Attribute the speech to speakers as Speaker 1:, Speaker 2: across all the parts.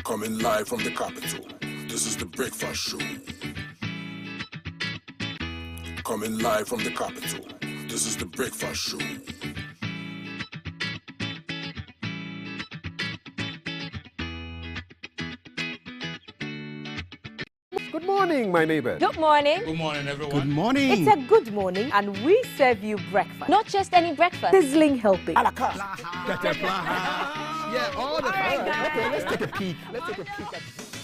Speaker 1: Coming live from the capital, this is the Breakfast Show. Coming live from the capital, this is the Breakfast Show.
Speaker 2: Good morning, my neighbor.
Speaker 3: Good morning.
Speaker 4: Good morning, everyone.
Speaker 5: Good morning.
Speaker 3: It's a good morning, and we serve you breakfast. Not just any breakfast. Sizzling helping.
Speaker 5: Yeah, all the time. Okay, let's take a peek.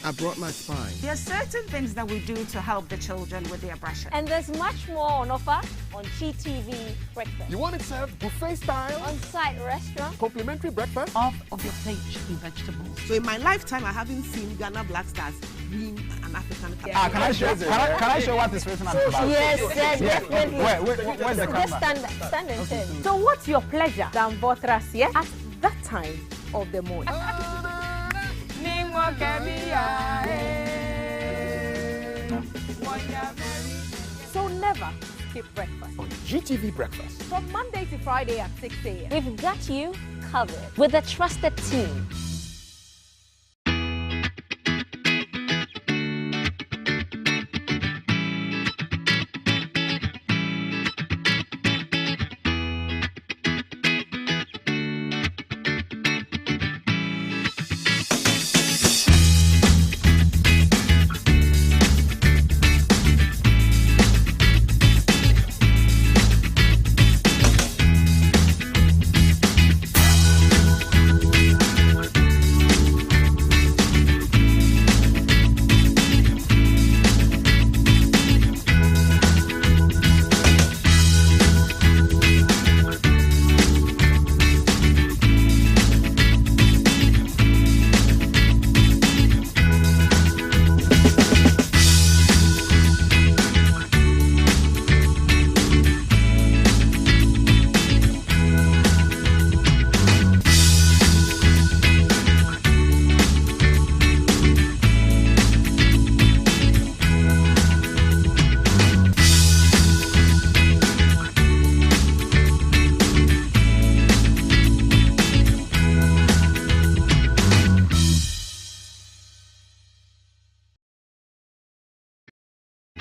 Speaker 5: I brought my spine.
Speaker 6: There are certain things that we do to help the children with their brushing.
Speaker 3: And there's much more on offer on GTV Breakfast.
Speaker 2: You want it served buffet style?
Speaker 3: On-site restaurant.
Speaker 2: Complimentary breakfast?
Speaker 6: Off of your plate should be vegetables. So in my lifetime, I haven't seen Ghana Black Stars win an African Cup.
Speaker 3: Yeah.
Speaker 4: Can I show what this restaurant is about?
Speaker 3: Yes, definitely.
Speaker 4: Where's the
Speaker 3: Just
Speaker 4: camera?
Speaker 3: stand and turn. So what's your pleasure than Votras, yeah? At that time of the morning. So never skip breakfast.
Speaker 2: On GTV Breakfast.
Speaker 3: From Monday to Friday at 6 a.m. We've got you covered with a trusted team.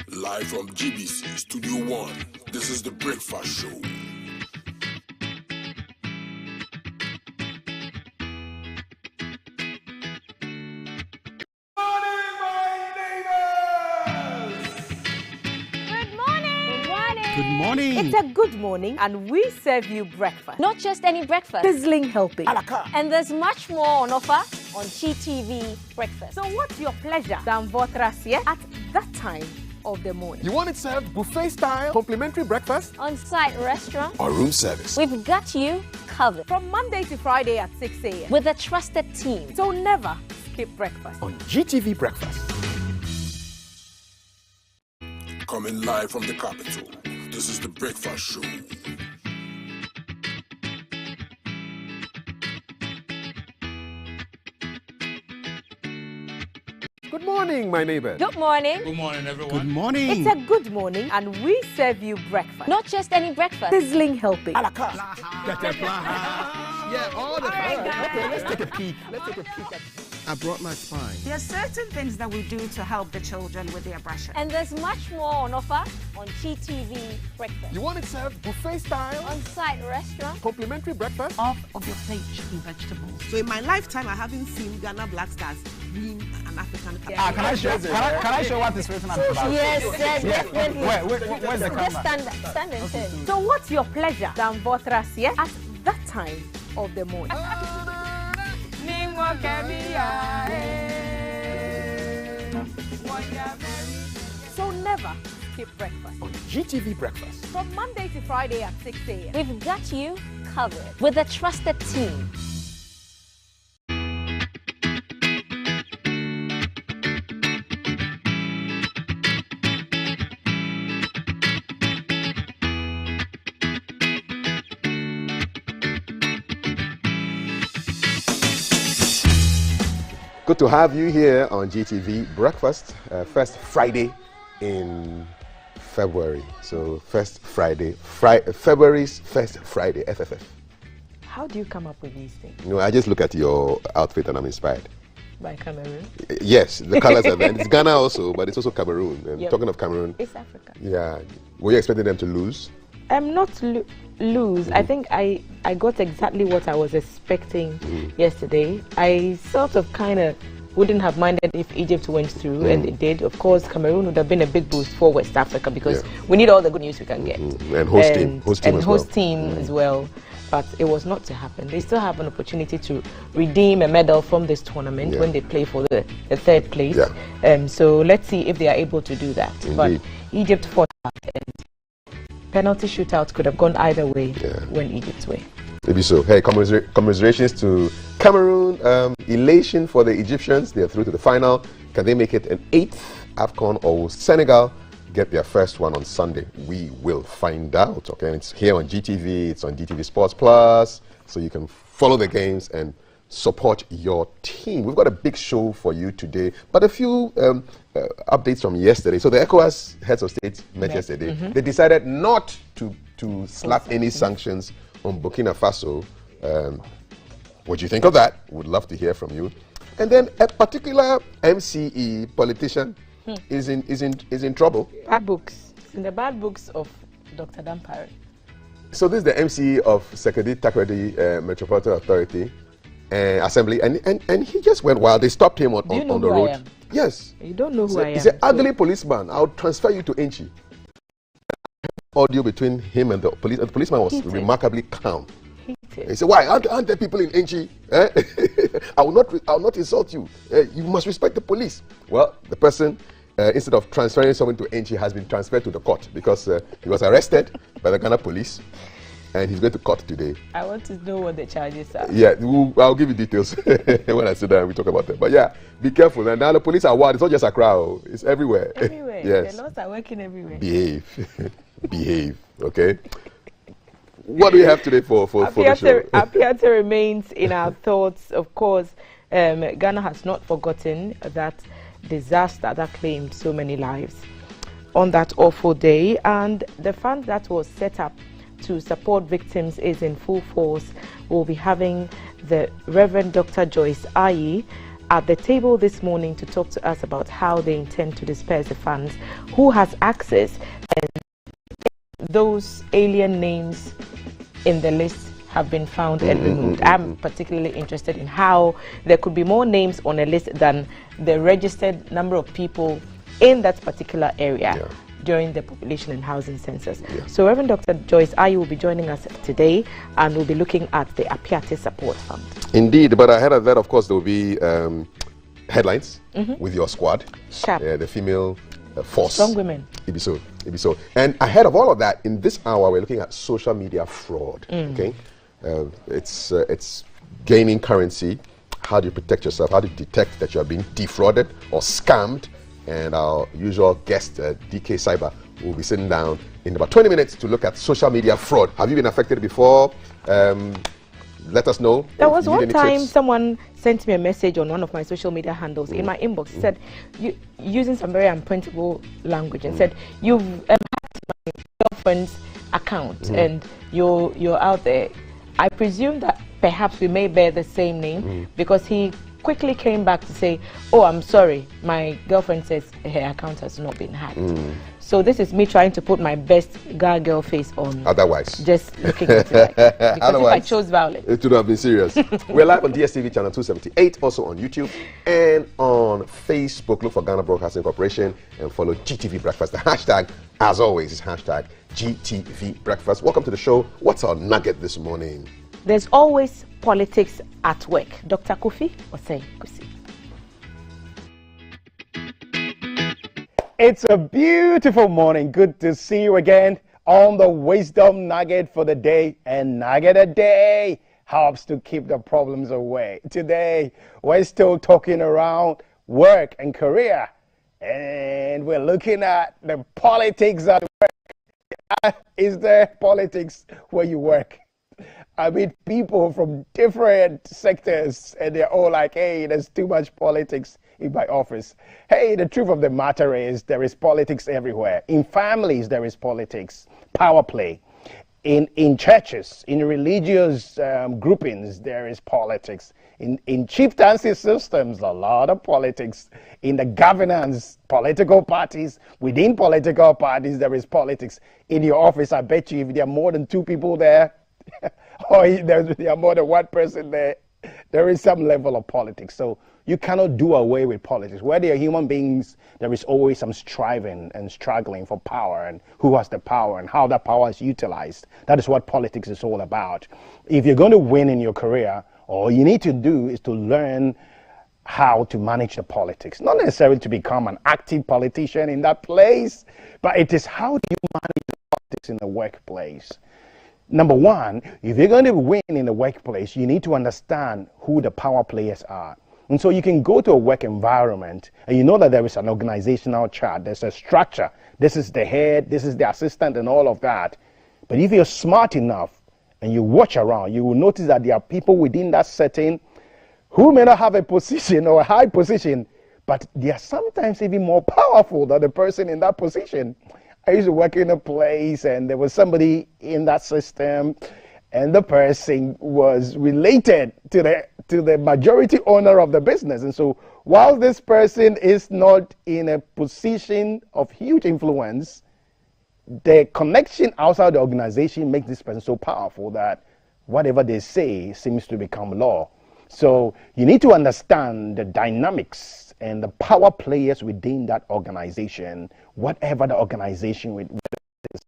Speaker 1: Live from GBC Studio 1, this is the Breakfast Show.
Speaker 5: Good morning.
Speaker 3: It's a good morning, and we serve you breakfast. Not just any breakfast. Sizzling helping. And there's much more on offer on GTV Breakfast. So what's your pleasure than Votras, yeah? At that time of the morning.
Speaker 2: You want it served buffet style? Complimentary breakfast?
Speaker 3: On-site restaurant.
Speaker 1: Or room service.
Speaker 3: We've got you covered. From Monday to Friday at 6 a.m. With a trusted team. So never skip breakfast.
Speaker 2: On GTV Breakfast.
Speaker 1: Coming live from the capital, this is the Breakfast Show.
Speaker 2: Good morning, my neighbor.
Speaker 3: Good morning.
Speaker 4: Good morning, everyone.
Speaker 5: Good morning.
Speaker 3: It's a good morning, and we serve you breakfast. Not just any breakfast. Sizzling helping.
Speaker 5: Yeah, all the time. Okay, let's take a peek. I brought my spine.
Speaker 6: There are certain things that we do to help the children with their brushing.
Speaker 3: And there's much more on offer on GTV Breakfast.
Speaker 2: You want it served buffet style?
Speaker 3: On-site restaurant.
Speaker 2: Complimentary breakfast?
Speaker 6: Off of your plate should be vegetables. So in my lifetime, I haven't seen Ghana Black Stars win an African Cup.
Speaker 3: Yeah.
Speaker 4: Can I show what this restaurant is about?
Speaker 3: Yes, definitely.
Speaker 4: Where's the
Speaker 3: Just
Speaker 4: camera?
Speaker 3: stand and turn. So what's your pleasure than Votras, yeah? At that time of the morning. So never skip breakfast.
Speaker 2: On GTV Breakfast.
Speaker 3: From Monday to Friday at 6 a.m. We've got you covered with a trusted team.
Speaker 7: Good to have you here on GTV Breakfast, first Friday in February. So first Friday, February's first Friday, FFF.
Speaker 3: How do you come up with these things?
Speaker 7: You know, I just look at your outfit and I'm inspired.
Speaker 3: By Cameroon.
Speaker 7: Yes, the colors are there. It's Ghana also, but it's also Cameroon. And
Speaker 3: Yep.
Speaker 7: talking of Cameroon,
Speaker 3: It's Africa.
Speaker 7: yeah, were you expecting them to lose?
Speaker 3: Not lose. I think I got exactly what I was expecting yesterday. I sort of kind of wouldn't have minded if Egypt went through, and it did. Of course, Cameroon would have been a big boost for West Africa because we need all the good news we can get.
Speaker 7: And host team
Speaker 3: as well. But it was not to happen. They still have an opportunity to redeem a medal from this tournament when they play for the third place.
Speaker 7: Yeah.
Speaker 3: So let's see if they are able to do that.
Speaker 7: Indeed.
Speaker 3: But Egypt fought hard, and penalty shootouts could have gone either way when Egypt's way.
Speaker 7: Maybe so. Hey, commiserations to Cameroon. Elation for the Egyptians. They are through to the final. Can they make it an 8th AFCON, or will Senegal get their first one on Sunday? We will find out. Okay, and it's here on GTV. It's on GTV Sports Plus, so you can follow the games and support your team. We've got a big show for you today, but a few updates from yesterday. So the ECOWAS heads of state met yesterday. They decided not to slap any sanctions on Burkina Faso. What do you think of that? Would love to hear from you. And then a particular MCE politician is in trouble.
Speaker 3: Bad books. It's in the bad books of Dr. Dampare.
Speaker 7: So this is the MCE of Sekedi Takoradi Metropolitan Authority Assembly, and he just went wild. They stopped him on the road.
Speaker 3: I am?
Speaker 7: Yes.
Speaker 3: You don't know who I am.
Speaker 7: He's an ugly policeman. I'll transfer you to Enchi. Audio between him and the police. The policeman was remarkably calm. He said, "Why aren't there people in Enchi? I will not insult you. You must respect the police." Well, the person, instead of transferring someone to Enchi, has been transferred to the court because he was arrested by the Ghana police, and he's going to court today.
Speaker 3: I want to know what the charges are.
Speaker 7: Yeah, I'll give you details when I sit down and we talk about them. But yeah, be careful. And now the police are wild. It's not just a crowd. It's everywhere.
Speaker 3: Everywhere.
Speaker 7: Yes.
Speaker 3: The laws are working everywhere.
Speaker 7: Behave. Behave. Okay. What do we have today for the show?
Speaker 3: Apiate remains in our thoughts. Of course, Ghana has not forgotten that disaster that claimed so many lives on that awful day. And the fund that was set up to support victims is in full force. We'll be having the Reverend Dr. Joyce Ayi at the table this morning to talk to us about how they intend to disperse the funds, who has access, and those alien names in the list have been found and removed. I'm particularly interested in how there could be more names on a list than the registered number of people in that particular area during the population and housing census. So Reverend Dr. Joyce Ayi will be joining us today, and we'll be looking at the Apiate Support Fund.
Speaker 7: Indeed, but ahead of that, of course, there will be headlines with your squad.
Speaker 3: Sharp.
Speaker 7: The female force.
Speaker 3: Strong women.
Speaker 7: It be so. It be so. And ahead of all of that, in this hour, we're looking at social media fraud. Okay, it's gaining currency. How do you protect yourself? How do you detect that you are being defrauded or scammed? And our usual guest, DK Cyber, will be sitting down in about 20 minutes to look at social media fraud. Have you been affected before? Let us know.
Speaker 3: There was one time someone sent me a message on one of my social media handles in my inbox. He said, using some very unprintable language, and said, "You've hacked my girlfriend's account and you're out there." I presume that perhaps we may bear the same name because he quickly came back to say, "Oh, I'm sorry, my girlfriend says her account has not been hacked." So this is me trying to put my best girl face on.
Speaker 7: Otherwise,
Speaker 3: just looking at it like, because if I chose violence,
Speaker 7: it would have been serious. We're live on DSTV channel 278, also on YouTube and on Facebook. Look for Ghana Broadcasting Corporation and follow GTV Breakfast. The hashtag, as always, is hashtag GTV Breakfast. Welcome to the show. What's our nugget this morning?
Speaker 3: There's always politics at work. Dr. Kofi Osei Kusi.
Speaker 4: It's a beautiful morning. Good to see you again on the Wisdom Nugget for the day. And Nugget a day helps to keep the problems away. Today, we're still talking around work and career. And we're looking at the politics at work. Is there politics where you work? I meet people from different sectors, and they're all like, "Hey, there's too much politics in my office." Hey, the truth of the matter is there is politics everywhere. In families, there is politics, power play. in churches, in religious groupings, there is politics. In chieftaincy systems, a lot of politics. In the governance, political parties, within political parties, there is politics. In your office, I bet you if there are more than 2 people there, or there are more than 1 person there, there is some level of politics. So you cannot do away with politics. Where there are human beings, there is always some striving and struggling for power, and who has the power and how that power is utilized. That is what politics is all about. If you're going to win in your career, all you need to do is to learn how to manage the politics. Not necessarily to become an active politician in that place, but it is how do you manage the politics in the workplace. Number 1, if you're going to win in the workplace, you need to understand who the power players are. And so you can go to a work environment and you know that there is an organizational chart, there's a structure. This is the head, this is the assistant and all of that. But if you're smart enough and you watch around, you will notice that there are people within that setting who may not have a position or a high position, but they are sometimes even more powerful than the person in that position. I used to work in a place and there was somebody in that system and the person was related to the majority owner of the business. And so while this person is not in a position of huge influence, the connection outside the organization makes this person so powerful that whatever they say seems to become law. So you need to understand the dynamics and the power players within that organization, whatever the organization, whether it's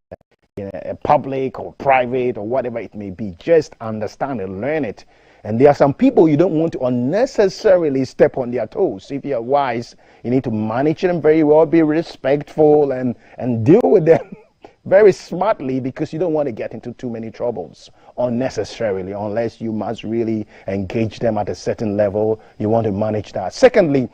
Speaker 4: a public or private or whatever it may be. Just understand and learn it. And there are some people you don't want to unnecessarily step on their toes. If you're wise, you need to manage them very well, be respectful, and deal with them very smartly, because you don't want to get into too many troubles unnecessarily, unless you must really engage them at a certain level. You want to manage that. Secondly,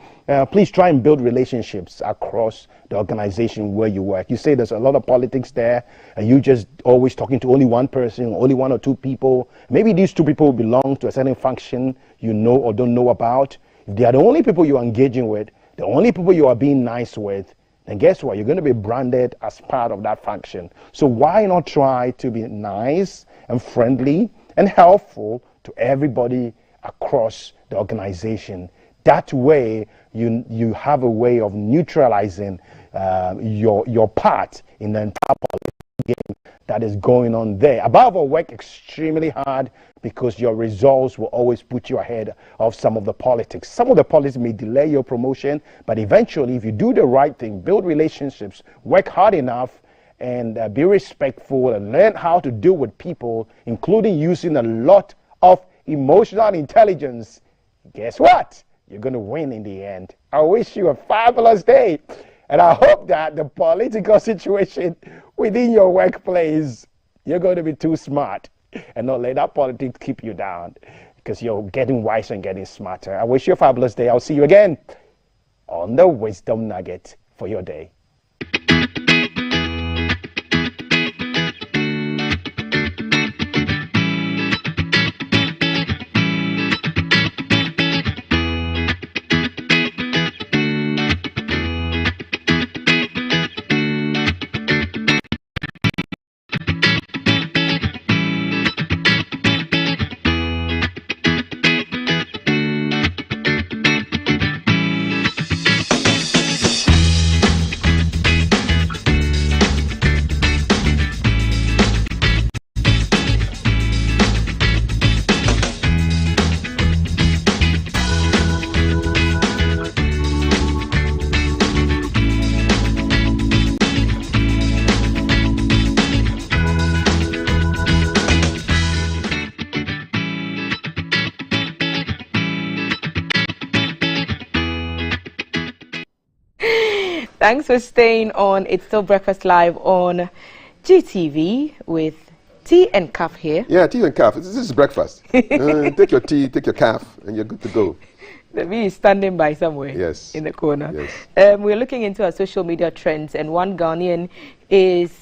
Speaker 4: please try and build relationships across the organization where you work. You say there's a lot of politics there, and you just always talking to only one person, only 1 or 2 people. Maybe these 2 people belong to a certain function you know or don't know about. If they are the only people you are engaging with, the only people you are being nice with, then guess what? You're going to be branded as part of that function. So why not try to be nice and friendly and helpful to everybody across the organization? That way, you have a way of neutralizing your part in the entire game that is going on there. Above all, work extremely hard, because your results will always put you ahead of some of the politics. Some of the politics may delay your promotion, but eventually, if you do the right thing, build relationships, work hard enough, and be respectful and learn how to deal with people, including using a lot of emotional intelligence, guess what? You're going to win in the end. I wish you a fabulous day. And I hope that the political situation within your workplace, you're going to be too smart and not let that politics keep you down, because you're getting wiser and getting smarter. I wish you a fabulous day. I'll see you again on the Wisdom Nugget for your day.
Speaker 8: Thanks for staying on It's Still Breakfast Live on GTV with tea and calf here.
Speaker 7: Yeah, tea and calf. This is breakfast. Take your tea, take your calf, and you're good to go.
Speaker 8: The bee is standing by somewhere.
Speaker 7: Yes.
Speaker 8: In the corner.
Speaker 7: Yes.
Speaker 8: We're looking into our social media trends, and one Ghanaian is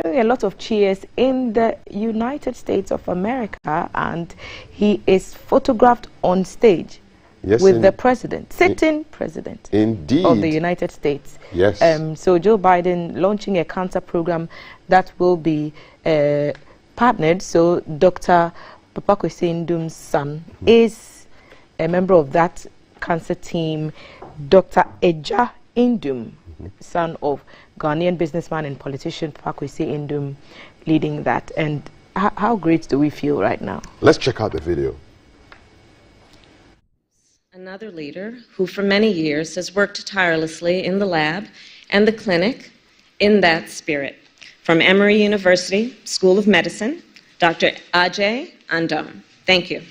Speaker 8: doing a lot of cheers in the United States of America, and he is photographed on stage
Speaker 7: Yes,
Speaker 8: with the president, sitting president
Speaker 7: indeed
Speaker 8: of the United States.
Speaker 7: Yes.
Speaker 8: So Joe Biden launching a cancer program that will be partnered. So Dr. Papa Kwesi Ndum's son is a member of that cancer team. Dr. Eja Ndum, son of Ghanaian businessman and politician Papa Kwesi Ndum, leading that. And how great do we feel right now?
Speaker 7: Let's check out the video.
Speaker 9: Another leader who for many years has worked tirelessly in the lab and the clinic in that spirit. From Emory University School of Medicine, Dr. Ajay Andam. Thank you.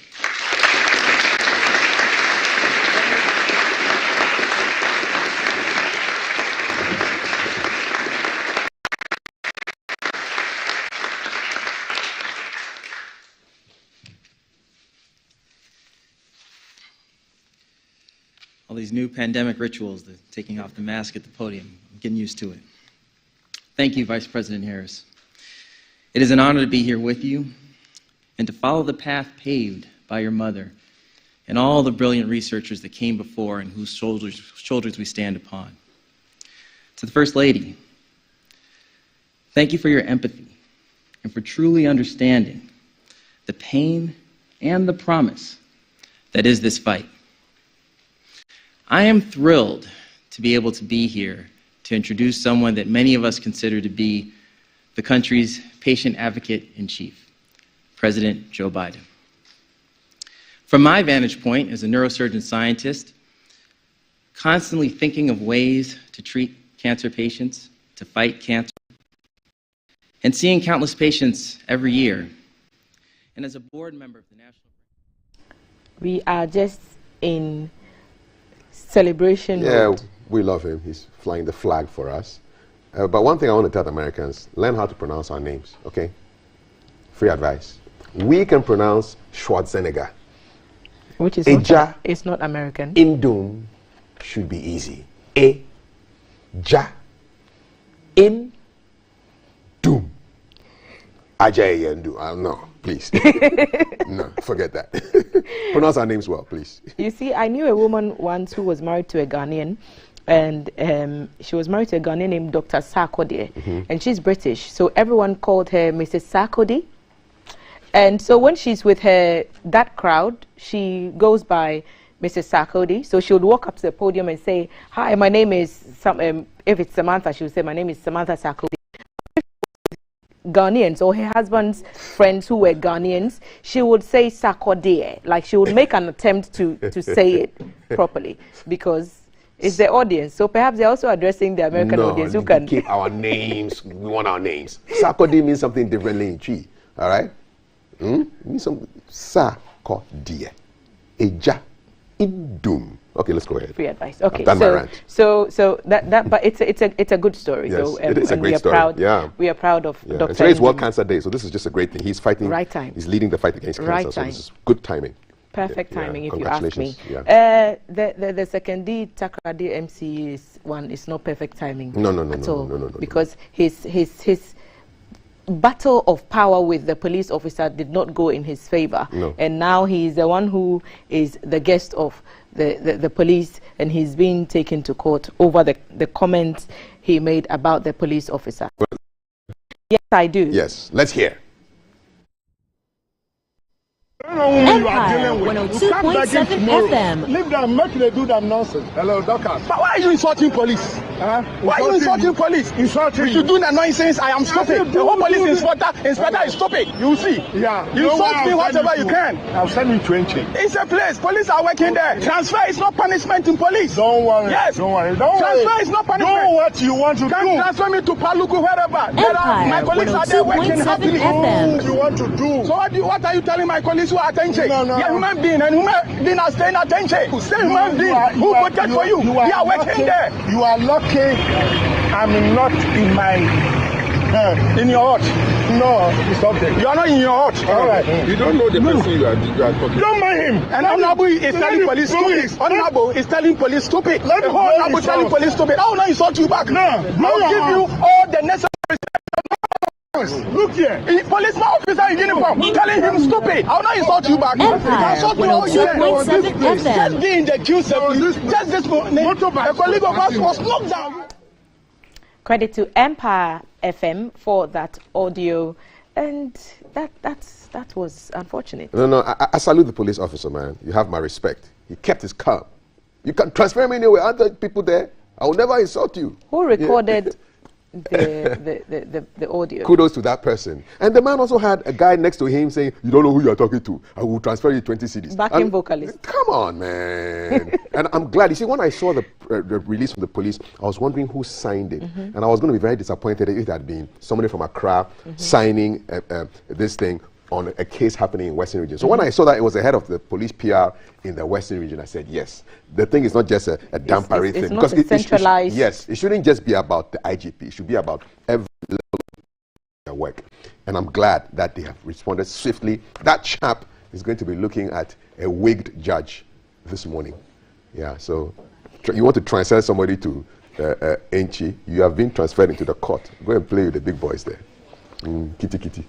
Speaker 10: All these new pandemic rituals, the taking off the mask at the podium, I'm getting used to it. Thank you, Vice President Harris. It is an honor to be here with you and to follow the path paved by your mother and all the brilliant researchers that came before and whose shoulders we stand upon. To the First Lady, thank you for your empathy and for truly understanding the pain and the promise that is this fight. I am thrilled to be able to be here to introduce someone that many of us consider to be the country's patient advocate in chief, President Joe Biden. From my vantage point as a neurosurgeon scientist, constantly thinking of ways to treat cancer patients, to fight cancer, and seeing countless patients every year, and as a board member of the National...
Speaker 8: We are just in celebration mode.
Speaker 7: We love him. He's flying the flag for us. But one thing I want to tell the Americans, learn how to pronounce our names, okay? Free advice. We can pronounce Schwarzenegger.
Speaker 8: Which is it's not American.
Speaker 7: Ndum should be easy. Eja Ndum. Ajay Ndum. No, please. No, forget that. Pronounce our names well, please.
Speaker 8: You see, I knew a woman once who was married to a Ghanaian, and she was married to a Ghanaian named Dr. Sarkodie, and she's British, so everyone called her Mrs. Sarkodie. And so when she's with that crowd, she goes by Mrs. Sarkodie. So she would walk up to the podium and say, "Hi, my name is," if it's Samantha, she would say, "My name is Samantha Sarkodie." Ghanaians or her husband's friends who were Ghanaians, she would say Sarkodie, like she would make an attempt to say it properly because it's the audience. So perhaps they're also addressing the American audience who can
Speaker 7: keep our names. We want our names. Sarkodie means something differently in Chi. All right? It means something. Sarkodie. Eja Ndum. Okay, let's go ahead.
Speaker 8: Free advice. Okay,
Speaker 7: I've done my rant.
Speaker 8: so that, but it's a good story.
Speaker 7: Yes,
Speaker 8: so
Speaker 7: it is a great story.
Speaker 8: Proud,
Speaker 7: yeah,
Speaker 8: we are proud of Dr.
Speaker 7: Today is World Cancer Day, so this is just a great thing. He's fighting.
Speaker 8: Right time.
Speaker 7: He's leading the fight against cancer. So this is good timing.
Speaker 8: Perfect timing, if you ask me.
Speaker 7: Yeah.
Speaker 8: The second D Takrady MC one is not perfect timing.
Speaker 7: No,
Speaker 8: because his battle of power with the police officer did not go in his favor.
Speaker 7: No.
Speaker 8: And now he's the one who is the guest of the police, and he's being taken to court over the comments he made about the police officer. Yes, I do.
Speaker 7: Yes, let's hear.
Speaker 11: Empire 102.7 FM.
Speaker 5: Leave them, make they do them nonsense. Hello, doctor.
Speaker 6: But why are you insulting police? Why are you insulting police?
Speaker 5: Insulting
Speaker 6: you do that nonsense, I am stupid. The whole police inspector is stupid. You see?
Speaker 5: Yeah.
Speaker 6: You insult me whatever you can.
Speaker 5: I'll send you 20.
Speaker 6: It's a place. Police are working there. Transfer is not punishment in police.
Speaker 5: Don't worry.
Speaker 6: Yes.
Speaker 5: Don't worry.
Speaker 6: Transfer is not punishment.
Speaker 5: Do what you want to do.
Speaker 6: Transfer me to Paluku, wherever.
Speaker 11: Empire
Speaker 6: my colleagues are there working happily.
Speaker 11: FM.
Speaker 5: Do you want to do?
Speaker 6: So what are you telling my colleagues who are attention?
Speaker 5: No.
Speaker 6: Yeah, human being, and human being are staying attention. Same human being who voted for you. They are working there.
Speaker 5: You are lucky I'm not in my
Speaker 6: in your hut.
Speaker 5: No, it's up there.
Speaker 6: You are not in your hut.
Speaker 5: All right.
Speaker 7: You don't know the person you are talking.
Speaker 5: Don't mind him.
Speaker 6: And Honorable is telling police stupid. Honorable is telling police stupid. The whole Honorable telling police stupid. I will not insult you back.
Speaker 5: No.
Speaker 6: I will give you all the necessary.
Speaker 5: Look here, policeman officer in uniform telling him stupid. I'll not insult you back.
Speaker 11: Empire 102.7 FM.
Speaker 5: Just be in the queue, just this morning, a colleague of us was knocked down.
Speaker 8: Credit to Empire FM for that audio, and that was unfortunate.
Speaker 7: No, I salute the police officer, man. You have my respect. He kept his calm. You can transfer me anywhere. Aren't there people there? I will never insult you.
Speaker 8: Who recorded the audio?
Speaker 7: Kudos to that person. And the man also had a guy next to him saying, "You don't know who you are talking to. I will transfer you 20 CDs."
Speaker 8: Backing vocalist.
Speaker 7: Come on, man. And I'm glad. You see, when I saw the release from the police, I was wondering who signed it. And I was going to be very disappointed if it had been somebody from Accra signing this thing on a case happening in Western Region. So when I saw that it was the head of the police PR in the Western Region, I said, yes, the thing is not just a dampery thing.
Speaker 8: It's not centralized.
Speaker 7: Yes, it shouldn't just be about the IGP. It should be about every level of their work. And I'm glad that they have responded swiftly. That chap is going to be looking at a wigged judge this morning. Yeah, so you want to transfer somebody to Enchi, you have been transferred into the court. Go and play with the big boys there. Kitty, kitty.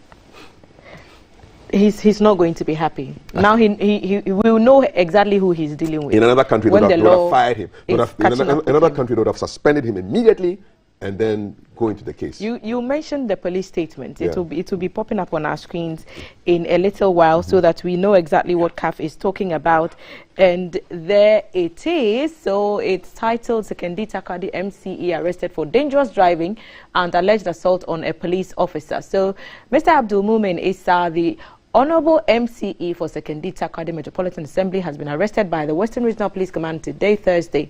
Speaker 8: He's not going to be happy. Now he will know exactly who he's dealing with.
Speaker 7: In another country, they would have fired him. In another country, they would have suspended him immediately and then go into the case.
Speaker 8: You mentioned the police statement. Yeah. It will be popping up on our screens in a little while so that we know exactly what CAF is talking about. And there it is. So it's titled Sekendita Kadi MCE arrested for dangerous driving and alleged assault on a police officer. So Mr. Abdul Mumin Issa, the Honorable MCE for Sekendita Kadi Metropolitan Assembly, has been arrested by the Western Regional Police Command today, Thursday,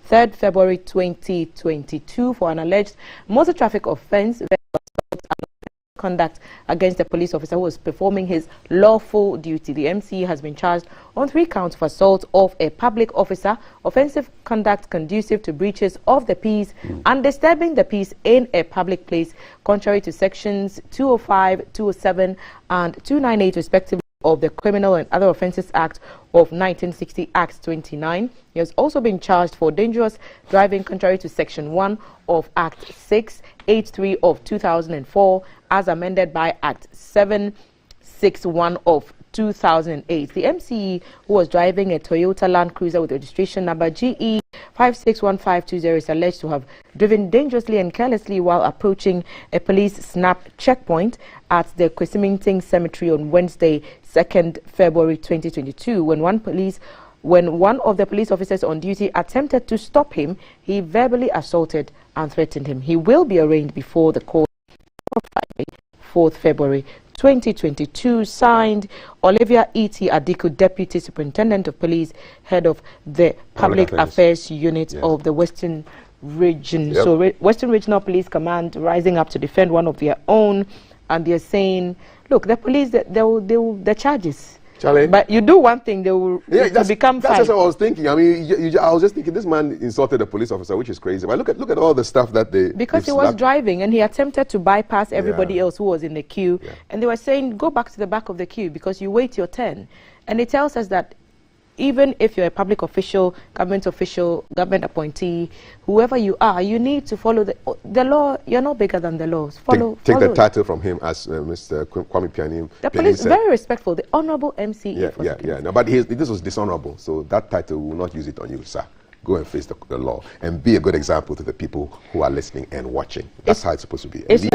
Speaker 8: 3rd February 2022, for an alleged motor traffic offense, conduct against a police officer who was performing his lawful duty. The MCE has been charged on 3 counts of assault of a public officer, offensive conduct conducive to breaches of the peace, and disturbing the peace in a public place, contrary to sections 205, 207, and 298 respectively of the Criminal and Other Offences Act of 1960, Act 29. He has also been charged for dangerous driving contrary to Section 1 of Act 683 of 2004, as amended by Act 761 of 2008. The MCE, who was driving a Toyota Land Cruiser with registration number GE 561520, is alleged to have driven dangerously and carelessly while approaching a police snap checkpoint at the Kwesimingting Cemetery on Wednesday, 2nd February 2022. When one of the police officers on duty attempted to stop him, he verbally assaulted and threatened him. He will be arraigned before the court on Friday, 4th February 2022. Signed, Olivia E.T. Adiku, Deputy Superintendent of Police, Head of the Public Affairs Unit of the Western Region. So Western Regional Police Command rising up to defend one of their own, and they're saying, look, the police, the charges.
Speaker 7: Charlie.
Speaker 8: But you do one thing, they will become
Speaker 7: That's just what I was thinking. I mean, I was just thinking this man insulted a police officer, which is crazy. But look at all the stuff that
Speaker 8: because he was driving and he attempted to bypass everybody else who was in the queue, and they were saying, go back to the back of the queue because you wait your turn. And it tells us that even if you're a public official, government appointee, whoever you are, you need to follow the law. You're not bigger than the laws.
Speaker 7: Take the title from him, as Mr. Kwame Pianim.
Speaker 8: The police is very respectful. The Honorable MCE.
Speaker 7: Yeah. No, but this was dishonorable, so that title will not use it on you, sir. Go and face the law and be a good example to the people who are listening and watching. That's how it's supposed to be. It's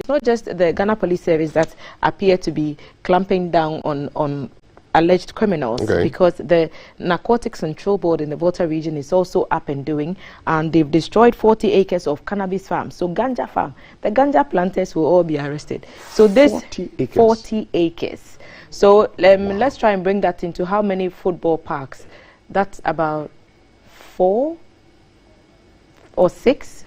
Speaker 8: not just the Ghana Police Service that appear to be clamping down on alleged criminals, because the Narcotics Control Board in the Volta region is also up and doing, and they've destroyed 40 acres of cannabis farms. So ganja farm, the ganja planters will all be arrested. So this 40 acres. So let's try and bring that into how many football parks. That's about 4 or 6.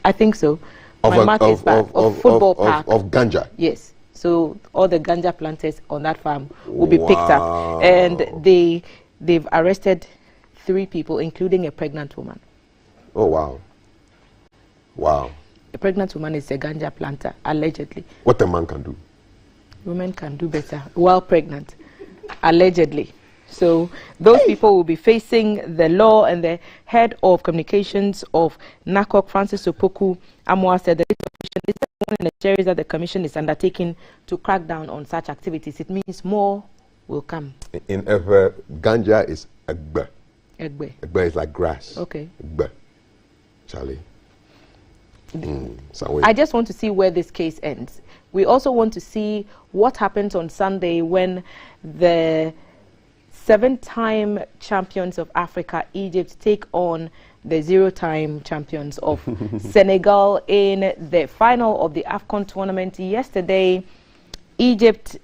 Speaker 8: I think so. My math is bad. Of football park
Speaker 7: of ganja.
Speaker 8: Yes. So all the ganja planters on that farm will be picked up, and they've arrested 3 people, including a pregnant woman.
Speaker 7: Oh wow! Wow!
Speaker 8: A pregnant woman is a ganja planter, allegedly.
Speaker 7: What a man can do.
Speaker 8: Women can do better while pregnant, allegedly. So those people will be facing the law, and the head of communications of NACOC, Francis Opoku Amwa, said that one in a series that the Commission is undertaking to crack down on such activities. It means more will come.
Speaker 7: In Ever, ganja is agbe.
Speaker 8: Egbe.
Speaker 7: Egbe is like grass.
Speaker 8: Okay.
Speaker 7: Egbe. Charlie.
Speaker 8: I just want to see where this case ends. We also want to see what happens on Sunday when the 7-time champions of Africa, Egypt, take on the 0-time champions of Senegal in the final of the AFCON tournament. Yesterday, Egypt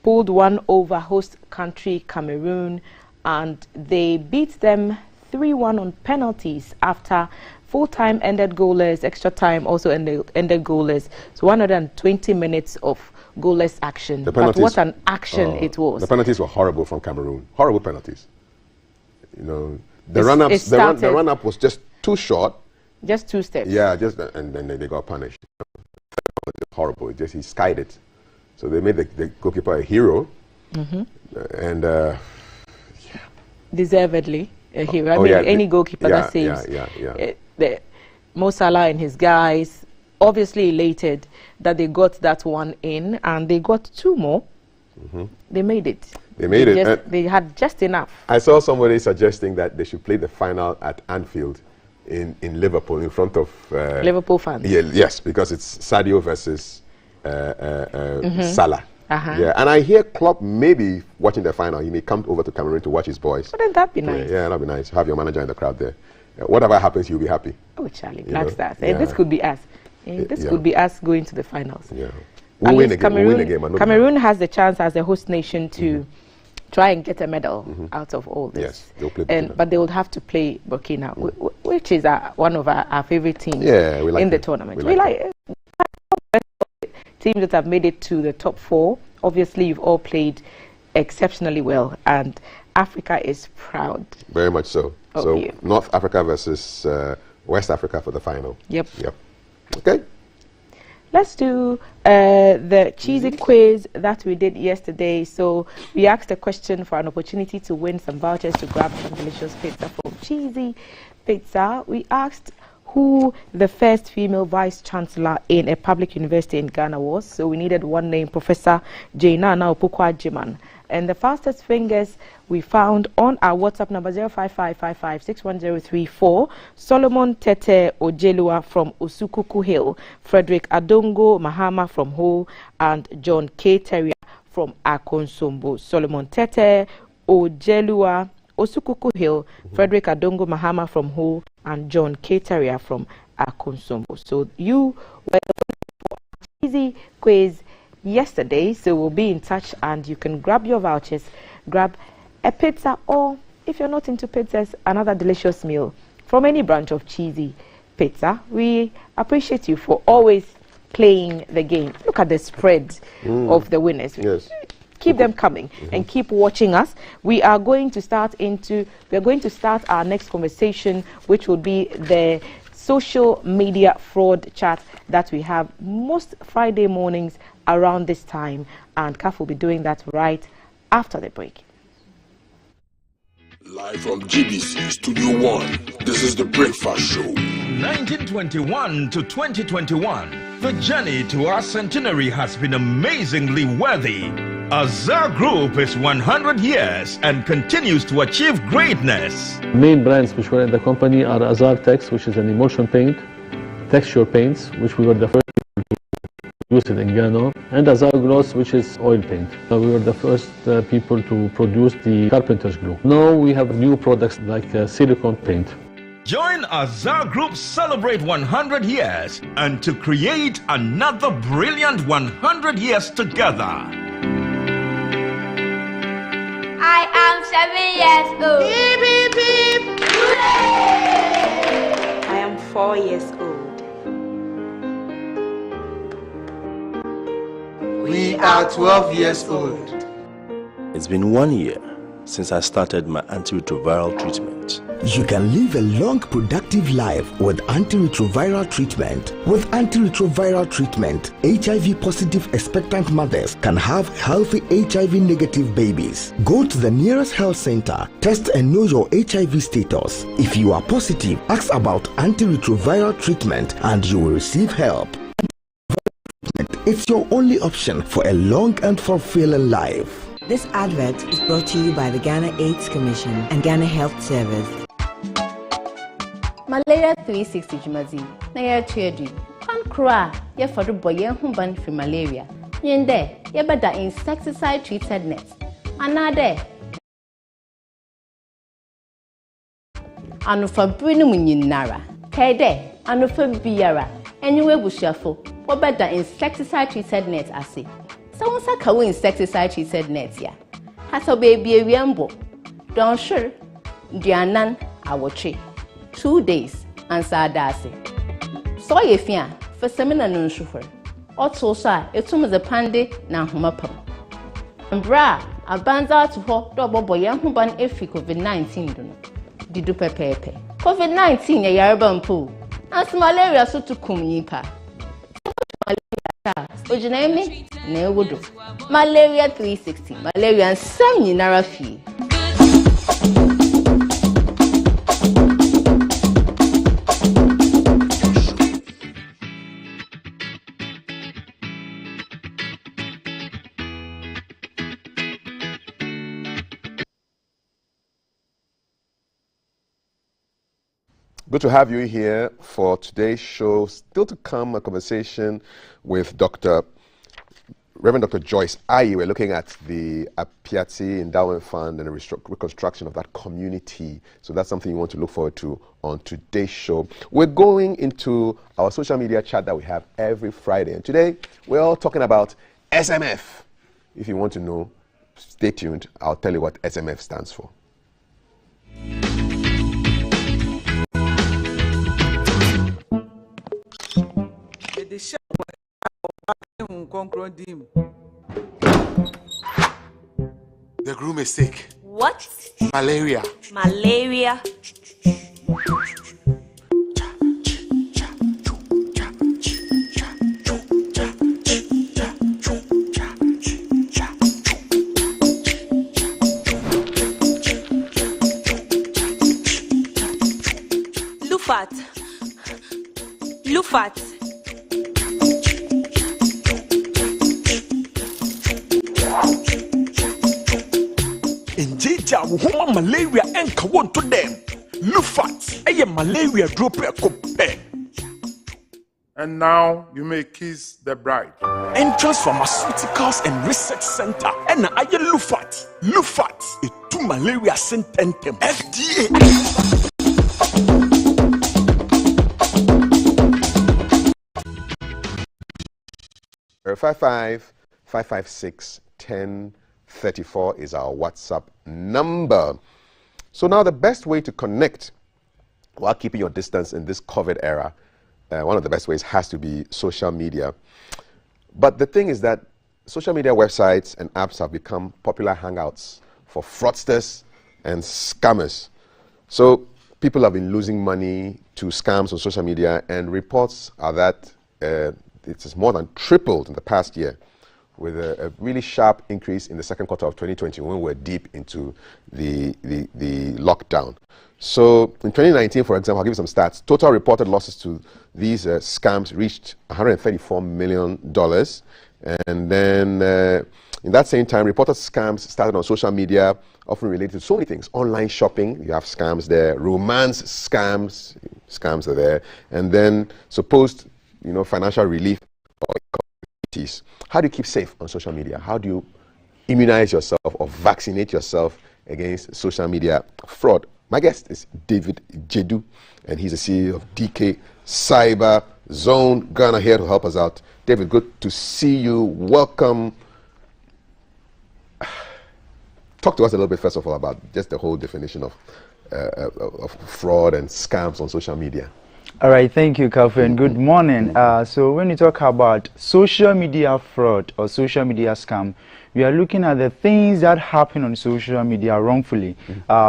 Speaker 8: pulled one over host country Cameroon, and they beat them 3-1 on penalties after full-time ended goalless, extra time also ended goalless. So 120 minutes of goalless action. But what an action it was.
Speaker 7: The penalties were horrible from Cameroon. Horrible penalties. You know, the run-up was just too short.
Speaker 8: Just 2 steps.
Speaker 7: Yeah, and then they got punished. Horrible. He skied it. So they made the goalkeeper a hero. And
Speaker 8: deservedly a hero. Any goalkeeper that saves. Mo Salah and his guys obviously elated that they got that one in, and they got 2 more. They made it. They had just enough.
Speaker 7: I saw somebody suggesting that they should play the final at Anfield in Liverpool in front of
Speaker 8: Liverpool fans.
Speaker 7: Yes, because it's Sadio versus Salah. Yeah, and I hear Klopp maybe watching the final. He may come over to Cameroon to watch his boys.
Speaker 8: Wouldn't that be nice?
Speaker 7: Yeah, that'd be nice. Have your manager in the crowd there. Whatever happens, you'll be happy.
Speaker 8: Oh, Charlie, Black Stars. This could be us. This could be us going to the finals.
Speaker 7: Yeah, we'll win again.
Speaker 8: Cameroon has the chance as the host nation to try and get a medal out of all this.
Speaker 7: Yes, they'll play Burkina.
Speaker 8: But they would have to play Burkina, which is one of our favorite teams in the tournament. We like teams that have made it to the top 4. Obviously, you've all played exceptionally well, and Africa is proud.
Speaker 7: Very much so. So North Africa versus West Africa for the final.
Speaker 8: Yep.
Speaker 7: Okay.
Speaker 8: Let's do the cheesy quiz that we did yesterday. So we asked a question for an opportunity to win some vouchers to grab some delicious pizza from Cheesy Pizza. We asked who the first female vice chancellor in a public university in Ghana was. So we needed one name, Professor Jainana Opukwa-Jiman. And the fastest fingers we found on our WhatsApp number 05555610034, Solomon Tete Ojelua from Osukuku Hill, Frederick Adongo Mahama from Ho, and John K. Terrier from Akonsombo. Solomon Tete Ojelua, Osukuku Hill, Frederick Adongo Mahama from Ho, and John K. Terrier from Akonsombo. So you were for an easy quiz yesterday, so we'll be in touch and you can grab your vouchers, grab a pizza, or if you're not into pizzas, another delicious meal from any branch of Cheesy Pizza. We appreciate you for always playing the game. Look at the spread of the winners.
Speaker 7: Yes.
Speaker 8: Keep them coming and keep watching us. We are going to start our next conversation, which will be the social media fraud chat that we have most Friday mornings around this time, and CAF will be doing that right after the break.
Speaker 1: Live from GBC Studio 1, this is the Breakfast Show.
Speaker 12: 1921 to 2021, the journey to our centenary has been amazingly worthy. Azar Group is 100 years and continues to achieve greatness.
Speaker 13: Main brands which were in the company are Azar Tex, which is an emulsion paint, texture paints, which we were the first to use it in Ghana, and Azar Gloss, which is oil paint. We were the first people to produce the carpenter's glue. Now we have new products like silicone paint.
Speaker 12: Join Azar Group celebrate 100 years and to create another brilliant 100 years together.
Speaker 11: I am 7 years old.
Speaker 14: Beep, beep, beep.
Speaker 15: I am 4 years old.
Speaker 5: We are 12 years old.
Speaker 16: It's been 1 year since I started my antiretroviral treatment.
Speaker 17: You can live a long, productive life with antiretroviral treatment. With antiretroviral treatment, HIV-positive expectant mothers can have healthy HIV-negative babies. Go to the nearest health center, test and know your HIV status. If you are positive, ask about antiretroviral treatment and you will receive help. It's your only option for a long and fulfilling life.
Speaker 18: This advert is brought to you by the Ghana AIDS Commission and Ghana Health Service.
Speaker 19: Malaria 360 Jumazi. Na ya tuedu. Kan kra ye fodo boye hu ban fi malaria. Yende ye beda insecticide treated net. Anade Anufa brinu munyinara. Kede anufa biara. Anyway bushafo. Wo beda insecticide treated net ase. So once I insecticide treated net ya. Hata baby ewiambo. Don sure. Dianan awoche. 2 days and sadase. So ye fia for seminar non shufer. Oto sa etum the pande na humapam. Bra abanza to ho double boy hu ban efi COVID-19 do no. Didu pepepe. COVID-19 ye yarba mpo. As malaria so to kum yipa. Ojinemi na ewodo. Malaria 360. Malaria nsam nyinara fi.
Speaker 7: Good to have you here for today's show. Still to come, a conversation with Reverend Dr. Joyce Ayi. We're looking at the Apiati Endowment Fund and the reconstruction of that community. So that's something you want to look forward to on today's show. We're going into our social media chat that we have every Friday. And today, we're all talking about SMF. If you want to know, stay tuned. I'll tell you what SMF stands for.
Speaker 20: The groom is sick.
Speaker 15: What?
Speaker 20: Malaria.
Speaker 15: Malaria. Lufat. Lufat.
Speaker 12: Woman malaria and want to them. Lufat, a malaria drop a cope.
Speaker 1: And now you may kiss the bride.
Speaker 12: Entrance Pharmaceuticals and Research Center. And I Lufat. Lufat, a 2 malaria sententem. FDA.
Speaker 7: 55-556-1034 is our WhatsApp number. So now the best way to connect while keeping your distance in this COVID era, one of the best ways has to be social media. But the thing is that social media websites and apps have become popular hangouts for fraudsters and scammers. So people have been losing money to scams on social media, and reports are that it has more than tripled in the past year, with a really sharp increase in the second quarter of 2020 when we're deep into the lockdown. So in 2019, for example, I'll give you some stats. Total reported losses to these scams reached $134 million. And then in that same time, reported scams started on social media, often related to so many things. Online shopping, you have scams there. Romance scams are there. And then supposed, financial relief or communities. How do you keep safe on social media? How do you immunize yourself or vaccinate yourself against social media fraud? My guest is David Jedu, and he's the CEO of DK Cyber Zone Ghana, here to help us out. David, good to see you. Welcome. Talk to us a little bit, first of all, about just the whole definition of fraud and scams on social media.
Speaker 21: All right, thank you, Kalfi, and good morning. So when you talk about social media fraud or social media scam, we are looking at the things that happen on social media wrongfully.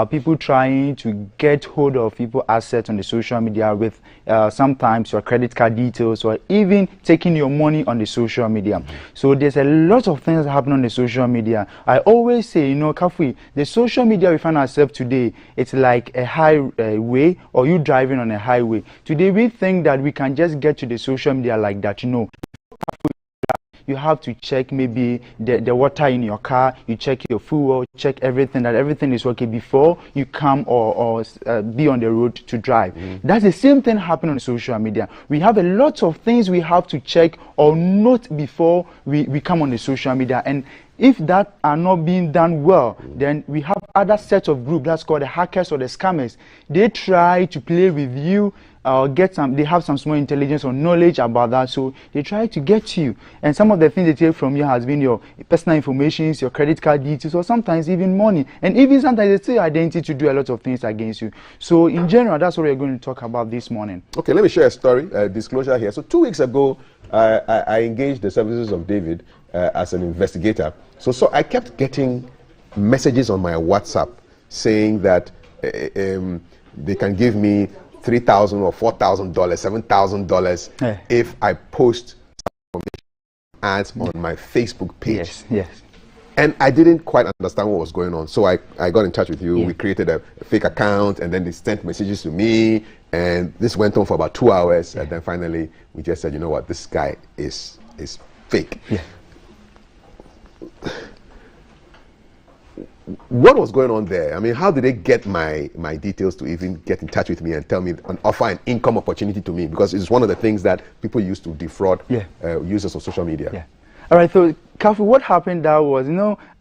Speaker 21: People trying to get hold of people's assets on the social media with sometimes your credit card details, or even taking your money on the social media. So there's a lot of things that happen on the social media. I always say, Kalfi, the social media we find ourselves today, it's like a highway, or you driving on a highway. Today we think that we can just get to the social media like that, you have to check maybe the water in your car, you check your fuel, check everything, that everything is okay before you come or be on the road to drive. That's the same thing happening on social media. We have a lot of things we have to check or note before we come on the social media, and if that are not being done well, then we have other sets of groups that's called the hackers or the scammers. They try to play with you, they have some small intelligence or knowledge about that, so they try to get you. And some of the things they take from you has been your personal information, your credit card details, or sometimes even money. And even sometimes they steal your identity to do a lot of things against you. So in general, that's what we're going to talk about this morning.
Speaker 7: Okay, let me share a story, disclosure here. So 2 weeks ago, I engaged the services of David as an investigator. So I kept getting messages on my WhatsApp saying that they can give me $3,000 or $4,000, $7,000 if I post ads on my Facebook page.
Speaker 21: Yes.
Speaker 7: And I didn't quite understand what was going on. So I got in touch with you. We created a fake account, and then they sent messages to me. And this went on for about 2 hours. And then finally, we just said, you know what, this guy is fake. What was going on there? I mean, how did they get my details to even get in touch with me and tell me and offer an income opportunity to me? Because it's one of the things that people use to defraud users of social media.
Speaker 21: All right, so Kafu, what happened there was,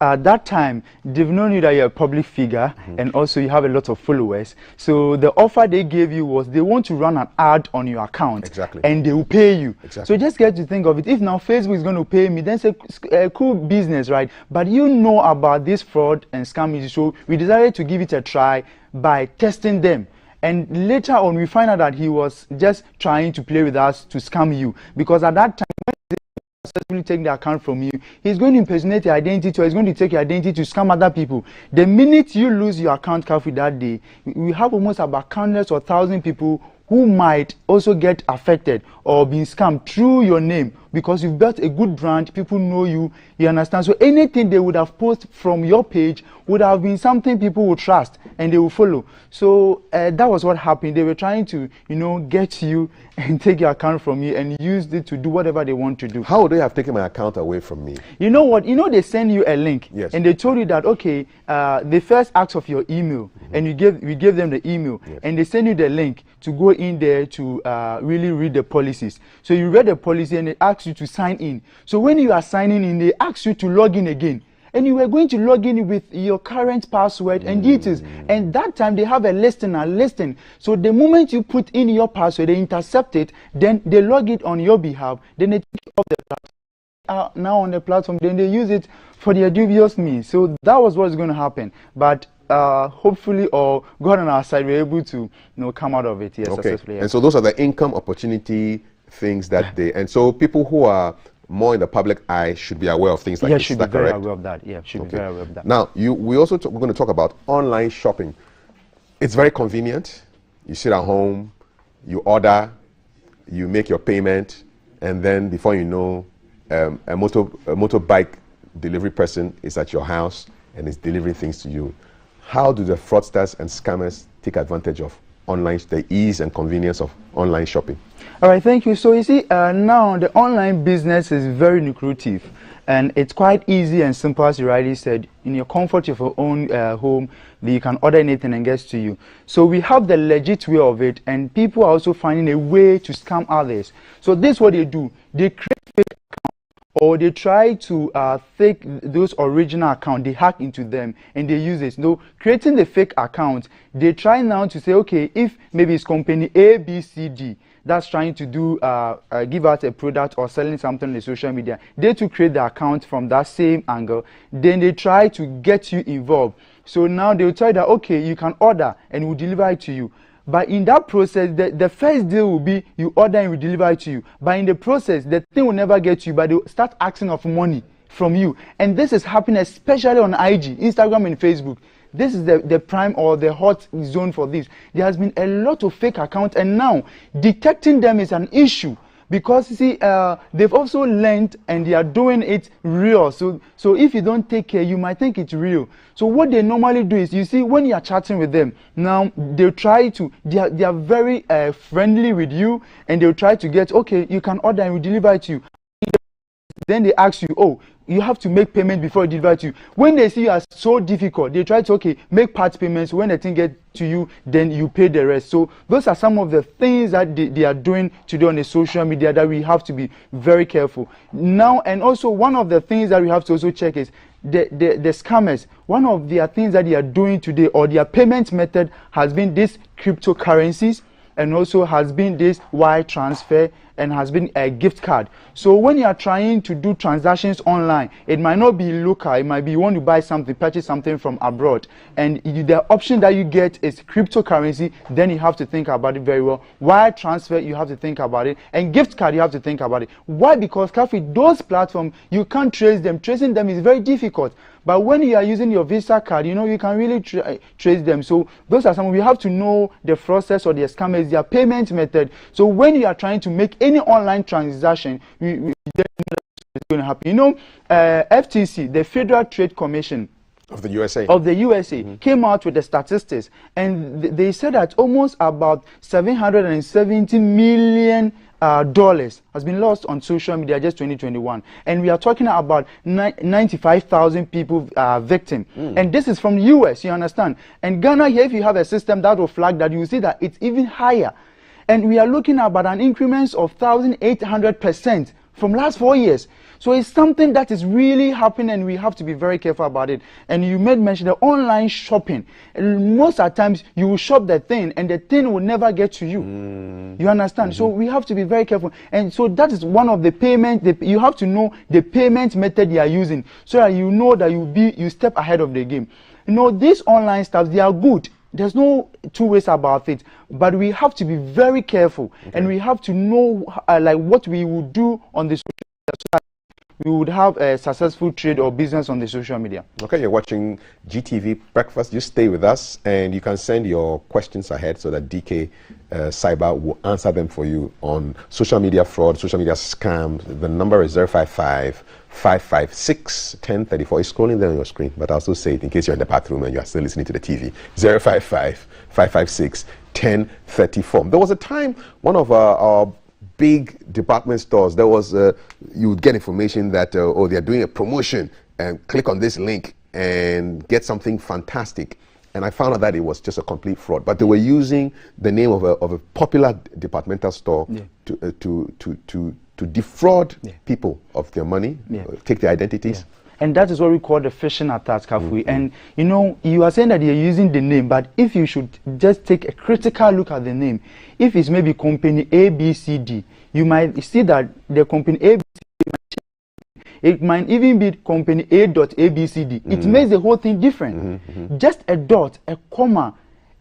Speaker 21: at that time, they've known you that you're a public figure and also you have a lot of followers. So the offer they gave you was they want to run an ad on your account and they will pay you. So just get to think of it. If now Facebook is going to pay me, then it's a cool business, right? But you know about this fraud and scam, so we decided to give it a try by testing them. And later on, we find out that he was just trying to play with us to scam you, because at that time, successfully take the account from you, he's going to impersonate your identity, or he's going to take your identity to scam other people. The minute you lose your account, Kafu, that day, we have almost about hundreds or thousands people who might also get affected or being scammed through your name, because you've built a good brand, people know you, you understand? So anything they would have posted from your page would have been something people would trust and they will follow. So that was what happened. They were trying to, get you and take your account from you and use it to do whatever they want to do.
Speaker 7: How would they have taken my account away from me?
Speaker 21: You know what? They send you a link and they told you that, okay, they first asked of your email and we gave them the email and they send you the link to go in there to really read the policies. So you read the policy and they ask you to sign in. So when you are signing in, they ask you to log in again. And you were going to log in with your current password and details. And that time they have a listing. So the moment you put in your password, they intercept it, then they log it on your behalf, then they take it off the platform. Now on the platform, then they use it for their dubious means. So that was what's going to happen. But hopefully, or God on our side, we're able to come out of it successfully.
Speaker 7: And so those are the income opportunity things that and so people who are more in the public eye should be aware of things like this.
Speaker 21: Should be very aware of that. Should be very aware of that.
Speaker 7: Now, we're going to talk about online shopping. It's very convenient. You sit at home, you order, you make your payment, and then before you know, a motorbike delivery person is at your house and is delivering things to you. How do the fraudsters and scammers take advantage of the ease and convenience of online shopping?
Speaker 21: All right, thank you. So you see, now the online business is very lucrative and it's quite easy and simple, as you rightly said. In your comfort of your own home, you can order anything and gets to you. So we have the legit way of it, and people are also finding a way to scam others. So this is what they do. They create fake accounts, or they try to fake those original accounts. They hack into them and they use it. So creating the fake account, they try now to say, okay, if maybe it's company A, B, C, D that's trying to do give out a product or selling something on the social media, they to create the account from that same angle. Then they try to get you involved. So now they'll tell you that, okay, you can order and we'll deliver it to you. But in that process, the first deal will be you order and we deliver it to you. But in the process, the thing will never get to you, but they'll start asking of money from you. And this is happening especially on IG, Instagram and Facebook. This is the prime or the hot zone for this. There has been a lot of fake accounts, and now detecting them is an issue. Because you see, they've also learned and they are doing it real. So if you don't take care, you might think it's real. So what they normally do is, you see, when you are chatting with them, now they try to, they are very friendly with you, and they'll try to get, okay, you can order and we deliver it to you. then they ask you, oh, you have to make payment before it deliver to you. When they see you as so difficult, they try to, okay, make part payments. When the thing get to you, then you pay the rest. So those are some of the things that they are doing today on the social media that we have to be very careful. Now, and also one of the things that we have to also check is the scammers. One of their things that they are doing today, or their payment method, has been this cryptocurrencies, and also has been this wire transfer, and has been a gift card. So when you are trying to do transactions online, it might not be local, it might be you want to buy something, purchase something from abroad, and the option that you get is cryptocurrency. Then you have to think about it very well. Wire transfer, you have to think about it, and gift card, you have to think about it. Why? Because those platforms, you can't trace them. Tracing them is very difficult. But when you are using your Visa card, you know, you can really trace them. So those are some, we have to know the fraudsters or the scammers, their payment method. So when you are trying to make any online transaction, it's going to happen. You know, FTC, the Federal Trade Commission
Speaker 7: of the USA,
Speaker 21: came out with the statistics, and they said that almost about $770 million dollars has been lost on social media just 2021, and we are talking about 95,000 people victim, and this is from the US, you understand. And Ghana here, if you have a system that will flag that, you see that it's even higher, and we are looking at about an increment of 1,800% from last 4 years. So it's something that is really happening, and we have to be very careful about it. And you made mention the online shopping. And most of the times you will shop the thing, and the thing will never get to you. You understand? So we have to be very careful. And so that is one of the payment. You have to know the payment method you are using, so that you know that you step ahead of the game. You know, these online stuff, they are good. There's no two ways about it, but we have to be very careful, and we have to know like what we would do on the social media, so that we would have a successful trade or business on the social media.
Speaker 7: Okay, you're watching GTV Breakfast. You stay with us, and you can send your questions ahead so that DK Cyber will answer them for you on social media fraud, social media scams. The number is 055-556-1034. It's scrolling there on your screen, but I'll also say it in case you're in the bathroom and you are still listening to the TV. 055-556-1034. There was a time one of our big department stores, there was you would get information that oh, they're doing a promotion, and click on this link and get something fantastic. And I found out that it was just a complete fraud. But they were using the name of a popular departmental store to defraud people of their money, take their identities.
Speaker 21: And that is what we call the phishing attacks, Kafui. And you know, you are saying that you're using the name, but if you should just take a critical look at the name, if it's maybe company ABCD, you might see that the company ABCD, it might even be company A.ABCD. It makes the whole thing different. Just a dot, a comma,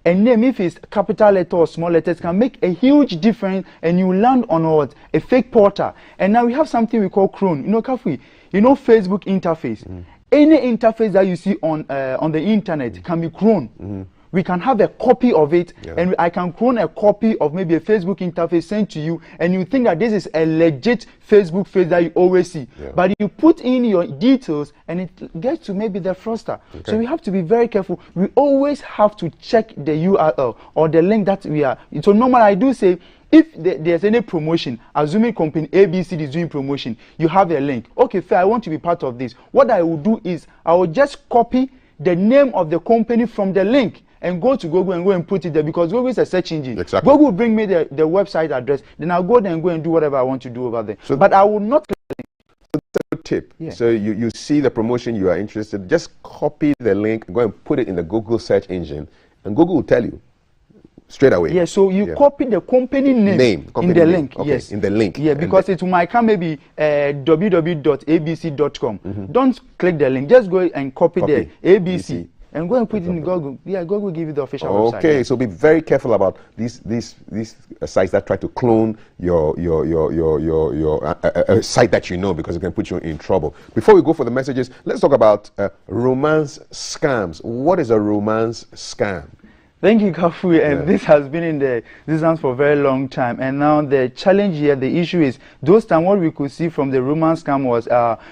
Speaker 21: a name, if it's capital letter or small letters, can make a huge difference, and you land on what? A fake portal. And now we have something we call Chrome. You know, Kafui, you know Facebook interface. Any interface that you see on the internet can be cloned. We can have a copy of it, and I can clone a copy of maybe a Facebook interface sent to you, and you think that this is a legit Facebook face that you always see. But you put in your details, and it gets to maybe the fraudster. So we have to be very careful. We always have to check the URL or the link that we are. So normally I do say, if there's any promotion, assuming company ABC is doing promotion, you have a link. Okay, fair, I want to be part of this. What I will do is I will just copy the name of the company from the link and go to Google and go and put it there, because Google is a search engine. Google will bring me the website address. Then I'll go there and go and do whatever I want to do over there. So but I will not.
Speaker 7: That's a good tip. So you see the promotion you are interested, just copy the link and go and put it in the Google search engine, and Google will tell you straight away.
Speaker 21: Yeah, so you copy the company name in the link.
Speaker 7: Yes, in the link.
Speaker 21: Yeah, because it might come maybe www.abc.com. Don't click the link. Just go and copy the ABC. And go and put it in Google. Yeah, Google will give you the official website.
Speaker 7: Okay, so be very careful about these sites that try to clone your site that you know, because it can put you in trouble. Before we go for the messages, let's talk about romance scams. What is a romance scam?
Speaker 21: Thank you, Kafui. And this has been in the existence for a very long time. And now the challenge here, the issue is, those times what we could see from the romance scam was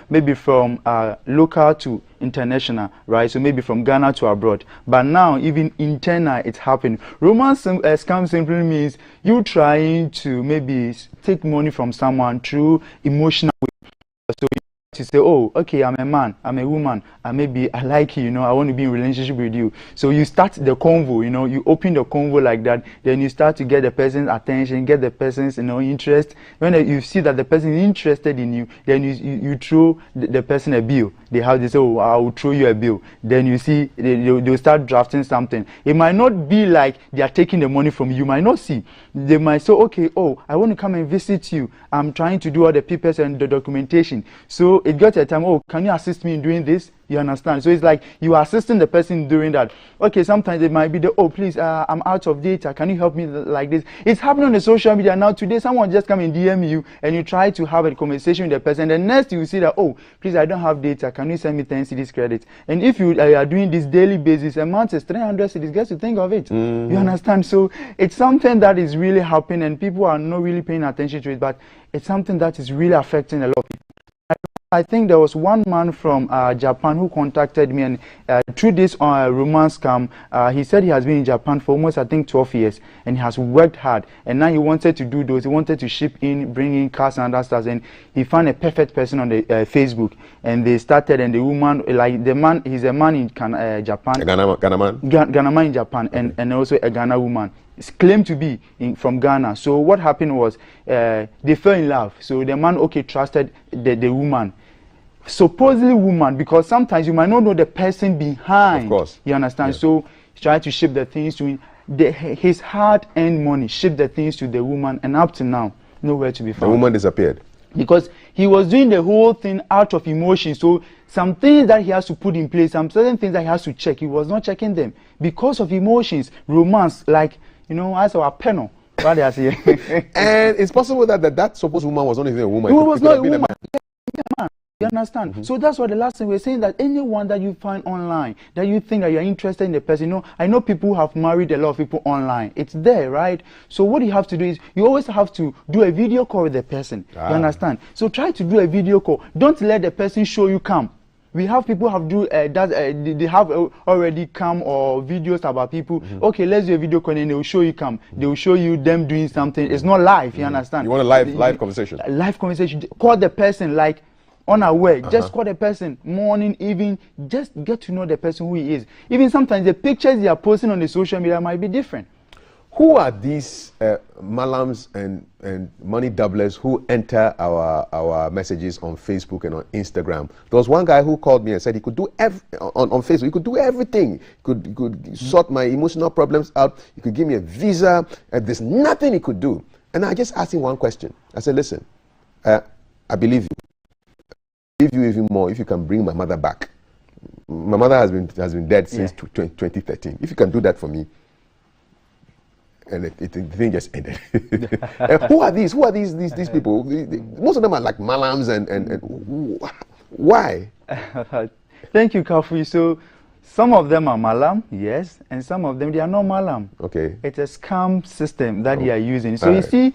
Speaker 21: maybe from local to international, right? So maybe from Ghana to abroad. But now, even internal, it's happening. Romance scam simply means you trying to maybe take money from someone through emotional way. So to say, oh, okay, I'm a man, I'm a woman, and maybe I like you, you know, I want to be in a relationship with you. So you start the convo, you know, you open the convo like that, then you start to get the person's attention, get the person's, you know, interest. When you see that the person is interested in you, then you throw the person a bill. They say, oh, I will throw you a bill. Then you see, they'll start drafting something. It might not be like they are taking the money from you. You might not see. They might say, okay, oh, I want to come and visit you. I'm trying to do all the papers and the documentation. So it got a time, oh, can you assist me in doing this? You understand? So it's like you are assisting the person doing that. Okay, sometimes it might be the, oh, please, I'm out of data. Can you help me like this? It's happening on the social media now. Today, someone just come and DM you and you try to have a conversation with the person. The next you see that, oh, please, I don't have data. Can you send me 10 cedis credit? And if you are doing this daily basis, a month is 300 cedis. Guess to think of it. You understand? So it's something that is really happening and people are not really paying attention to it, but it's something that is really affecting a lot of people. I think there was one man from Japan who contacted me, and through this romance scam, he said he has been in Japan for almost, I think, 12 years, and he has worked hard, and now he wanted to do those. He wanted to ship in, bring in cars and other stuff, and he found a perfect person on the Facebook, and they started, and the woman, like the man, he's a man in Japan, Ghana man in Japan, and also a Ghana woman. It's claimed to be from Ghana. So what happened was they fell in love. So the man, okay, trusted the woman. Supposedly woman, because sometimes you might not know the person behind. Of course. You understand? Yeah. So he tried to ship the things to him. His hard-earned money, shipped the things to the woman, and up to now, nowhere to be found.
Speaker 7: The woman disappeared.
Speaker 21: Because he was doing the whole thing out of emotion. So some things that he has to put in place, some certain things that he has to check, he was not checking them. Because of emotions, romance, like, you know, as our panel. What they say.
Speaker 7: And it's possible that supposed woman was not even a woman.
Speaker 21: It was not a woman. You understand? So that's what the last thing we're saying, that anyone that you find online, that you think that you're interested in the person, you know, I know people who have married a lot of people online. It's there, right? So what you have to do is, you always have to do a video call with the person. You understand? So try to do a video call. Don't let the person show you come. We have people have do they have already come or videos about people. Okay, let's do a video call and they will show you come. They will show you them doing something. It's not live. You understand?
Speaker 7: You want a live conversation.
Speaker 21: Live conversation. Call the person like unaware. Just call the person morning, evening. Just get to know the person who he is. Even sometimes the pictures they are posting on the social media might be different.
Speaker 7: Who are these malams and money doublers who enter our messages on Facebook and on Instagram? There was one guy who called me and said he could do on Facebook. He could do everything. He could sort my emotional problems out. He could give me a visa. And there's nothing he could do. And I just asked him one question. I said, listen, I believe you. I believe you even more if you can bring my mother back. My mother has been dead since 2013. If you can do that for me. And the thing just ended. Who are these? Who are these people? Most of them are like malams and why?
Speaker 21: Thank you, Kafu. So some of them are malam, yes, and some of them they are not malam.
Speaker 7: Okay.
Speaker 21: It's a scam system that they are using. So you see,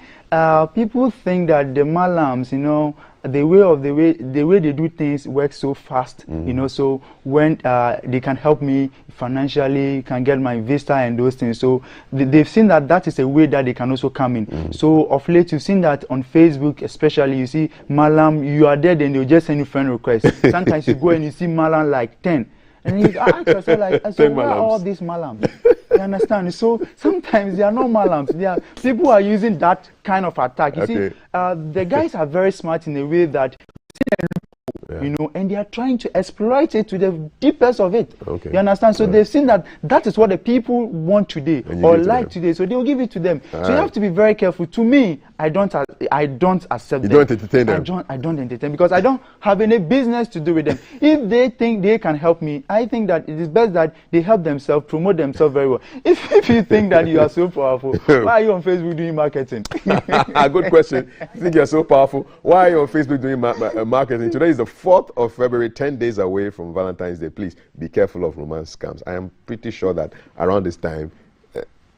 Speaker 21: people think that the malams, you know, the way they do things works so fast, you know. So when they can help me financially, can get my visa and those things. So they've seen that is a way that they can also come in. So of late, you've seen that on Facebook, especially. You see malam, you are there, then they'll just send you friend requests. Sometimes you go and you see malam like 10. And you ask yourself, like, so where are all these malams? You understand? So sometimes they are not malams. People are using that kind of attack. You see, the guys are very smart in a way that, you know, and they are trying to exploit it to the deepest of it. You understand? So they've seen that is what the people want today or like today. So they will give it to them. So you have to be very careful. To me, I don't accept them.
Speaker 7: You don't entertain them?
Speaker 21: I don't entertain because I don't have any business to do with them. If they think they can help me, I think that it is best that they help themselves, promote themselves very well. If you think that you are so powerful, why are you on Facebook doing marketing?
Speaker 7: Good question. You think you're so powerful? Why are you on Facebook doing marketing? Today is the 4th of February, 10 days away from Valentine's Day. Please be careful of romance scams. I am pretty sure that around this time,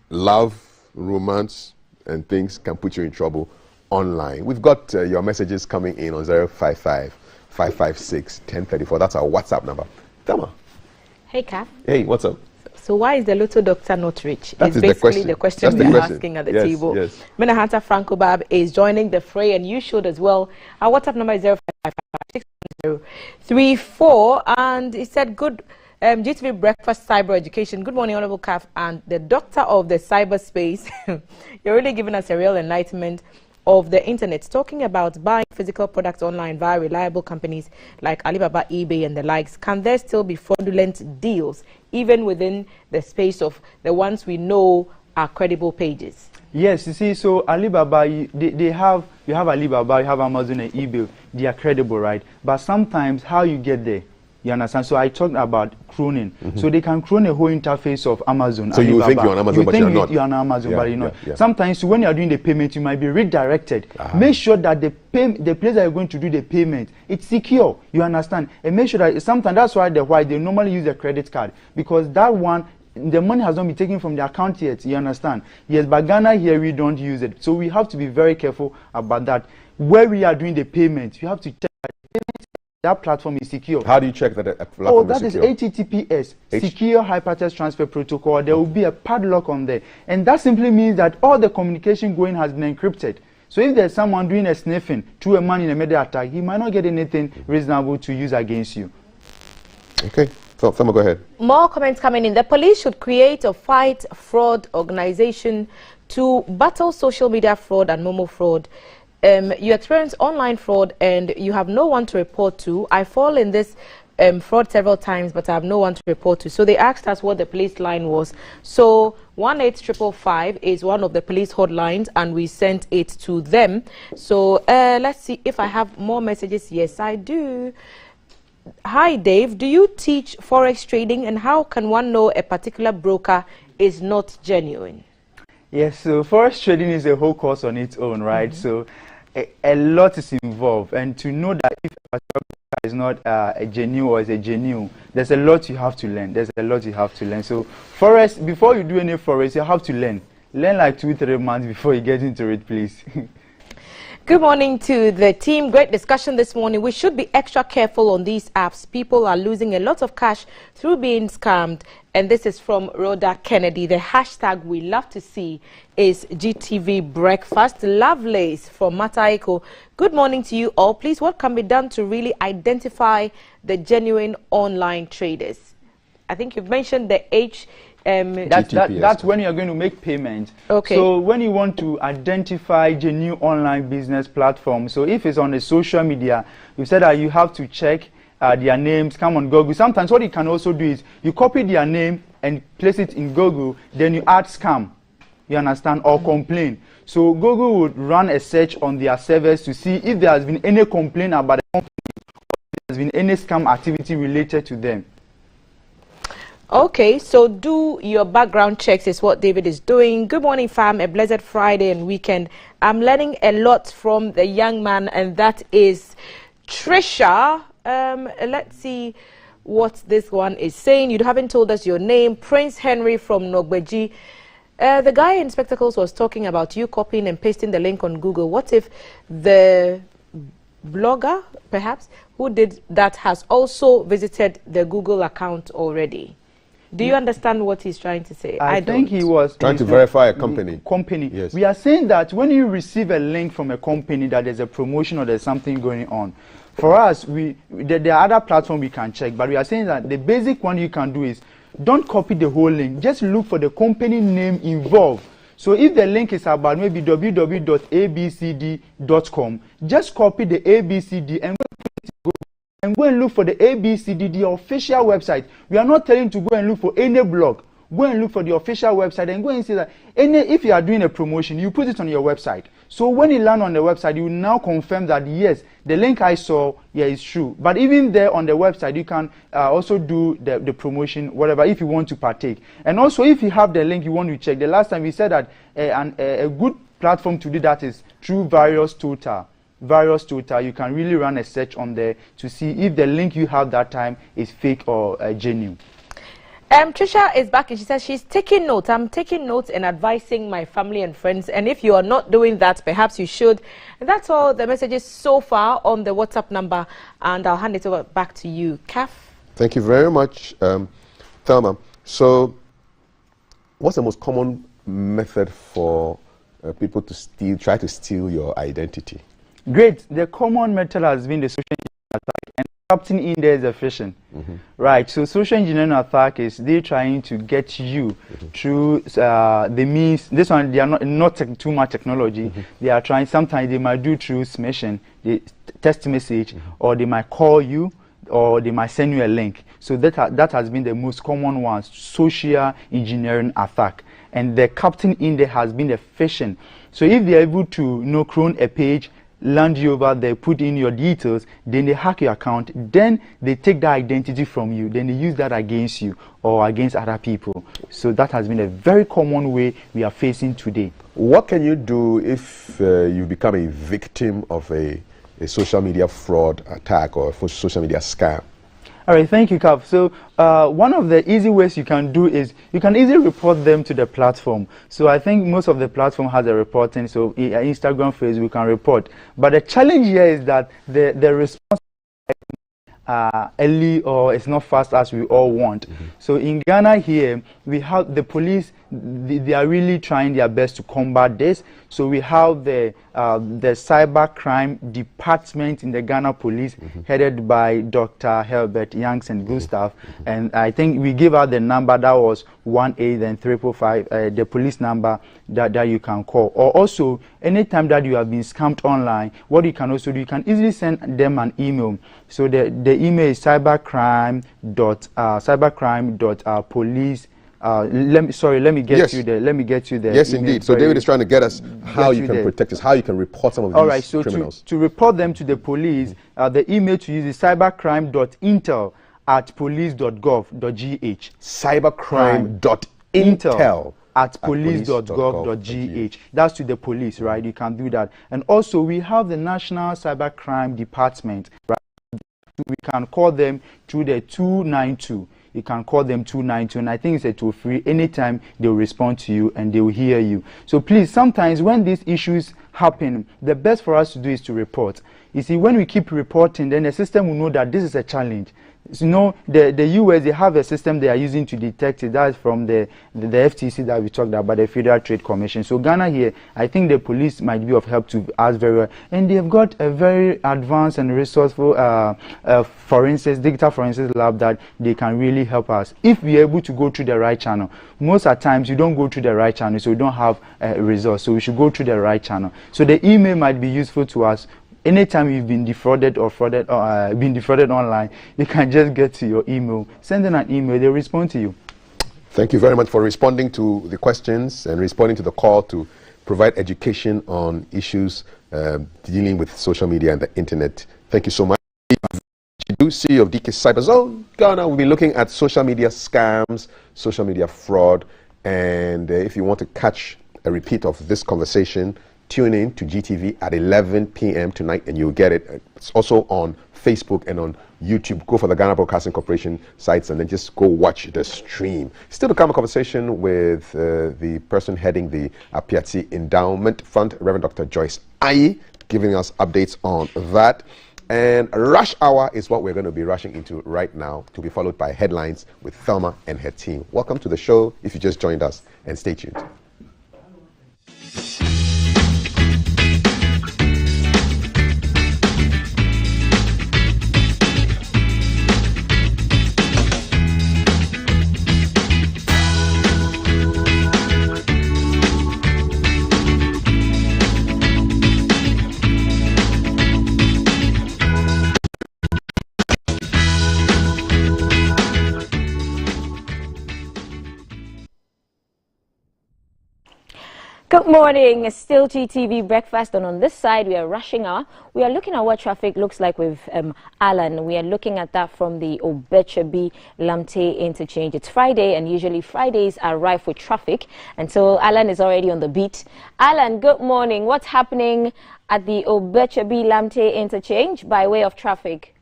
Speaker 7: love, romance, and things can put you in trouble online. We've got your messages coming in on 055-556-1034. That's our WhatsApp number. Tama.
Speaker 8: Hey, Kath.
Speaker 7: Hey, what's up?
Speaker 8: So why is the Lotto doctor not rich?
Speaker 7: That
Speaker 8: it's basically the question we are asking at the table. Yes. Menahanta Franco Bab is joining the fray, and you should as well. Our WhatsApp number is 055 034, and he said, good GTV breakfast cyber education. Good morning, Honorable CAF and the doctor of the cyberspace. You're really giving us a real enlightenment of the internet, talking about buying physical products online via reliable companies like Alibaba, eBay, and the likes. Can there still be fraudulent deals, even within the space of the ones we know are credible pages?
Speaker 21: Yes, you see, so Alibaba, you have Alibaba, you have Amazon and eBay. They are credible, right? But sometimes how you get there, you understand? So I talked about cloning. So they can clone a whole interface of Amazon.
Speaker 7: So
Speaker 21: Alibaba.
Speaker 7: you think you're on Amazon, but you're not.
Speaker 21: You're on Amazon, but you're not.
Speaker 7: Yeah.
Speaker 21: Sometimes when you're doing the payment, you might be redirected. Make sure that the place that you're going to do the payment, it's secure. You understand? And make sure that sometimes that's why they normally use a credit card, because that one, the money has not been taken from the account yet. You understand? Yes, but Ghana here we don't use it. So we have to be very careful about that. Where we are doing the payment, you have to check that platform is secure.
Speaker 7: How do you check that a platform is secure?
Speaker 21: That is HTTPS, Secure Hypertext Transfer Protocol. There will be a padlock on there. And that simply means that all the communication going has been encrypted. So if there's someone doing a sniffing to a man in a media attack, he might not get anything reasonable to use against you.
Speaker 7: Okay. So, Thelma, go ahead.
Speaker 8: More comments coming in. The police should create a fight fraud organization to battle social media fraud and Momo fraud. You experience online fraud and you have no one to report to. I fall in this fraud several times, but I have no one to report to. So they asked us what the police line was. So 18555 is one of the police hotlines, and we sent it to them. So let's see if I have more messages. Yes, I do. Hi, Dave. Do you teach forex trading, and how can one know a particular broker is not genuine?
Speaker 21: Yes, so forex trading is a whole course on its own, right? So a lot is involved, and to know that if a particular broker is not a genuine or is a genuine, there's a lot you have to learn. So forex, before you do any forex, you have to learn like 2-3 months before you get into it, please.
Speaker 8: Good morning to the team. Great discussion this morning. We should be extra careful on these apps. People are losing a lot of cash through being scammed. And this is from Rhoda Kennedy. The hashtag we love to see is GTV Breakfast. Lovelace from Mataiko. Good morning to you all. Please, what can be done to really identify the genuine online traders? I think you've mentioned the
Speaker 21: that's when you're going to make payment.
Speaker 8: Okay.
Speaker 21: So when you want to identify genuine online business platform, so if it's on the social media, you said that you have to check their names, come on Google. Sometimes what you can also do is you copy their name and place it in Google, then you add scam, you understand, or complain. So Google would run a search on their servers to see if there has been any complaint about the company, or if there has been any scam activity related to them.
Speaker 8: Okay, so do your background checks is what David is doing. Good morning, fam. A blessed Friday and weekend. I'm learning a lot from the young man, and that is Trisha. Let's see what this one is saying. You haven't told us your name. Prince Henry from Nogbeji. The guy in spectacles was talking about you copying and pasting the link on Google. What if the blogger, perhaps, who did that has also visited the Google account already? Do you understand what he's trying to say?
Speaker 21: I think he was
Speaker 7: trying to verify a company.
Speaker 21: Yes. We are saying that when you receive a link from a company that there's a promotion or there's something going on, for us, there are other platforms we can check, but we are saying that the basic one you can do is don't copy the whole link. Just look for the company name involved. So if the link is about maybe www.abcd.com, just copy the ABCD and go and look for the ABCD, the official website. We are not telling you to go and look for any blog. Go and look for the official website and go and see that if you are doing a promotion, you put it on your website. So when you land on the website, you now confirm that yes, the link I saw, is true. But even there on the website, you can also do the promotion, whatever, if you want to partake. And also, if you have the link you want to check, the last time we said that a good platform to do that is through Various Total. You can really run a search on there to see if the link you have that time is fake or genuine.
Speaker 8: Trisha is back and she says she's taking notes. I'm taking notes and advising my family and friends. And if you are not doing that, perhaps you should. And that's all the messages so far on the WhatsApp number. And I'll hand it over back to you, Kaf.
Speaker 7: Thank you very much, Thelma. So what's the most common method for people to try to steal your identity?
Speaker 21: Great. The common method has been the social media attack. And captain in there is a phishing. Right, so social engineering attack is they trying to get you through the means. This one they are not too much technology. They are trying. Sometimes they might do through smashing, the text message, or they might call you, or they might send you a link. So that has been the most common one, social engineering attack. And the captain in there has been the phishing. So if they are able to clone a page, land you over there, put in your details, then they hack your account, then they take that identity from you, then they use that against you or against other people. So that has been a very common way we are facing today.
Speaker 7: What can you do if you become a victim of a social media fraud attack or a social media scam?
Speaker 21: All right, thank you, Kav. So one of the easy ways you can do is you can easily report them to the platform. So I think most of the platform has a reporting. So Instagram, Facebook can report. But the challenge here is that the response early or it's not fast as we all want. So in Ghana here, we have the police. They are really trying their best to combat this. So we have the cybercrime department in the Ghana police, headed by Dr. Herbert Yanks and Gustav. And I think we give out the number that was 1-800-345, the police number that you can call. Or also, anytime that you have been scammed online, what you can also do, you can easily send them an email. So the email is cybercrime.police. Let me get you there.
Speaker 7: Yes, indeed. So David is trying to get us how you can protect us, how you can report some of these criminals.
Speaker 21: To report them to the police, the email to use is cybercrime.intel@police.gov.gh.
Speaker 7: Cybercrime.intel@police.gov.gh.
Speaker 21: That's to the police, right? You can do that. And also, we have the National Cybercrime Department, right? We can call them through the 292. You can call them 292, and I think it's a toll-free. Anytime they'll respond to you and they will hear you. So please, sometimes when these issues happen, the best for us to do is to report. You see, when we keep reporting, then the system will know that this is a challenge. So, the US, they have a system they are using to detect it. That's from the FTC that we talked about, the Federal Trade Commission. So Ghana here, I think the police might be of help to us very well. And they've got a very advanced and resourceful digital forensics lab that they can really help us if we're able to go through the right channel. Most of the times, you don't go through the right channel, so you don't have results. So we should go through the right channel. So the email might be useful to us. Anytime you've been defrauded or been defrauded online, you can just get to your email, send them an email, they'll respond to you.
Speaker 7: Thank you very much for responding to the questions and responding to the call to provide education on issues dealing with social media and the internet. Thank you so much. CEO of DK Cyber Zone Ghana. We'll be looking at social media scams, social media fraud, and if you want to catch a repeat of this conversation, tune in to GTV at 11 p.m. tonight and you'll get it. It's also on Facebook and on YouTube. Go for the Ghana Broadcasting Corporation sites and then just go watch the stream. Still to come, a conversation with the person heading the Apiati Endowment Fund, Reverend Dr. Joyce Ayi, giving us updates on that. And Rush Hour is what we're going to be rushing into right now, to be followed by headlines with Thelma and her team. Welcome to the show if you just joined us, and stay tuned.
Speaker 3: Good morning. It's still GTV Breakfast, and on this side we are rushing hour. We are looking at what traffic looks like with Alan. We are looking at that from the Obechebi Lamte interchange. It's Friday, and usually Fridays are rife with traffic, and so Alan is already on the beat. Alan, good morning. What's happening at the Obechebi Lamte interchange by way of traffic?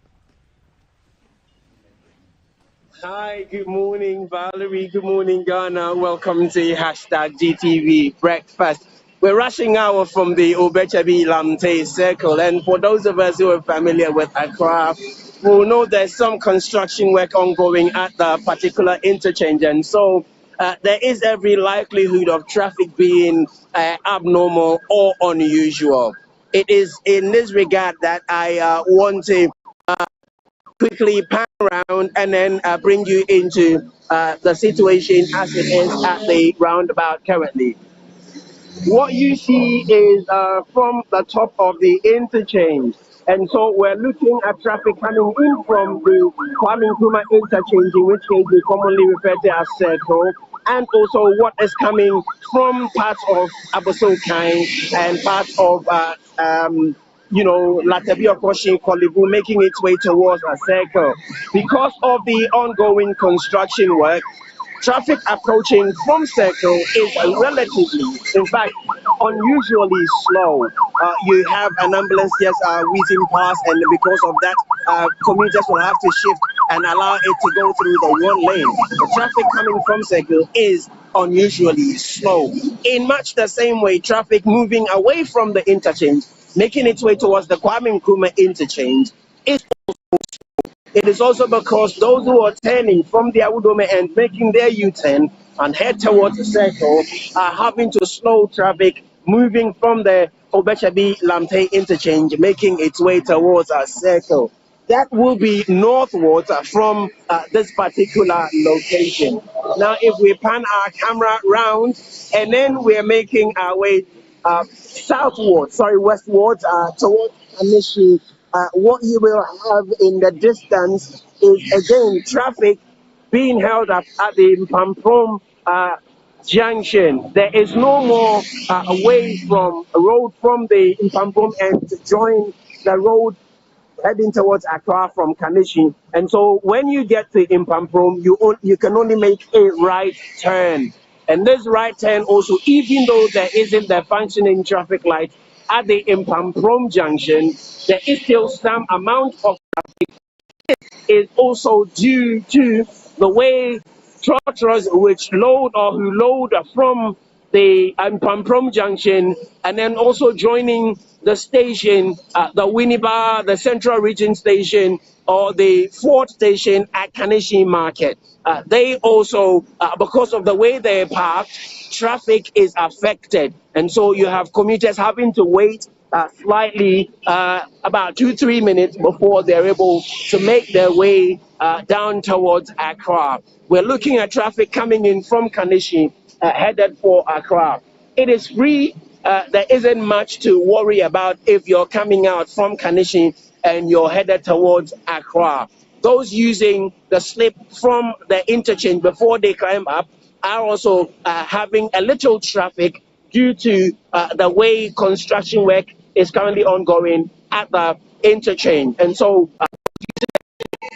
Speaker 2: Hi, good morning, Valerie. Good morning, Ghana. Welcome to hashtag GTV Breakfast. We're rushing hour from the Obechebi Lamte Circle. And for those of us who are familiar with Accra, we'll know there's some construction work ongoing at the particular interchange. And so there is every likelihood of traffic being abnormal or unusual. It is in this regard that I want to quickly pan around and then bring you into the situation as it is at the roundabout currently. What you see is from the top of the interchange. And so we're looking at traffic coming in from the Kwame Nkrumah interchange, in which case we commonly refer to as Circle, and also what is coming from parts of Abosokai and parts of, Latabi Okoshi, Kolibu, making its way towards a Circle. Because of the ongoing construction work, traffic approaching from Circle is relatively, in fact, unusually slow. You have an ambulance just whizzing past, and because of that, commuters will have to shift and allow it to go through the one lane. The traffic coming from Circle is unusually slow. In much the same way, traffic moving away from the interchange, making its way towards the Kwame Nkrumah interchange, is it is also because those who are turning from the Awudome and making their U-turn and head towards the Circle are having to slow traffic moving from the Obechabi Lamte interchange, making its way towards a Circle. That will be northwards from this particular location. Now, if we pan our camera round and then we're making our way westwards towards Anishi, what you will have in the distance is again traffic being held up at the Mpamprom junction. There is no more away from a road from the Mpamprom end to join the road heading towards Accra from Kanishi. And so when you get to Mpamprom, you can only make a right turn. And this right turn also, even though there isn't the functioning traffic light at the Mpamprom junction, there is still some amount of traffic. Is also due to the way tractors which load or who load from the Mpamprom junction and then also joining the station, the Winneba, the Central Region station, or the Fort station at Kanishi Market. They also, because of the way they're parked, traffic is affected. And so you have commuters having to wait slightly, about 2-3 minutes before they're able to make their way down towards Accra. We're looking at traffic coming in from Kanishi, headed for Accra. It is free. There isn't much to worry about if you're coming out from Kanishi and you're headed towards Accra. Those using the slip from the interchange before they climb up are also having a little traffic due to the way construction work is currently ongoing at the interchange. And so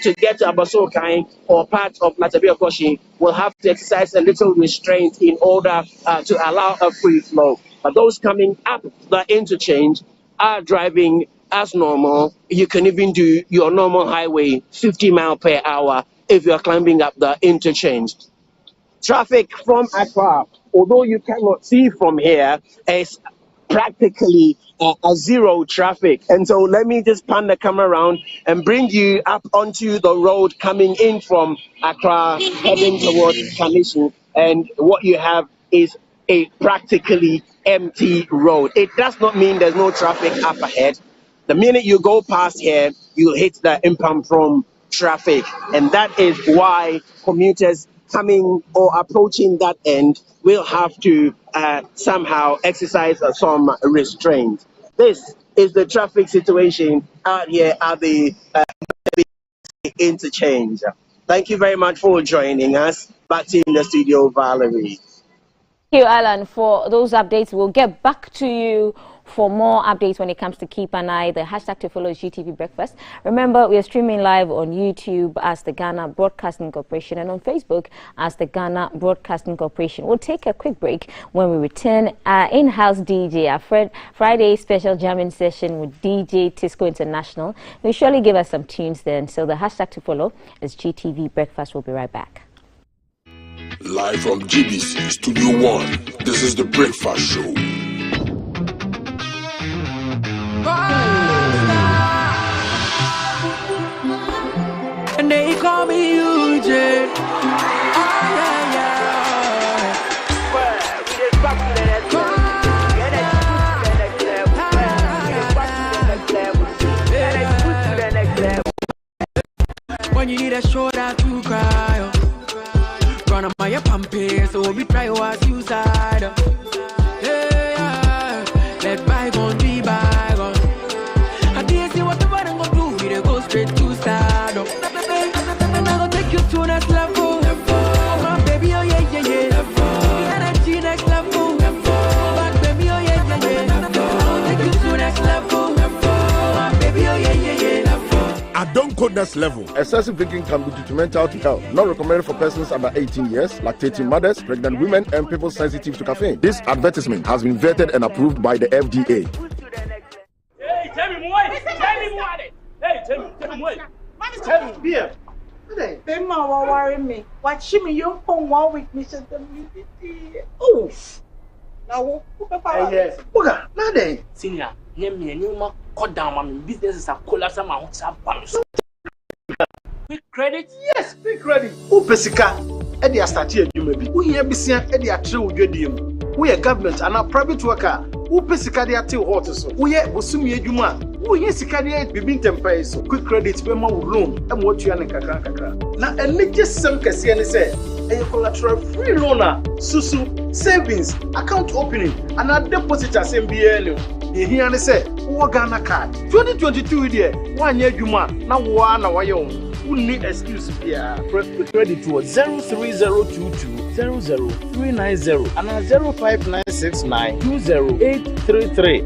Speaker 2: to get to Abasokai or part of Latabi Okoshi will have to exercise a little restraint in order to allow a free flow. But those coming up the interchange are driving as normal. You can even do your normal highway 50 miles per hour if you're climbing up the interchange. Traffic from Accra, although you cannot see from here, is practically a zero traffic. And so let me just pan the camera around and bring you up onto the road coming in from Accra, heading towards Kanishi. And what you have is a practically empty road. It does not mean there's no traffic up ahead. The minute you go past here, you hit the Mpamprom traffic. And that is why commuters coming or approaching that end will have to somehow exercise some restraint. This is the traffic situation out here at the interchange. Thank you very much for joining us. Back to you in the studio, Valerie.
Speaker 3: Thank you, Alan, for those updates. We'll get back to you for more updates when it comes to Keep an Eye. The hashtag to follow is GTV Breakfast. Remember, we are streaming live on YouTube as the Ghana Broadcasting Corporation and on Facebook as the Ghana Broadcasting Corporation. We'll take a quick break. When we return, our in-house DJ, our Friday special jamming session with DJ Tisco International. He'll surely give us some tunes then. So the hashtag to follow is GTV Breakfast. We'll be right back.
Speaker 1: Live from GBC Studio 1, this is the Breakfast Show.
Speaker 4: And they call me UJ. Oh, yeah, yeah. Well, we just back to the next level. need a shoulder to cry. Run on my pamper, so we try was suicide. Yeah, let bygone be bygone. I didn't see what the bottom gonna do. We go straight to stardom. And I gonna take you to next level. Oh my baby, oh yeah, yeah, yeah. The energy next level. Back baby, oh yeah, yeah, yeah. I gonna take you to next level. Oh my baby, oh yeah, yeah, yeah.
Speaker 1: I don't code next level.
Speaker 5: Excessive drinking can be detrimental to health. Not recommended for persons under 18 years, lactating mothers, pregnant women, and people sensitive to caffeine. This advertisement has been vetted and approved by the FDA.
Speaker 9: Hey, tell me more. Tell me more. Hey, tell me more. Tell me, beer.
Speaker 22: They ma worry me. Watch me, you phone 1 week, Mr. Oh, now,
Speaker 9: yes. Boga, now then, senior, name me a new mark. Cut down, my business is a collapse. I'm out of quick credit? Yes, quick credit.
Speaker 23: Who pesika? Eddie started you maybe. Who here be seen Eddie a true jodium? We a government and a private worker. Who pesika they are till hot so? We are Busumi Juma. Who here Sikadia be temper so? Quick credit, we ma loan and what you are in kakra. Now, a little some Cassian say. A collateral free loaner, susu, savings, account opening, and a deposit as MBL. Here and say, Ghana card 2022 year, 1 year Juma, now one hour young. Who need excuse here? Quick credit to 03022 00390 and 05969 20833.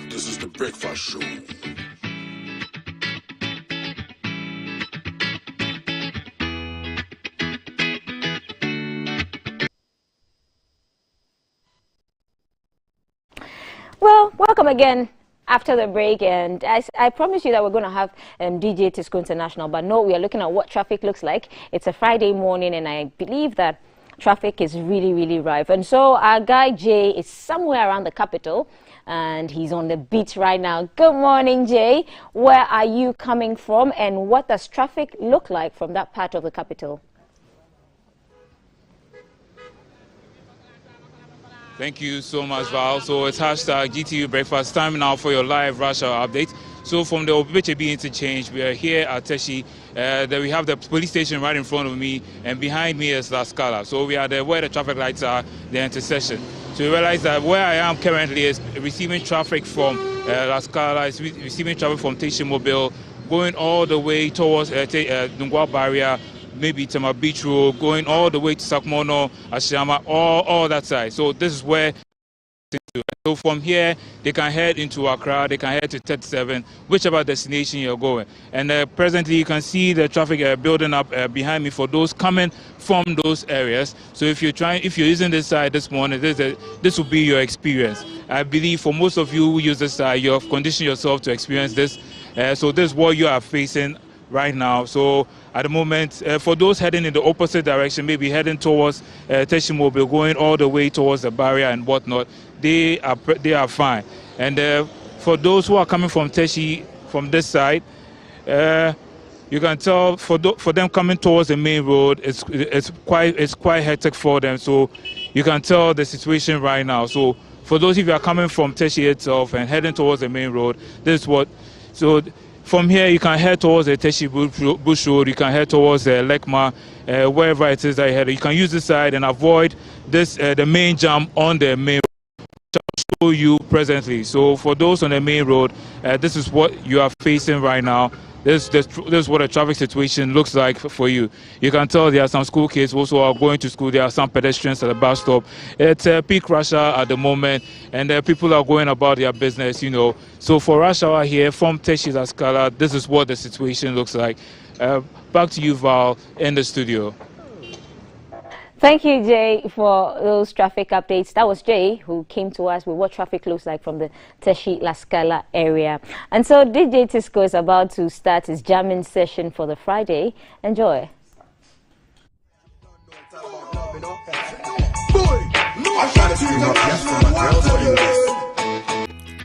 Speaker 1: This is the Breakfast Show.
Speaker 3: Well, welcome again after the break, and I promised you that we're going to have DJ Tisco International, but no, we are looking at what traffic looks like. It's a Friday morning, and I believe that traffic is really, really rife. And so our guy Jay is somewhere around the capital, and he's on the beat right now. Good morning, Jay. Where are you coming from, and what does traffic look like from that part of the capital?
Speaker 24: Thank you so much, Val. So it's hashtag GTV Breakfast. Time now for your live rush hour update. So from the OBHB interchange, we are here at Teshi. Then we have the police station right in front of me, and behind me is La Scala. So we are there where the traffic lights are, the intersection. So you realize that where I am currently is receiving traffic from La Scala, is receiving traffic from Teshi Mobile, going all the way towards Dungwa Barrier, maybe Tema Beach Road, going all the way to Sakmono, Ashama, all that side. So this is where. So from here, they can head into Accra, they can head to 37, whichever destination you're going. And presently, you can see the traffic building up behind me for those coming from those areas. So if you're using this side this morning, this will be your experience. I believe for most of you who use this side, you have conditioned yourself to experience this. So this is what you are facing right now. So at the moment, for those heading in the opposite direction, maybe heading towards Teshi Mobile, going all the way towards the barrier and whatnot, they are fine. And for those who are coming from Teshi from this side, you can tell for them coming towards the main road, it's quite hectic for them. So you can tell the situation right now. So for those of you who are coming from Teshi itself and heading towards the main road, this is what. So from here, you can head towards the Teshi Bush Road, you can head towards Lekma, wherever it is that you head. You can use this side and avoid this the main jam on the main road, which I'll show you presently. So for those on the main road, this is what you are facing right now. This is what a traffic situation looks like for you. You can tell there are some school kids also are going to school. There are some pedestrians at the bus stop. It's a peak rush hour at the moment, and people are going about their business, you know. So for rush hour here from Teshi La Scala, this is what the situation looks like. Back to you, Val, in the studio.
Speaker 3: Thank you, Jay, for those traffic updates. That was Jay who came to us with what traffic looks like from the Teshi La Scala area. And so DJ Tisco is about to start his jamming session for the Friday. Enjoy.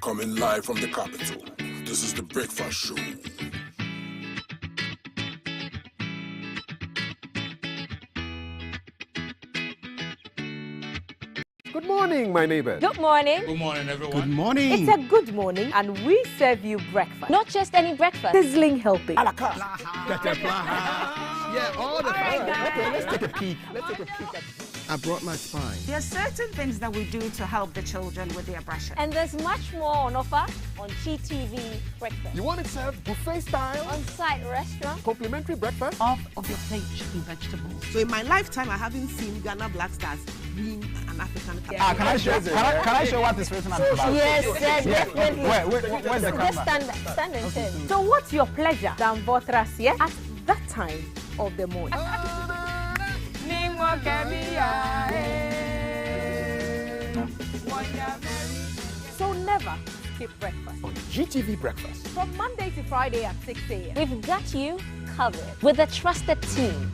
Speaker 1: Coming live from the capital, this is the Breakfast Show.
Speaker 6: Good morning, my neighbor.
Speaker 3: Good morning.
Speaker 24: Good morning, everyone.
Speaker 6: Good morning.
Speaker 3: It's a good morning, and we serve you breakfast. Not just any breakfast. Sizzling helping.
Speaker 6: Yeah, all the time. Okay, let's take a peek. I brought my spine.
Speaker 22: There are certain things that we do to help the children with their brushing.
Speaker 3: And there's much more on offer on GTV Breakfast.
Speaker 6: You want it served buffet style?
Speaker 3: On-site restaurant.
Speaker 6: Complimentary breakfast?
Speaker 22: Half of your plate should be vegetables. So in my lifetime, I haven't seen Ghana Black Stars win an African Cup.
Speaker 21: Can I show what is written on the back?
Speaker 3: Yes, definitely.
Speaker 21: Where's the camera?
Speaker 3: Just stand and turn. So what's your pleasure than Votras, yeah? At that time of the morning. So never skip breakfast.
Speaker 6: On GTV Breakfast.
Speaker 3: From Monday to Friday at 6 a.m. We've got you covered with a trusted team.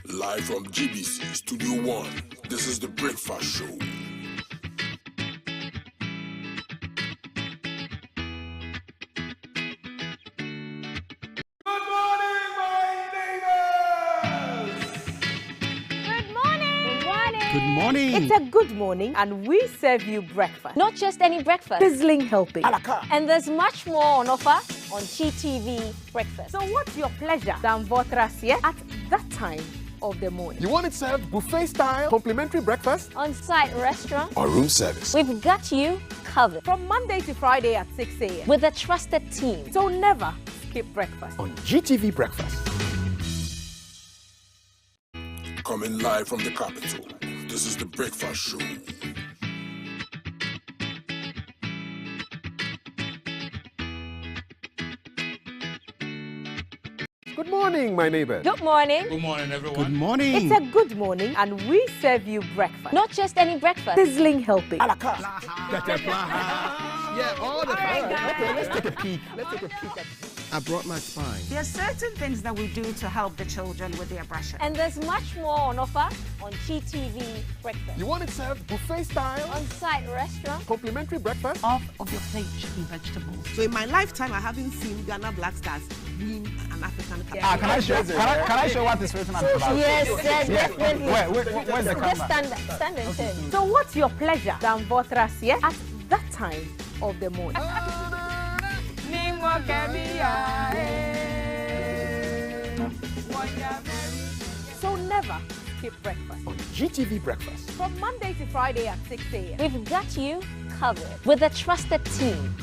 Speaker 1: Live from GBC Studio 1, this is the Breakfast Show.
Speaker 3: Good morning. It's a good morning, and we serve you breakfast. Not just any breakfast. Sizzling helping. And there's much more on offer on GTV Breakfast. So what's your pleasure than Votras, yeah? At that time of the morning.
Speaker 6: You want it served buffet style? Complimentary breakfast?
Speaker 3: On-site restaurant.
Speaker 6: Or room service?
Speaker 3: We've got you covered. From Monday to Friday at 6 a.m. With a trusted team. So never skip breakfast.
Speaker 6: On GTV Breakfast.
Speaker 1: Coming live from the capital, this is the Breakfast Show.
Speaker 6: Good morning, my neighbor.
Speaker 3: Good morning.
Speaker 24: Good morning, everyone.
Speaker 6: Good morning.
Speaker 3: It's a good morning, and we serve you breakfast. Not just any breakfast. Sizzling helping.
Speaker 6: Yeah, all the time. Okay, let's take a peek. I brought my spine.
Speaker 22: There are certain things that we do to help the children with their brushing.
Speaker 3: And there's much more on offer on GTV Breakfast.
Speaker 6: You want it served buffet style?
Speaker 3: On-site restaurant.
Speaker 6: Complimentary breakfast?
Speaker 22: Half of your plate should be vegetables. So in my lifetime, I haven't seen Ghana Black Stars win an African Cup.
Speaker 21: Can I show what is written on the back?
Speaker 3: Yes, definitely.
Speaker 21: Where's the camera?
Speaker 3: Just stand and turn. So what's your pleasure than Votras, yeah? At that time of the morning. So never skip breakfast.
Speaker 6: On GTV Breakfast.
Speaker 3: From Monday to Friday at 6 a.m. We've got you covered with a trusted team.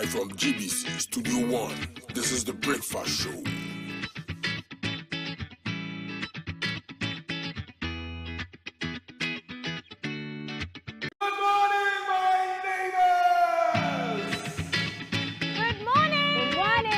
Speaker 1: Live from GBC Studio 1, this is the Breakfast Show.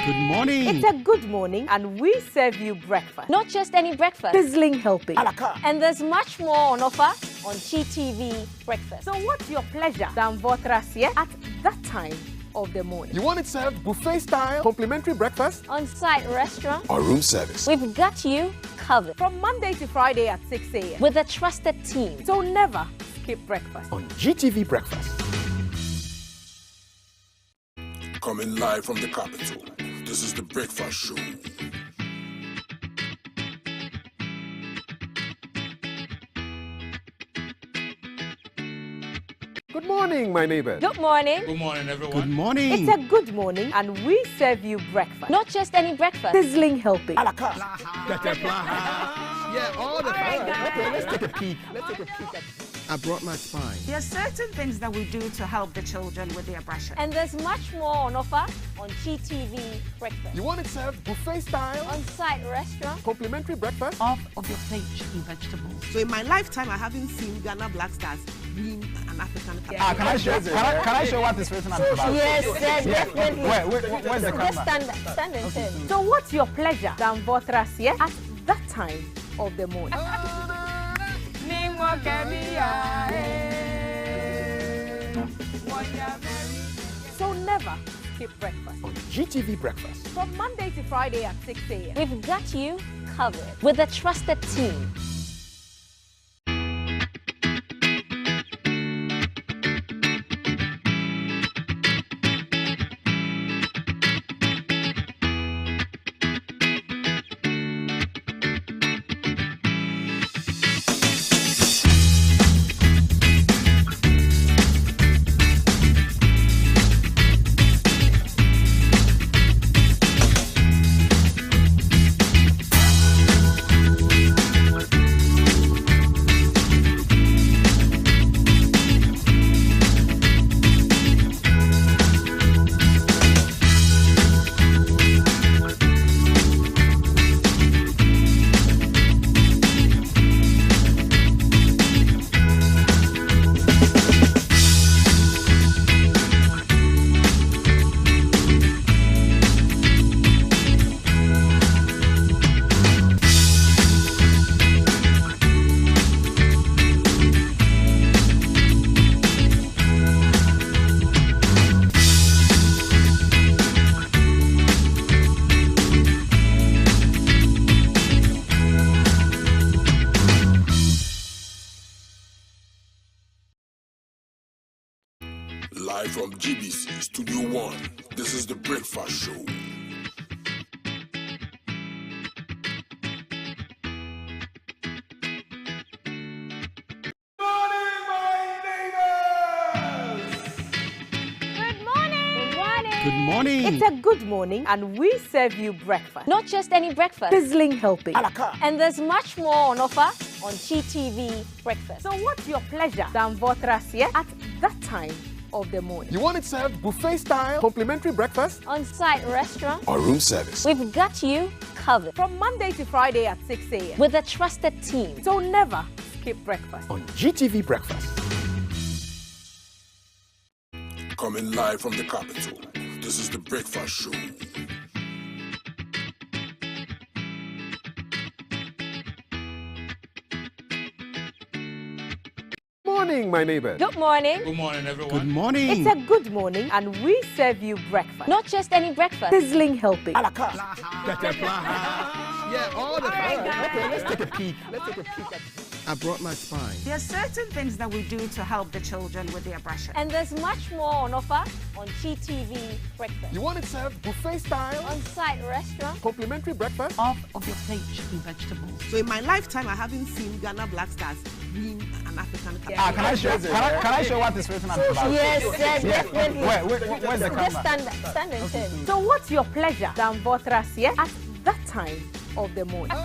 Speaker 3: Good morning. It's a good morning, and we serve you breakfast. Not just any breakfast, sizzling helping. And there's much more on offer on GTV breakfast. So what's your pleasure than Votrasia at that time of the morning?
Speaker 6: You want it served buffet style, complimentary breakfast?
Speaker 3: On-site restaurant?
Speaker 6: Or room service?
Speaker 3: We've got you covered. From Monday to Friday at 6 a.m. with a trusted team. So never skip breakfast.
Speaker 6: On GTV breakfast.
Speaker 1: Coming live from the capital, this is the Breakfast Show.
Speaker 6: Good morning, my neighbor.
Speaker 3: Good morning.
Speaker 24: Good morning, everyone.
Speaker 6: Good morning.
Speaker 3: It's a good morning, and we serve you breakfast. Not just any breakfast, sizzling helping.
Speaker 6: Yeah, all the time. Okay, let's take a peek. I brought my spine.
Speaker 22: There are certain things that we do to help the children with their brushing.
Speaker 3: And there's much more on offer on GTV breakfast.
Speaker 6: You want it served buffet style?
Speaker 3: On-site restaurant?
Speaker 6: Complimentary breakfast?
Speaker 22: Off of your plate chicken vegetables. So in my lifetime, I haven't seen Ghana Black Stars being an African.
Speaker 21: Can I show what this person is about?
Speaker 3: Yes, definitely.
Speaker 21: Where's the camera?
Speaker 3: Stand and tell. So what's your pleasure than Votrasia at that time of the morning? So never skip breakfast.
Speaker 6: On GTV breakfast.
Speaker 3: From Monday to Friday at 6 a.m. We've got you covered with a trusted team.
Speaker 1: Live from GBC Studio 1, this is the Breakfast Show.
Speaker 6: Good morning.
Speaker 3: It's a good morning, and we serve you breakfast. Not just any breakfast, sizzling helping. And there's much more on offer on GTV breakfast. So what's your pleasure than Votrasia at that time of the morning?
Speaker 6: You want it served buffet style, complimentary breakfast?
Speaker 3: On-site restaurant?
Speaker 6: Or room service?
Speaker 3: We've got you covered. From Monday to Friday at 6 a.m. with a trusted team. So never skip breakfast.
Speaker 6: On GTV breakfast.
Speaker 1: Coming live from the capital, this is the Breakfast Show.
Speaker 6: Morning, my neighbor.
Speaker 3: Good morning.
Speaker 24: Good morning, everyone.
Speaker 6: Good morning.
Speaker 3: It's a good morning, and we serve you breakfast. Not just any breakfast, sizzling helping.
Speaker 6: Yeah, all the time. Okay, let's take a peek. I brought my spine.
Speaker 22: There are certain things that we do to help the children with their brushing.
Speaker 3: And there's much more on offer on GTV breakfast.
Speaker 6: You want it served buffet style?
Speaker 3: On-site restaurant?
Speaker 6: Complimentary breakfast?
Speaker 22: Off of your plate chicken vegetables. So in my lifetime, I haven't seen Ghana Black Stars being an African.
Speaker 21: Can I show what this person is about?
Speaker 3: Yes, definitely.
Speaker 21: Where's the camera?
Speaker 3: Stand and tell. So what's your pleasure than Votrasia at that time of the morning?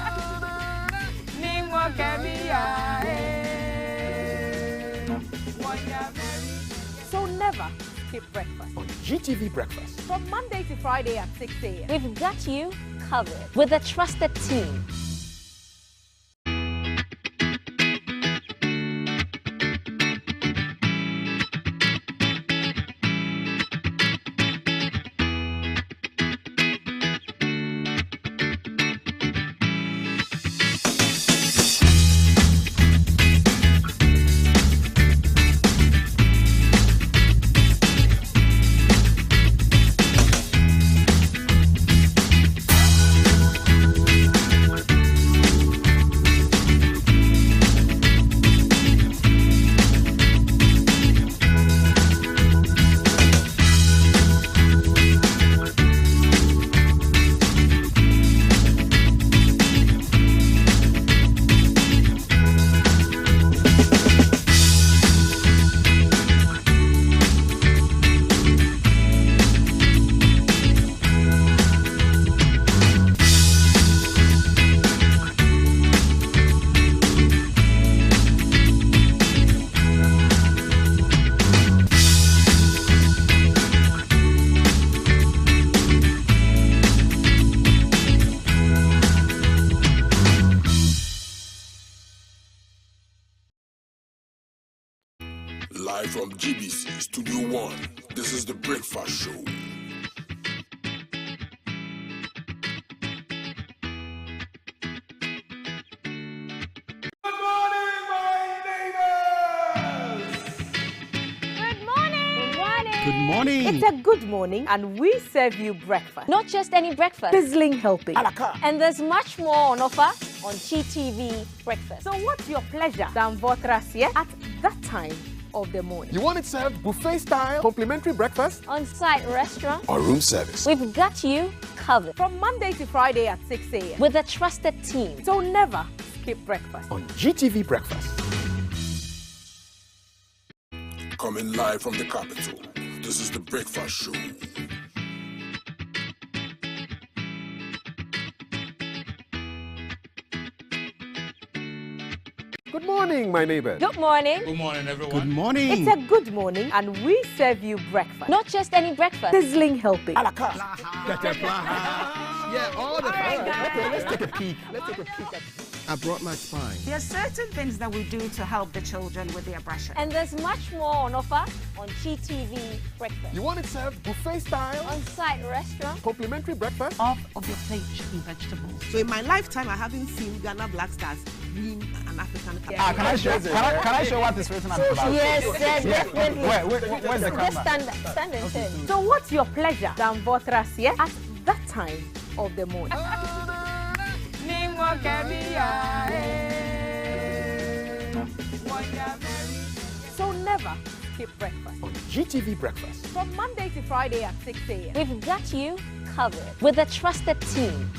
Speaker 3: So never skip breakfast.
Speaker 6: On GTV Breakfast.
Speaker 3: From Monday to Friday at 6 a.m.
Speaker 19: We've got you covered with a trusted team.
Speaker 1: Live from GBC Studio 1, this is the Breakfast Show.
Speaker 3: Good morning. It's a good morning, and we serve you breakfast.
Speaker 19: Not just any breakfast.
Speaker 3: Sizzling helping.
Speaker 19: And there's much more on offer on GTV Breakfast.
Speaker 3: So what's your pleasure than Votrasia at that time of the morning?
Speaker 6: You want it served buffet style, complimentary breakfast?
Speaker 19: On-site restaurant.
Speaker 6: Or room service?
Speaker 19: We've got you covered.
Speaker 3: From Monday to Friday at 6 a.m.
Speaker 19: with a trusted team.
Speaker 3: So never skip breakfast.
Speaker 6: On GTV Breakfast.
Speaker 1: Coming live from the capital, this is the Breakfast Show.
Speaker 6: Good morning, my neighbors.
Speaker 3: Good morning.
Speaker 24: Good morning, everyone.
Speaker 6: Good morning.
Speaker 3: It's a good morning, and we serve you breakfast.
Speaker 19: Not just any breakfast.
Speaker 3: Sizzling helping.
Speaker 6: Yeah, all the time. Okay, let's take a peek. I brought my spine.
Speaker 10: There are certain things that we do to help the children with their brushing.
Speaker 19: And there's much more on offer on GTV Breakfast.
Speaker 6: You want it served buffet style?
Speaker 19: On-site restaurant.
Speaker 6: Complimentary breakfast?
Speaker 10: Off of your plate should be vegetables. So in my lifetime, I haven't seen Ghana Black Stars win an African Cup.
Speaker 11: Can I show what is written on the back?
Speaker 19: Yes, definitely.
Speaker 11: Where's the camera?
Speaker 19: Just stand and turn.
Speaker 3: So what's your pleasure than Votrasia at that time of the morning? So never skip breakfast.
Speaker 6: On GTV Breakfast.
Speaker 3: From Monday to Friday at 6 a.m.
Speaker 19: We've got you covered with a trusted team.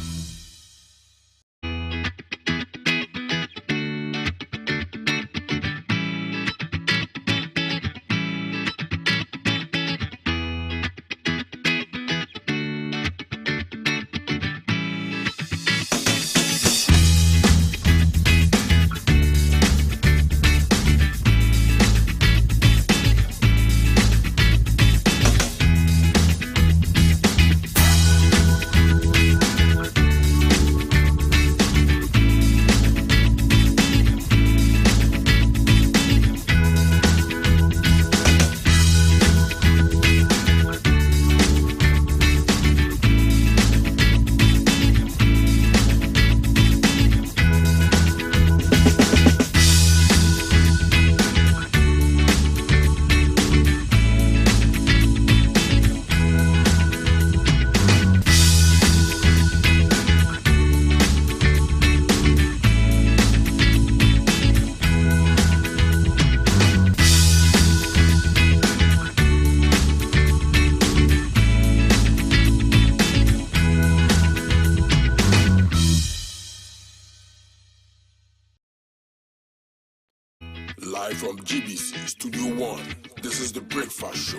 Speaker 1: Live from GBC Studio 1, this is the Breakfast Show.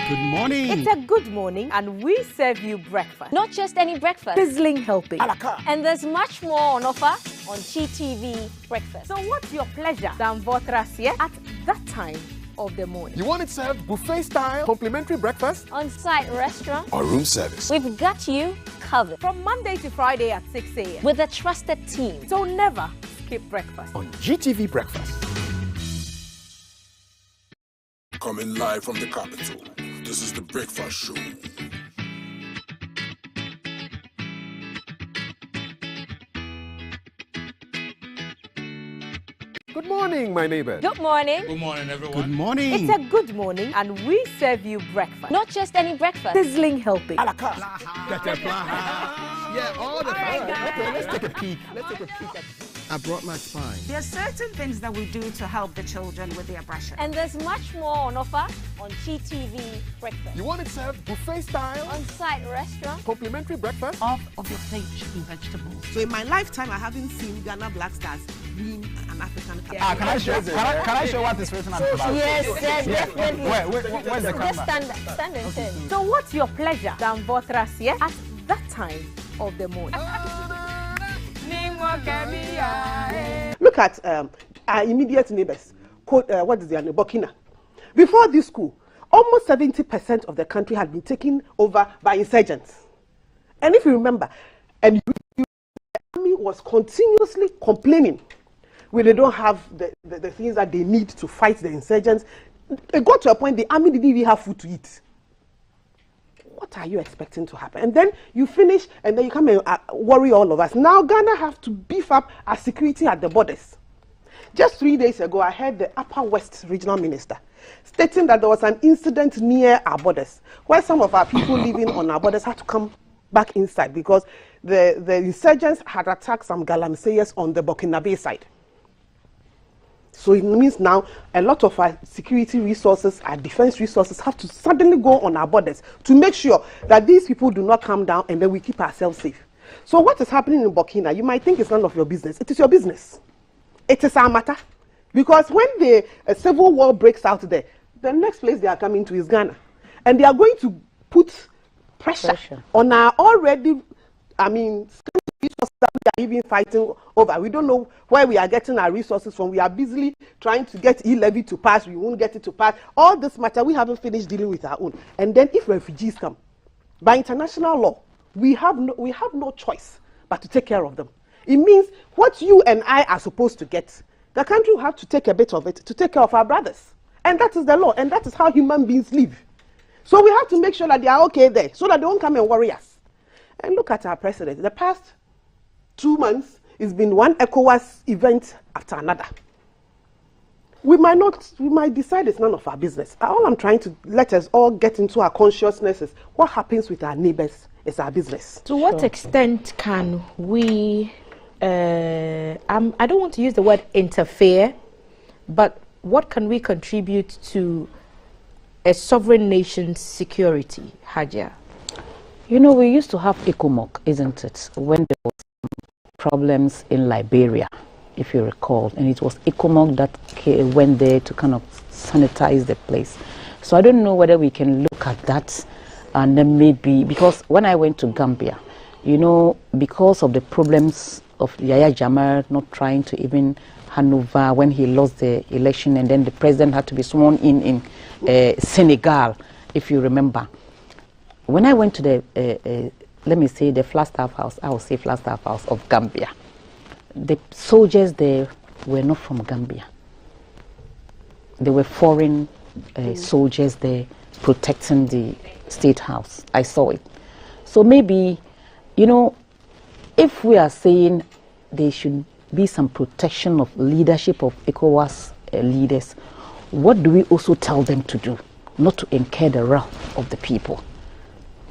Speaker 6: Good morning.
Speaker 3: It's a good morning, and we serve you breakfast. Not just any breakfast, sizzling helping. And there's much more on offer on GTV breakfast. So what's your pleasure than Votrasie at that time of the morning?
Speaker 6: You want it served buffet style, complimentary breakfast?
Speaker 3: On-site restaurant?
Speaker 6: Or room service?
Speaker 3: We've got you covered. From Monday to Friday at 6 a.m. with a trusted team. So never skip breakfast.
Speaker 6: On GTV breakfast.
Speaker 1: Coming live from the capital, this is the Breakfast Show.
Speaker 6: Good morning, my neighbor.
Speaker 3: Good morning.
Speaker 24: Good morning, everyone.
Speaker 6: Good morning.
Speaker 3: It's a good morning, and we serve you breakfast. Not just any breakfast, sizzling helping.
Speaker 6: Yeah, all the time. Okay, let's take a peek. I brought my spine.
Speaker 10: There are certain things that we do to help the children with their brushing.
Speaker 3: And there's much more on offer on GTV breakfast.
Speaker 6: You want it served buffet style?
Speaker 3: On-site restaurant?
Speaker 6: Complimentary breakfast?
Speaker 10: Off of your plate should be vegetables. So in my lifetime, I haven't seen Ghana Black Stars win an African Cup.
Speaker 11: Can I show what is written on the back?
Speaker 3: Yes, definitely.
Speaker 11: Where's the camera?
Speaker 3: Just stand and turn. So what's your pleasure than Votrasie at that time of the morning?
Speaker 22: Look at our immediate neighbors. What is their name? Burkina. Before this school, almost 70% of the country had been taken over by insurgents. And if you remember, the army was continuously complaining when they don't have the things that they need to fight the insurgents. It got to a point the army didn't even have food to eat. What are you expecting to happen? And then you finish, and then you come and worry all of us. Now Ghana have to beef up our security at the borders. Just 3 days ago, I heard the Upper West Regional Minister stating that there was an incident near our borders, where some of our people living on our borders had to come back inside because the insurgents had attacked some galamseyers on the Burkinabe side. So it means now a lot of our security resources, our defense resources have to suddenly go on our borders to make sure that these people do not come down and then we keep ourselves safe. So what is happening in Burkina, you might think it's none of your business. It is your business. It is our matter. Because when the civil war breaks out there, the next place they are coming to is Ghana. And they are going to put pressure. On our already, resources that we are even fighting over. We don't know where we are getting our resources from. We are busily trying to get e-levy to pass. We won't get it to pass. All this matter, we haven't finished dealing with our own. And then if refugees come, by international law, we have no choice but to take care of them. It means what you and I are supposed to get, the country will have to take a bit of it to take care of our brothers. And that is the law. And that is how human beings live. So we have to make sure that they are okay there so that they won't come and worry us. And look at our president. The past 2 months, it's been one ECOWAS event after another. We might decide it's none of our business. All I'm trying to let us all get into our consciousness is what happens with our neighbors is our business.
Speaker 8: To what extent can we, I don't want to use the word interfere, but what can we contribute to a sovereign nation's security, Haja?
Speaker 13: You know, we used to have ECOMOG, isn't it, when there was problems in Liberia, if you recall, and it was ECOMOG that went there to kind of sanitize the place. So I don't know whether we can look at that, and then maybe, because when I went to Gambia, you know, because of the problems of Yahya Jammeh not trying to even hand over when he lost the election, and then the president had to be sworn in Senegal, if you remember. When I went to the let me say the Flagstaff House, I will say Flagstaff House of Gambia. The soldiers there were not from Gambia. They were foreign soldiers there protecting the State House. I saw it. So maybe, you know, if we are saying there should be some protection of leadership of ECOWAS leaders, what do we also tell them to do? Not to incur the wrath of the people,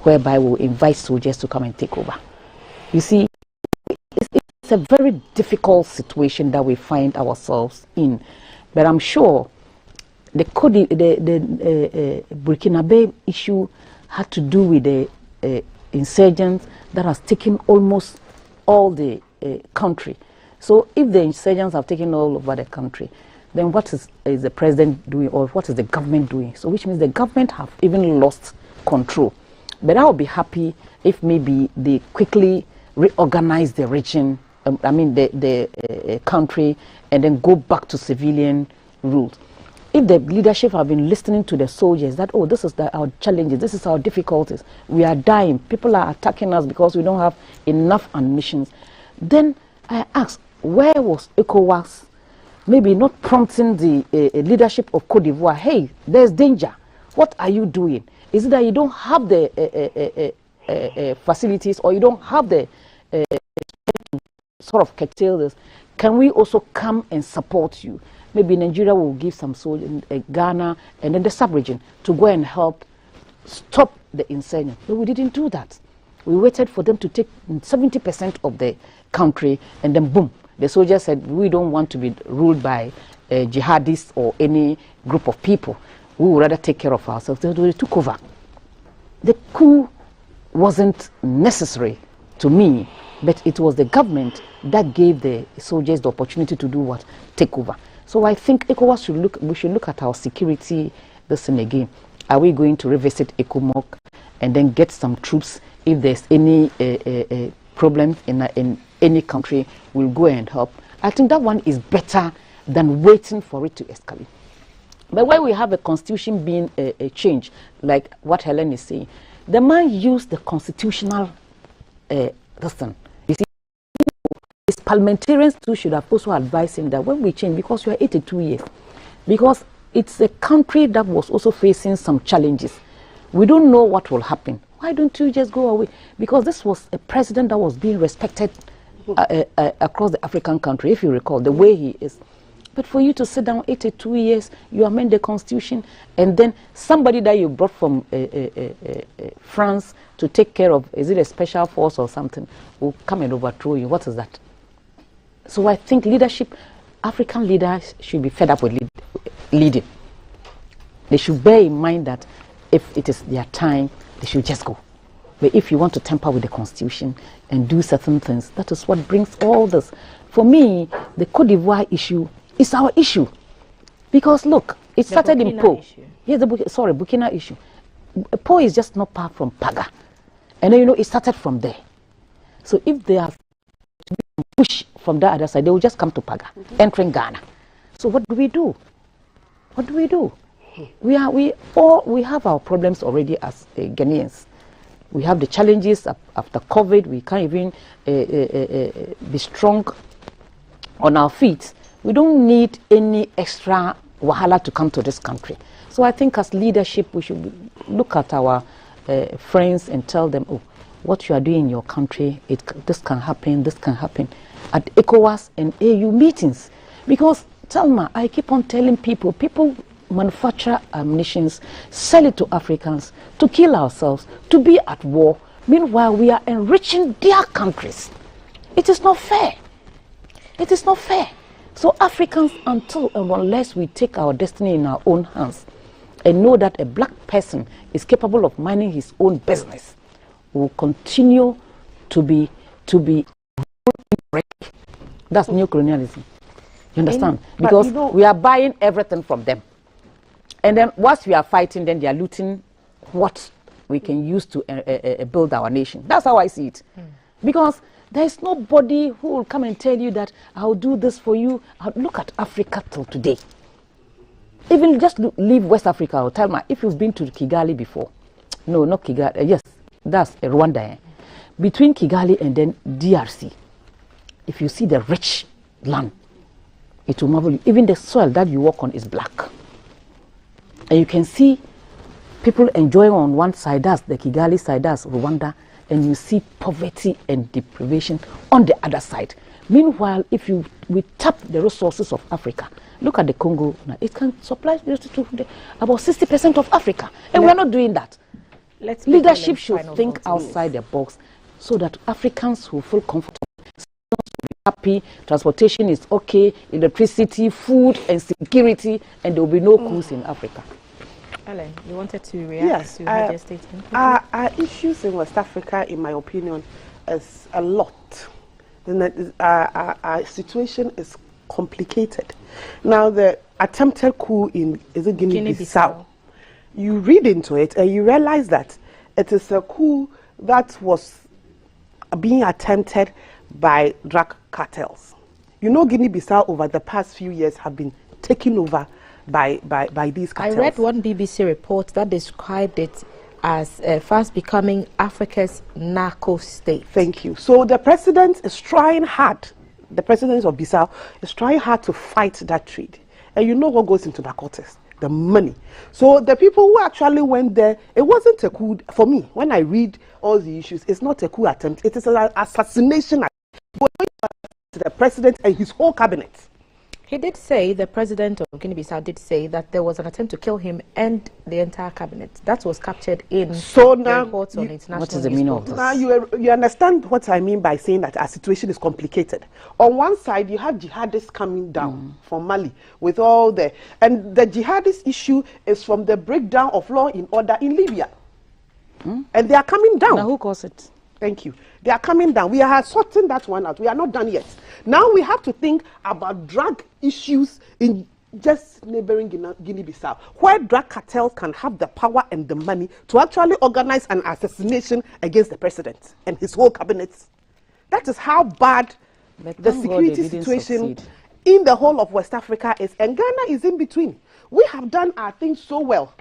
Speaker 13: whereby we'll invite soldiers to come and take over. You see, it's a very difficult situation that we find ourselves in. But I'm sure the Burkinabe issue had to do with the insurgents that has taken almost all the country. So if the insurgents have taken all over the country, then what is the president doing, or what is the government doing? So which means the government have even lost control. But I would be happy if maybe they quickly reorganize the region, the country, and then go back to civilian rule. If the leadership have been listening to the soldiers that, oh, this is our challenges, this is our difficulties, we are dying, people are attacking us because we don't have enough ammunition, then I ask, where was ECOWAS maybe not prompting the leadership of Cote d'Ivoire, hey, there's danger, what are you doing? Is it that you don't have the facilities, or you don't have the sort of curtail this? Can we also come and support you? Maybe Nigeria will give some soldiers, Ghana, and then the sub-region to go and help stop the insurgency. But we didn't do that. We waited for them to take 70% of the country, and then boom, the soldiers said, we don't want to be ruled by jihadists or any group of people. We would rather take care of ourselves. They took over. The coup wasn't necessary to me, but it was the government that gave the soldiers the opportunity to do what? Take over. So I think ECOWAS we should look at our security this thing again. Are we going to revisit ECOMOG and then get some troops? If there's any problem in any country, we'll go and help. I think that one is better than waiting for it to escalate. But when we have a constitution being changed, like what Helen is saying, the man used the constitutional system. You see, his parliamentarians too should have also advised him that when we change, because you are 82 years, because it's a country that was also facing some challenges. We don't know what will happen. Why don't you just go away? Because this was a president that was being respected across the African country, if you recall, the way he is. But for you to sit down 82 years, you amend the constitution, and then somebody that you brought from France to take care of, is it a special force or something, will come and overthrow you. What is that? So I think leadership, African leaders should be fed up with leading. They should bear in mind that if it is their time, they should just go. But if you want to tamper with the constitution and do certain things, that is what brings all this. For me, the Cote d'Ivoire issue is our issue. Because look, it started in Po. Yes, Burkina issue. Po is just not far from Paga. And then, it started from there. So if they have to push from the other side, they will just come to Paga, entering Ghana. So what do we do? What do we do? We have our problems already as Ghanaians. We have the challenges after COVID. We can't even be strong on our feet. We don't need any extra wahala to come to this country. So I think as leadership, we should look at our friends and tell them, oh, what you are doing in your country, this can happen, this can happen. At ECOWAS and AU meetings. Because, Thelma, I keep on telling people manufacture ammunition, sell it to Africans, to kill ourselves, to be at war. Meanwhile, we are enriching their countries. It is not fair. It is not fair. So Africans, until and unless we take our destiny in our own hands and know that a black person is capable of minding his own business, will continue to be that's neocolonialism. You understand? Because we are buying everything from them. And then once we are fighting, then they are looting what we can use to build our nation. That's how I see it. Because there is nobody who will come and tell you that I'll do this for you. Look at Africa till today. Even just leave West Africa. I'll tell me, if you've been to Kigali before. No, not Kigali. Yes, that's Rwanda. Between Kigali and then DRC, if you see the rich land, it will marvel you. Even the soil that you walk on is black. And you can see people enjoying on one side, that's the Kigali side, that's Rwanda, and you see poverty and deprivation on the other side. Meanwhile, if we tap the resources of Africa, look at the Congo, it can supply to about 60% of Africa, and we're not doing that. Leadership should think outside the box so that Africans will feel comfortable, happy, transportation is okay, electricity, food, and security, and there will be no coups in Africa.
Speaker 8: Ellen, you wanted to react to her statement?
Speaker 22: Our issues in West Africa, in my opinion, is a lot. Our situation is complicated. Now, the attempted coup in Guinea-Bissau, you read into it and you realize that it is a coup that was being attempted by drug cartels. You know, Guinea-Bissau over the past few years have been taken over by these cartels.
Speaker 8: I read one BBC report that described it as fast becoming Africa's narco state.
Speaker 22: Thank you. So the president is trying hard, the president of Bissau is trying hard to fight that trade. And you know what goes into narcotics? The money. So the people who actually went there, it wasn't a coup. For me, when I read all the issues, it's not a coup attempt. It is an assassination attempt to the president and his whole cabinet.
Speaker 8: He did say, the president of Guinea-Bissau did say that there was an attempt to kill him and the entire cabinet. That was captured in
Speaker 22: now,
Speaker 8: reports on international.
Speaker 13: What is the meaning of this?
Speaker 22: Now you understand what I mean by saying that our situation is complicated. On one side, you have jihadists coming down from Mali with all the... And the jihadist issue is from the breakdown of law in order in Libya. And they are coming down.
Speaker 13: Now who caused it?
Speaker 22: Thank you. They are coming down. We are sorting that one out. We are not done yet. Now we have to think about drug issues in just neighboring Guinea-Bissau, where drug cartels can have the power and the money to actually organize an assassination against the president and his whole cabinet. That is how bad the security situation in the whole of West Africa is. And Ghana is in between. We have done our things so well.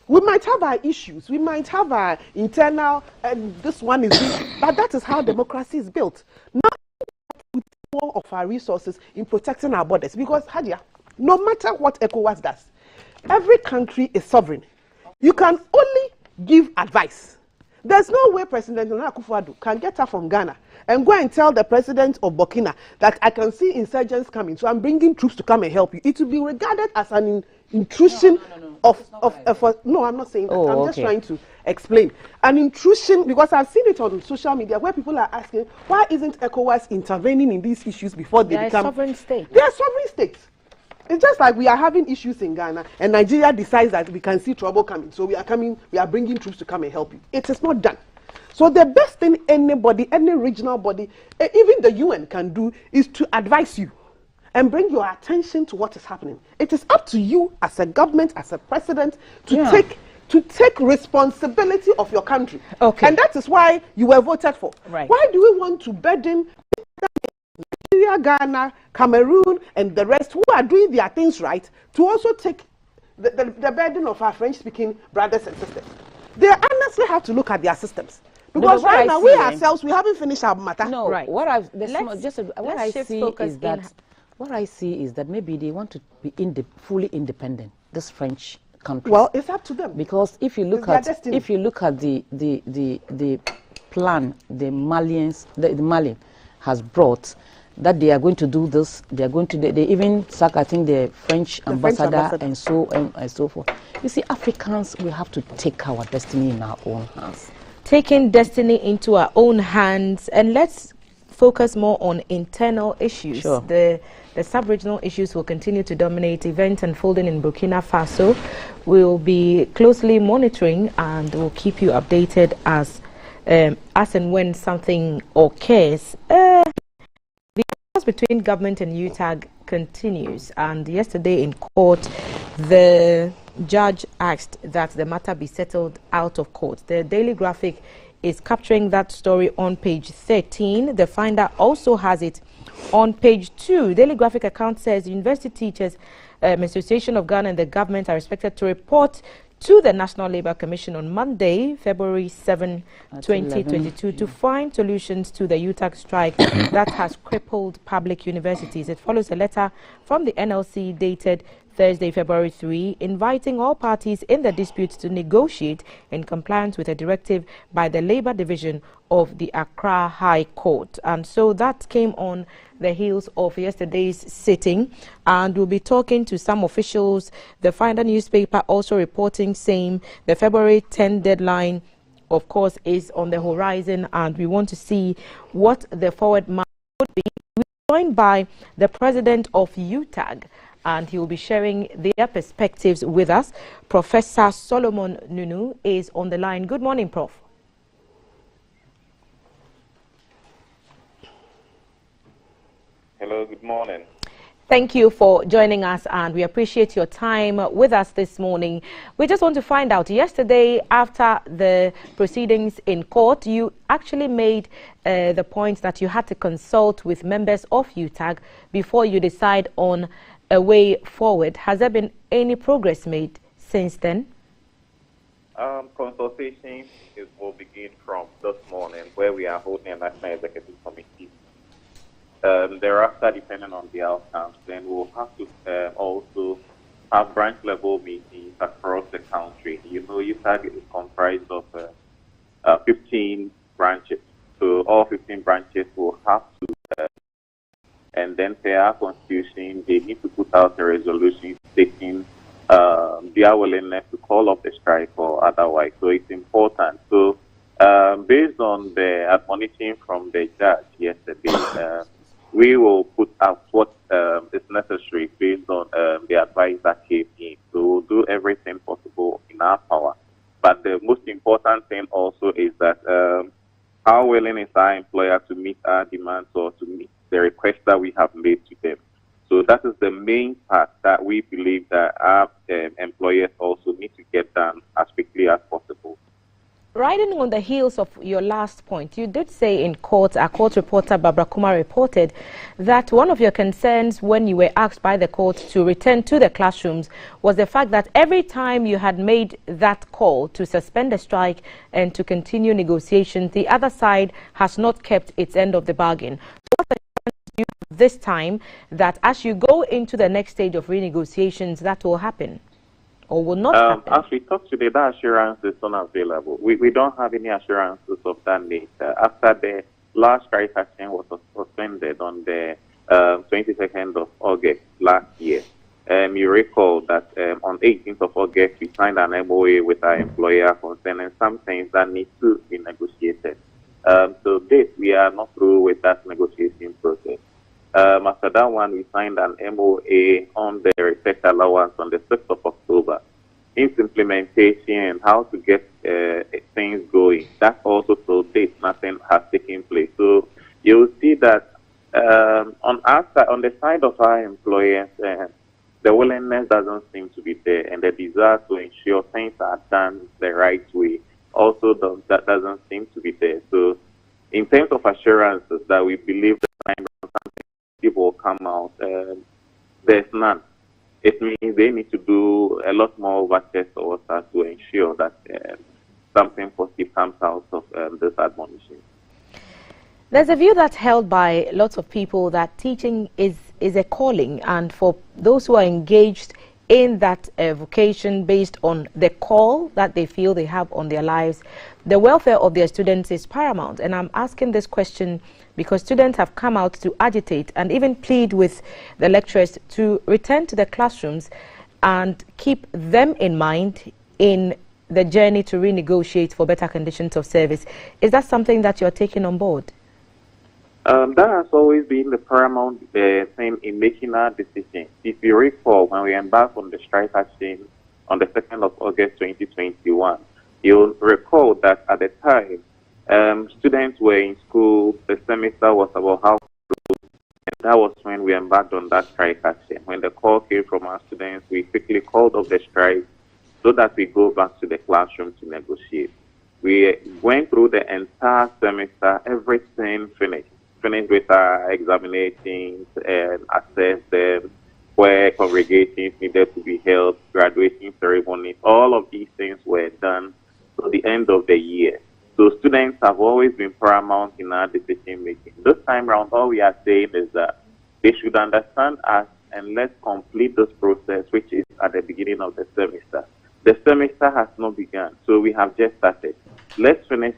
Speaker 22: We might have our issues, we might have our internal, and this one is this, but that is how democracy is built. Now, we put more of our resources in protecting our borders, because, Hadia, no matter what ECOWAS does, every country is sovereign. You can only give advice. There's no way President Nana Akufo-Addo can get her from Ghana and go and tell the president of Burkina that I can see insurgents coming, so I'm bringing troops to come and help you. It will be regarded as an intrusion no, I'm not saying that. I'm just trying to explain. An intrusion, because I've seen it on social media where people are asking, why isn't ECOWAS intervening in these issues before they become...
Speaker 8: sovereign states.
Speaker 22: They are sovereign states. It's just like we are having issues in Ghana and Nigeria decides that we can see trouble coming. So we are bringing troops to come and help you. It is not done. So the best thing anybody, any regional body, even the UN can do is to advise you and bring your attention to what is happening. It is up to you as a government, as a president, to take responsibility of your country. Okay. And that is why you were voted for.
Speaker 8: Right.
Speaker 22: Why do we want to burden Nigeria, Ghana, Cameroon, and the rest who are doing their things right to also take the burden of our French-speaking brothers and sisters? They honestly have to look at their systems. Because right now, we ourselves, we haven't finished our matter.
Speaker 13: No,
Speaker 22: right.
Speaker 13: What I see is that maybe they want to be fully independent. This French country.
Speaker 22: Well, it's up to them.
Speaker 13: Because if you look at the plan the Mali has brought, that they are going to do this, they are going to. They even sack, I think, the French ambassador and so forth. You see, Africans, we have to take our destiny in our own hands.
Speaker 8: Taking destiny into our own hands, and let's focus more on internal issues.
Speaker 13: Sure.
Speaker 8: The sub-regional issues will continue to dominate events unfolding in Burkina Faso. We'll be closely monitoring and we'll keep you updated as and when something occurs. The talks between government and UTAG continues, and yesterday in court, the judge asked that the matter be settled out of court. The Daily Graphic is capturing that story on page 13. The Finder also has it on page 2. Daily Graphic account says the University Teachers Association of Ghana and the government are expected to report to the National Labour Commission on Monday, February 7, 2022, to find solutions to the UTAG strike that has crippled public universities. It follows a letter from the NLC dated Thursday, February 3, inviting all parties in the dispute to negotiate in compliance with a directive by the Labour Division of the Accra High Court. And so that came on the heels of yesterday's sitting, and we'll be talking to some officials. The Finder newspaper also reporting saying the February 10 deadline, of course, is on the horizon, and we want to see what the forward march would be. We're joined by the president of UTAG, and he will be sharing their perspectives with us. Professor Solomon Nunu is on the line. Good morning, Prof.
Speaker 14: Hello, good morning.
Speaker 8: Thank you for joining us, and we appreciate your time with us this morning. We just want to find out, yesterday after the proceedings in court, you actually made the point that you had to consult with members of UTAG before you decide on a way forward. Has there been any progress made since then?
Speaker 14: Consultation will begin from this morning, where we are holding a National Executive Committee. Thereafter, depending on the outcomes, then we'll have to also have branch level meetings across the country. You know, UTAG is comprised of 15 branches. So all 15 branches will have to, and then per our constitution, they need to put out a resolution stating their willingness to call off the strike or otherwise. So it's important. So based on the admonition from the judge yesterday, we will put out what is necessary based on the advice that came in. So we'll do everything possible in our power. But the most important thing also is that how willing is our employer to meet our demands or to meet the request that we have made to them. So that is the main part that we believe that our employers also need to get done as quickly as possible.
Speaker 8: Riding on the heels of your last point, you did say in court, our court reporter Barbara Kumar reported that one of your concerns when you were asked by the court to return to the classrooms was the fact that every time you had made that call to suspend the strike and to continue negotiations, the other side has not kept its end of the bargain. What assurance do you have this time that as you go into the next stage of renegotiations, that will happen? Or will not happen?
Speaker 14: As we talk today, that assurance is unavailable. We don't have any assurances of that nature. After the last strike action was suspended on the 22nd of August last year, you recall that on 18th of August, we signed an MOA with our employer concerning some things that need to be negotiated. So this, we are not through with that negotiation process. After that one, we signed an MOA on the research allowance on the 6th of October. Its implementation and how to get things going. That also, so date, nothing has taken place. So you will see that on our side, on the side of our employers, the willingness doesn't seem to be there, and the desire to ensure things are done the right way also that doesn't seem to be there. So in terms of assurances that we believe that people will come out, there's none. It means they need to do a lot more overtures also to ensure that something positive comes out of this admonition.
Speaker 8: There's a view that's held by lots of people that teaching is a calling, and for those who are engaged in that vocation based on the call that they feel they have on their lives, the welfare of their students is paramount. And I'm asking this question because students have come out to agitate and even plead with the lecturers to return to the classrooms and keep them in mind in the journey to renegotiate for better conditions of service. Is that something that you're taking on board?
Speaker 14: That has always been the paramount thing in making our decision. If you recall, when we embarked on the strike action on the 2nd of August 2021, you'll recall that at the time, students were in school, the semester was about half through, and that was when we embarked on that strike action. When the call came from our students, we quickly called off the strike so that we go back to the classroom to negotiate. We went through the entire semester, everything finished with our examinations and assessed them, where congregations needed to be held, graduation ceremonies, all of these things were done to the end of the year. So students have always been paramount in our decision making. This time around, all we are saying is that they should understand us and let's complete this process, which is at the beginning of the semester. The semester has not begun, so we have just started. Let's finish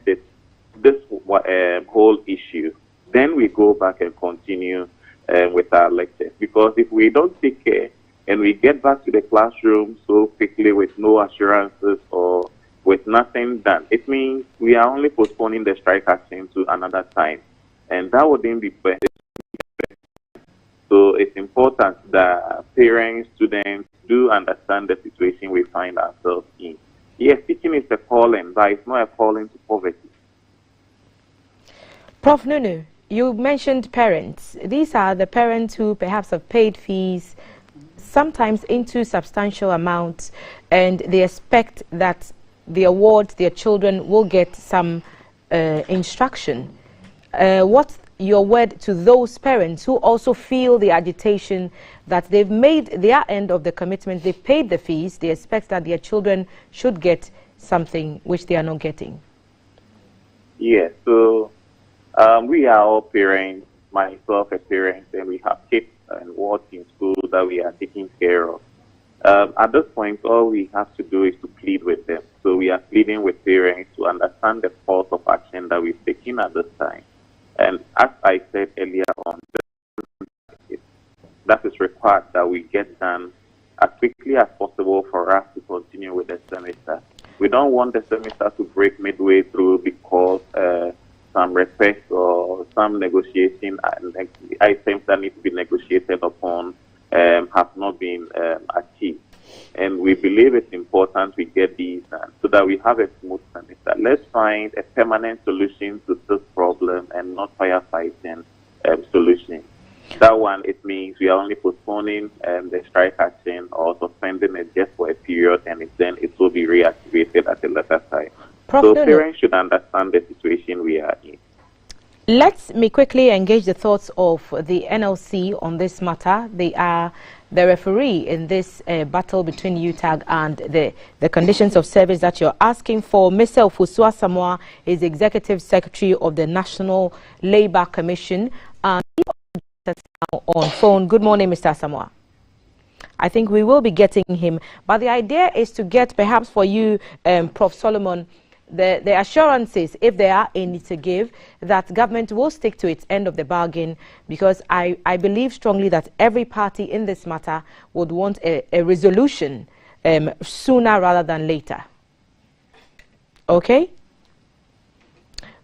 Speaker 14: this whole issue. Then we go back and continue with our lectures. Because if we don't take care and we get back to the classroom so quickly with no assurances or with nothing done, it means we are only postponing the strike action to another time. And that wouldn't be fair. So it's important that parents, students do understand the situation we find ourselves in. Yes, teaching is a calling, but it's not a calling to poverty.
Speaker 8: Prof. Nunu, you mentioned parents. These are the parents who perhaps have paid fees, sometimes into substantial amounts, and they expect that the award their children will get some instruction. What's your word to those parents who also feel the agitation that they've made their end of the commitment, they've paid the fees, they expect that their children should get something which they are not getting?
Speaker 14: Yes, so we are all parents, myself a parent, and we have kids and wards in school that we are taking care of. At this point, all we have to do is to plead with them. So we are pleading with parents to understand the course of action that we've taken at this time. And as I said earlier on, that is required that we get done as quickly as possible for us to continue with the semester. We don't want the semester to break midway through because some requests or some negotiation items that need to be negotiated upon have not been achieved. And we believe it's important we get these done so that we have a smooth semester. Let's find a permanent solution to this problem and not firefighting solution. That one, it means we are only postponing the strike action or suspending it just for a period, and then it will be reactivated at a later time. So parents should understand the situation we are in.
Speaker 8: Let me quickly engage the thoughts of the NLC on this matter. They are the referee in this battle between UTAG and the conditions of service that you're asking for. Mr. Ofusua Samoa is Executive Secretary of the National Labour Commission. And on phone. Good morning, Mr. Samoa. I think we will be getting him, but the idea is to get perhaps for you, Prof. Solomon, the assurances, if there are any to give, that government will stick to its end of the bargain, because I believe strongly that every party in this matter would want a resolution sooner rather than later. Okay?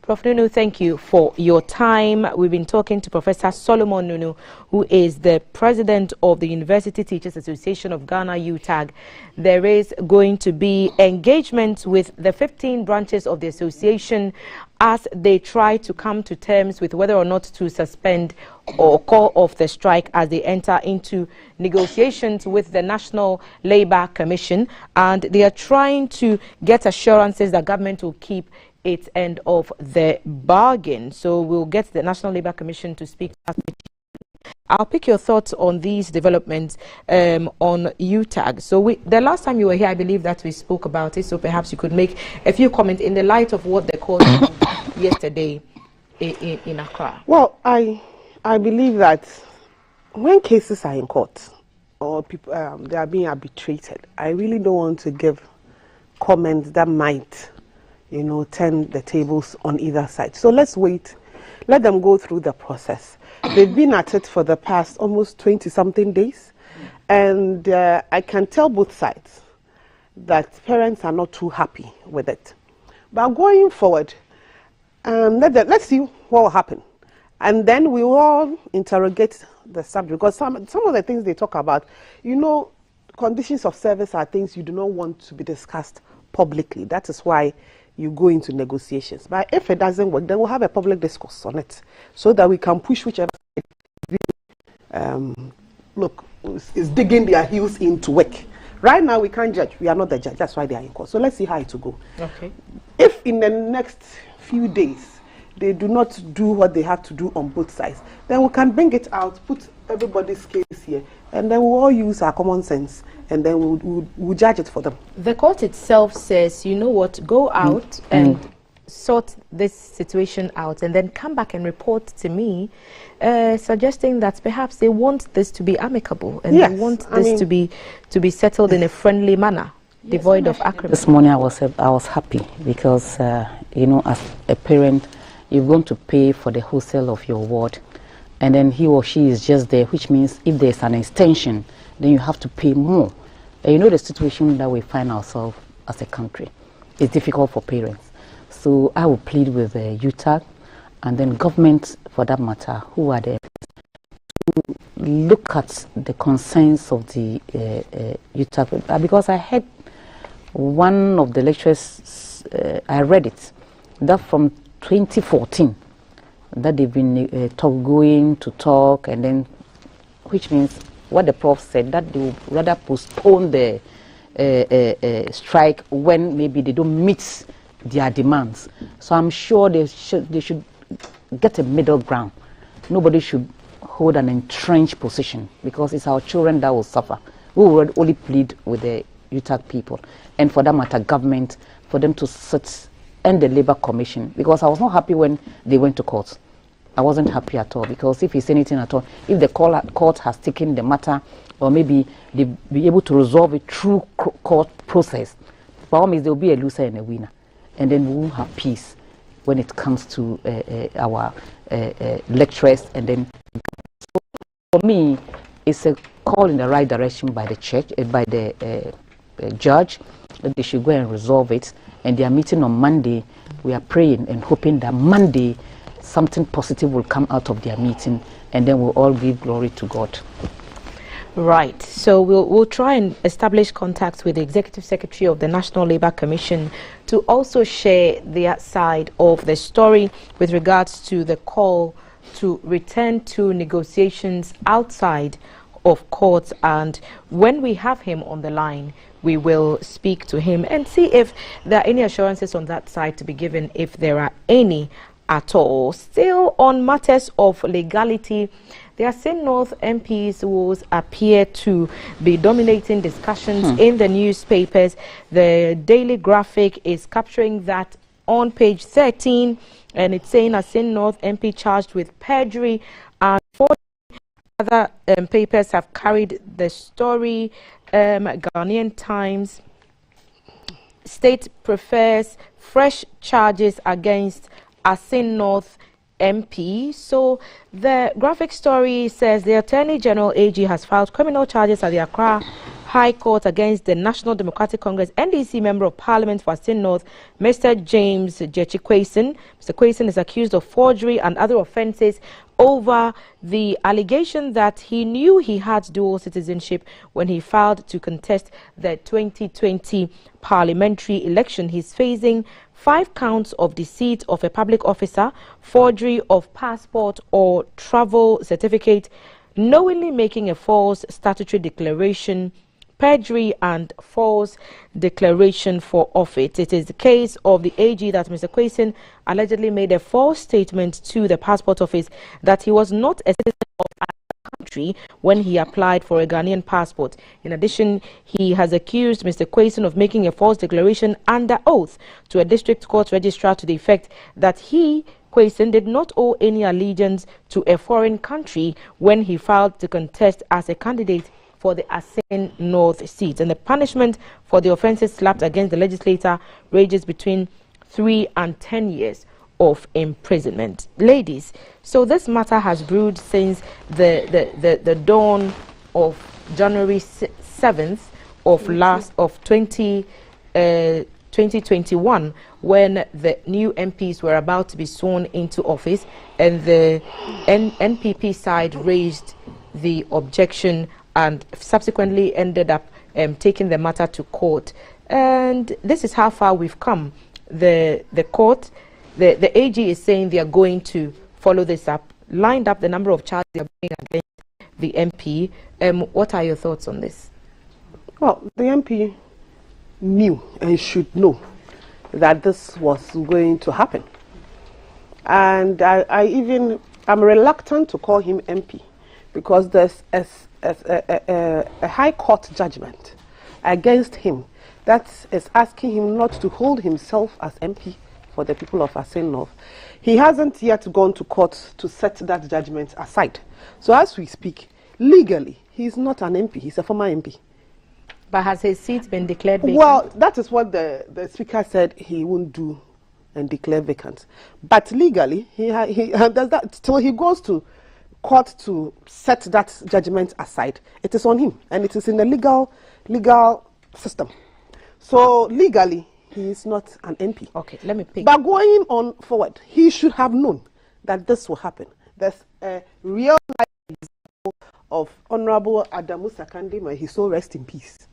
Speaker 8: Prof. Nunu, thank you for your time. We've been talking to Professor Solomon Nunu, who is the president of the University Teachers Association of Ghana, UTAG. There is going to be engagement with the 15 branches of the association as they try to come to terms with whether or not to suspend or call off the strike as they enter into negotiations with the National Labour Commission. And they are trying to get assurances that government will keep its end of the bargain. So we'll get the National Labour Commission to speak. I'll pick your thoughts on these developments on UTAG. So the last time you were here, I believe that we spoke about it. So perhaps you could make a few comments in the light of what the court yesterday in Accra.
Speaker 22: Well, I believe that when cases are in court or people they are being arbitrated, I really don't want to give comments that might, you know, turn the tables on either side. So let's wait. Let them go through the process. They've been at it for the past almost 20-something days. And I can tell both sides that parents are not too happy with it. But going forward, let's see what will happen. And then we will all interrogate the subject. Because some of the things they talk about, you know, conditions of service are things you do not want to be discussed publicly. That is why you go into negotiations. But if it doesn't work, then we'll have a public discourse on it so that we can push whichever look is digging their heels into work. Right now we can't judge. We are not the judge. That's why they are in court. So let's see how it will go. Okay. If in the next few days they do not do what they have to do on both sides, then we can bring it out, put everybody's case here, and then we'll all use our common sense, and then we'll judge it for them.
Speaker 8: The court itself says, you know what, go out and sort this situation out, and then come back and report to me, suggesting that perhaps they want this to be amicable, and they want this to be settled in a friendly manner, devoid of acrimony.
Speaker 13: This morning I was happy because you know, as a parent, you're going to pay for the wholesale of your ward, and then he or she is just there, which means if there's an extension, then you have to pay more. You know the situation that we find ourselves as a country. It's difficult for parents. So I will plead with UTAG and then government, for that matter, who are there, to look at the concerns of the UTAG. Because I heard one of the lecturers, I read it, that from 2014, that they've been going to talk, and then, which means what the prof said, that they will rather postpone the strike when maybe they don't meet their demands. So I'm sure they should get a middle ground. Nobody should hold an entrenched position, because it's our children that will suffer. We will only plead with the UTAG people, and for that matter, government, for them to sit and the Labour Commission, because I was not happy when they went to court. I wasn't happy at all, because if it's anything at all, if the court has taken the matter, or maybe they be able to resolve it through court process, by all means there will be a loser and a winner, and then we will have peace when it comes to our lecturers. And then, so for me, it's a call in the right direction by the church, by the judge, that they should go and resolve it. And they are meeting on Monday. We are praying and hoping that Monday something positive will come out of their meeting, and then we'll all give glory to God.
Speaker 8: Right. So we'll try and establish contacts with the Executive Secretary of the National Labour Commission to also share their side of the story with regards to the call to return to negotiations outside of courts. And when we have him on the line, we will speak to him and see if there are any assurances on that side to be given, if there are any at all. Still on matters of legality, the Asin North MPs will appear to be dominating discussions in the newspapers. The Daily Graphic is capturing that on page 13, and it's saying Asin North MP charged with perjury, and 4 other papers have carried the story. Ghanaian Times, state prefers fresh charges against Asin North MP. So the graphic story says the Attorney General AG has filed criminal charges at the Accra High Court against the National Democratic Congress NDC Member of Parliament for Asin North, Mr. James Jechi Quayson. Mr. Quayson is accused of forgery and other offences over the allegation that he knew he had dual citizenship when he filed to contest the 2020 parliamentary election. He's facing 5 counts of deceit of a public officer, forgery of passport or travel certificate, knowingly making a false statutory declaration, perjury and false declaration for office. It is the case of the AG that Mr. Quayson allegedly made a false statement to the passport office that he was not a citizen of our country when he applied for a Ghanaian passport. In addition, he has accused Mr. Quayson of making a false declaration under oath to a district court registrar to the effect that he, Quayson, did not owe any allegiance to a foreign country when he filed to contest as a candidate for the Asin North seat. And the punishment for the offences slapped against the legislator ranges between 3 and 10 years of imprisonment. Ladies, so this matter has brewed since the dawn of January 7th of 2021, when the new MPs were about to be sworn into office, and the NPP side raised the objection and subsequently ended up taking the matter to court. And this is how far we've come. The court, the AG is saying they are going to follow this up, lined up the number of charges they are bringing against the MP. What are your thoughts on this?
Speaker 22: Well, the MP knew and should know that this was going to happen. And I'm reluctant to call him MP, because there's a high court judgment against him that is asking him not to hold himself as MP for the people of Asin North. He hasn't yet gone to court to set that judgment aside. So as we speak, legally, he's not an MP, he's a former MP.
Speaker 8: But has his seat been declared vacant?
Speaker 22: Well, that is what the speaker said he won't do, and declare vacant. But legally, he does that till he goes to court to set that judgment aside. It is on him, and it is in the legal system. So legally, he is not an MP.
Speaker 8: Okay, let me pick.
Speaker 22: But going on forward, he should have known that this will happen. There's a real life example of Honorable Adamu Sakandima. He so rest in peace.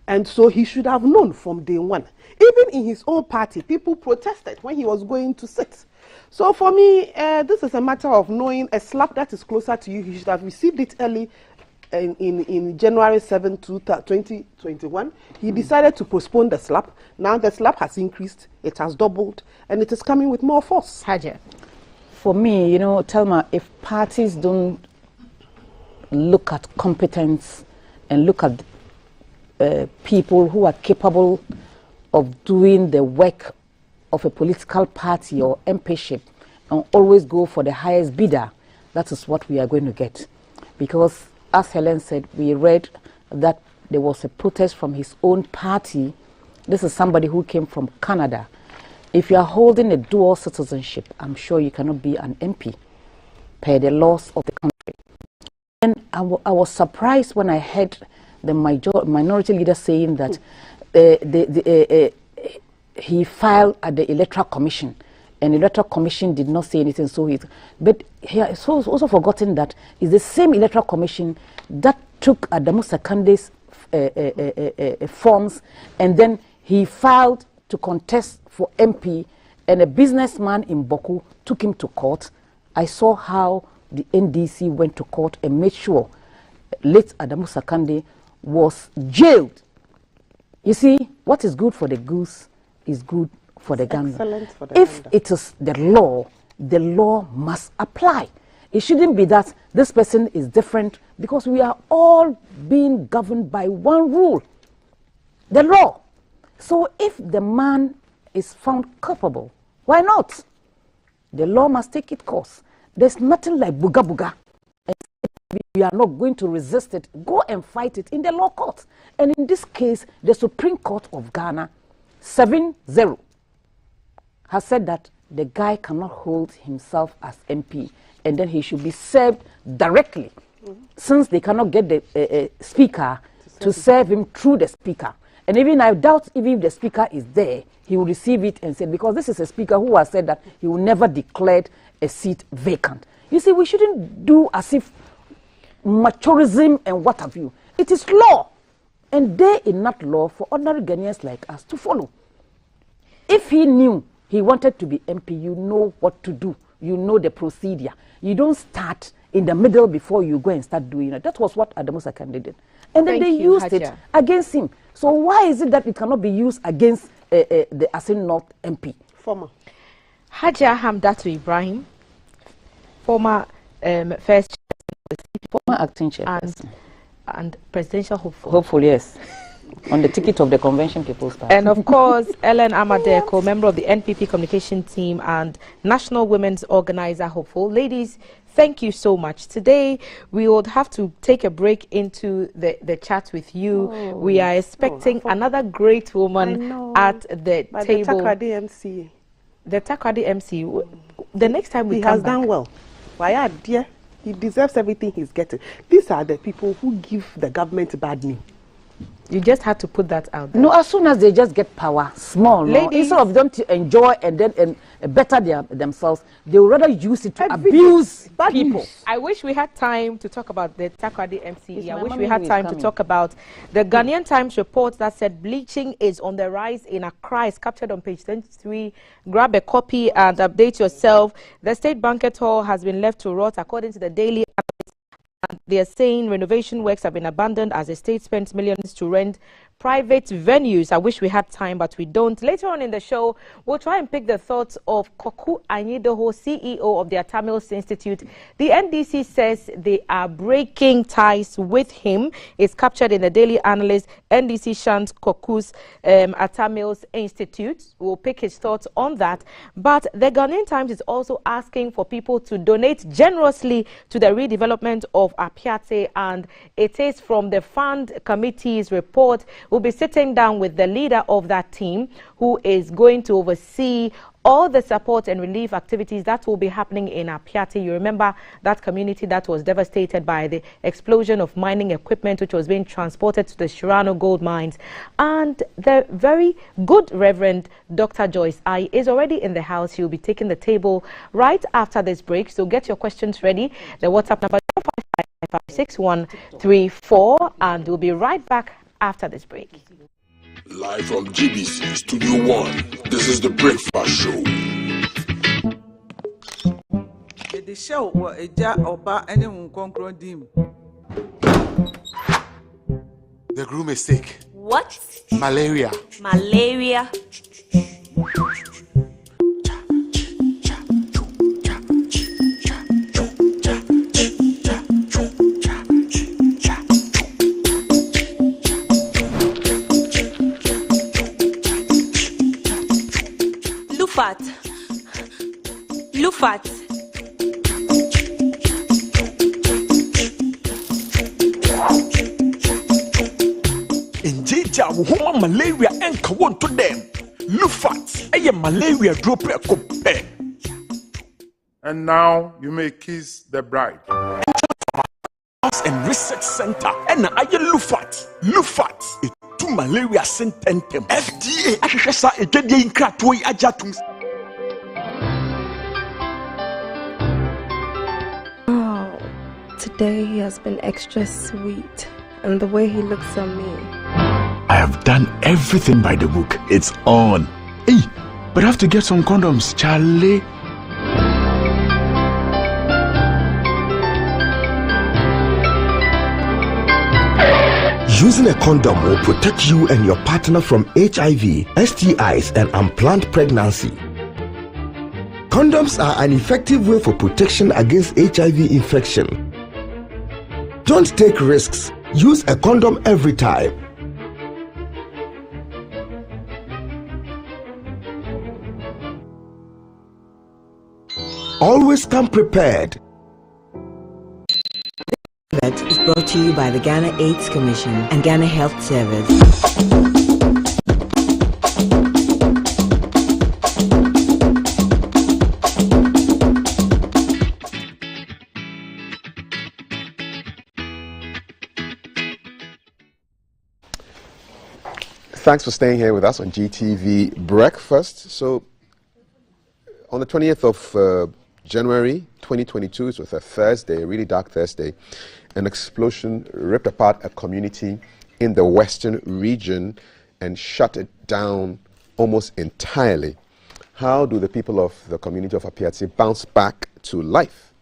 Speaker 22: And so he should have known from day one. Even in his own party, people protested when he was going to sit. So for me, this is a matter of knowing a slap that is closer to you. He should have received it early in January 7, 2021. He decided to postpone the slap. Now the slap has increased, it has doubled, and it is coming with more force.
Speaker 8: Haja.
Speaker 13: For me, you know, Telma, if parties don't look at competence and look at people who are capable of doing the work of a political party or MPship and always go for the highest bidder, that is what we are going to get. Because, as Helen said, we read that there was a protest from his own party. This is somebody who came from Canada. If you are holding a dual citizenship, I'm sure you cannot be an MP per the laws of the country. And I was surprised when I heard the minority leader saying that he filed at the Electoral Commission, and the Electoral Commission did not say anything. But he has also forgotten that it's the same Electoral Commission that took Adamu Sakande's forms, and then he filed to contest for MP, and a businessman in Boku took him to court. I saw how the NDC went to court and made sure late Adamu Sakande was jailed. You see, what is good for the goose is good for the gander. If it is the law must apply. It shouldn't be that this person is different, because we are all being governed by one rule, the law. So if the man is found culpable, why not? The law must take its course. There's nothing like buga buga. We are not going to resist it. Go and fight it in the law court. And in this case, the Supreme Court of Ghana, 7-0, has said that the guy cannot hold himself as MP, and then he should be served directly, since they cannot get the speaker to serve him through the speaker. And even I doubt even if the speaker is there, he will receive it and say, because this is a speaker who has said that he will never declare a seat vacant. You see, we shouldn't do as if machorism and what have you. It is law, and there is not law for ordinary Ghanaians like us to follow. If he knew he wanted to be MP, you know what to do. You know the procedure. You don't start in the middle before you go and start doing it. That was what Adamu Sakande did. And then they used it against him. So why is it that it cannot be used against the Asin North MP?
Speaker 22: Former.
Speaker 8: Haja Hamdatu Ibrahim, former first
Speaker 13: former acting chairperson,
Speaker 8: and presidential hopeful.
Speaker 13: Hopeful, yes. On the ticket of the Convention People's Party.
Speaker 8: And of course, Ellen Amadeko, member of the NPP communication team and National Women's Organizer Hopeful. Ladies, thank you so much. Today, we would have to take a break into the chat with you. We are expecting another great woman at the table.
Speaker 22: The Takrady MC.
Speaker 8: The Takrady MC. The next time we come
Speaker 22: has done well. Why are dear? He deserves everything he's getting. These are the people who give the government bad name.
Speaker 8: You just had to put that out there.
Speaker 13: No, as soon as they just get power, small, instead of them to enjoy and then better themselves, they would rather use it to abuse people.
Speaker 8: I wish we had time to talk about the Takrady MC. I wish we had time to talk about the Ghanaian Times report that said bleaching is on the rise in Accra. It's captured on page 23. Grab a copy and update yourself. The State Banquet Hall has been left to rot, according to the Daily. And they are saying renovation works have been abandoned as the state spends millions to rent private venues. I wish we had time, but we don't. Later on in the show, we'll try and pick the thoughts of Koku Anyidoho, CEO of the Atamils Institute. The NDC says they are breaking ties with him. It's captured in the Daily Analyst. NDC shuns Koku's Atamils Institute. We'll pick his thoughts on that. But the Ghanaian Times is also asking for people to donate generously to the redevelopment of Apiate, and it is from the Fund Committee's report. We'll be sitting down with the leader of that team, who is going to oversee all the support and relief activities that will be happening in Apiate. You remember that community that was devastated by the explosion of mining equipment which was being transported to the Shirano gold mines. And the very good Reverend Dr. Joyce I is already in the house. He'll be taking the table right after this break. So get your questions ready. The WhatsApp number is 0556134, and we'll be right back after this break.
Speaker 1: Live from GBC Studio 1, this is the Breakfast Show.
Speaker 16: The show was a jar oba and a dim.
Speaker 17: The groom is sick.
Speaker 15: What?
Speaker 17: Malaria.
Speaker 15: Malaria. Lufat.
Speaker 18: Injija woman malaria enka want to them. Lufat, a malaria drop a cope.
Speaker 20: And now you may kiss the bride.
Speaker 18: And research center and I Lufat. Lufat, a two malaria sententem. FDA, I should say a day in Kratoi Ajatum.
Speaker 25: Oh, today he has been extra sweet, and the way he looks at me.
Speaker 18: I have done everything by the book. It's on. Hey, but I have to get some condoms, Charlie.
Speaker 26: Using a condom will protect you and your partner from HIV, STIs, and unplanned pregnancy. Condoms are an effective way for protection against HIV infection. Don't take risks. Use a condom every time. Always come prepared.
Speaker 27: That is brought to you by the Ghana AIDS Commission and Ghana Health Service.
Speaker 7: Thanks for staying here with us on GTV Breakfast. So, on the 20th of January 2022, it was a Thursday, a really dark Thursday, an explosion ripped apart a community in the western region and shut it down almost entirely. How do the people of the community of Apiati bounce back to life?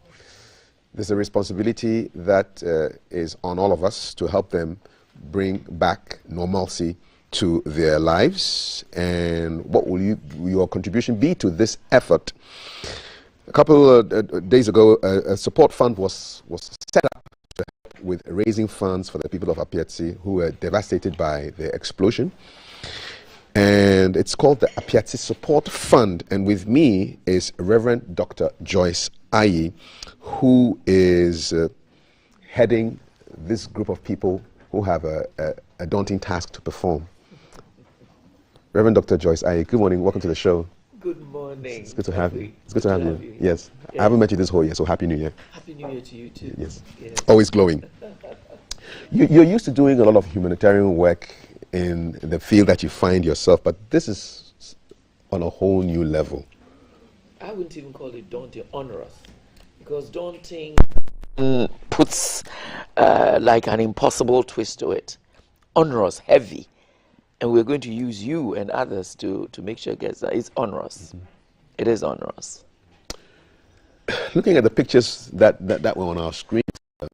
Speaker 7: There's a responsibility that is on all of us to help them bring back normalcy to their lives. And what will your contribution be to this effort? A couple of days ago, a support fund was set up to help with raising funds for the people of Apiati who were devastated by the explosion. And it's called the Apiati Support Fund. And with me is Reverend Dr. Joyce Ayi, who is heading this group of people who have a daunting task to perform. Reverend Dr. Joyce Ayi, good morning. Welcome to the show.
Speaker 28: Good morning.
Speaker 7: It's good to have you. It's good to have you. Yes. I haven't met you this whole year, so Happy New Year.
Speaker 28: Happy New Year to you too.
Speaker 7: Yes. Always glowing. You're used to doing a lot of humanitarian work in the field that you find yourself, but this is on a whole new level.
Speaker 28: I wouldn't even call it daunting, onerous, because daunting puts like an impossible twist to it. Onerous, heavy. And we're going to use you and others to make sure it gets that. It's onerous. Mm-hmm. It is onerous.
Speaker 7: Looking at the pictures that were on our screen from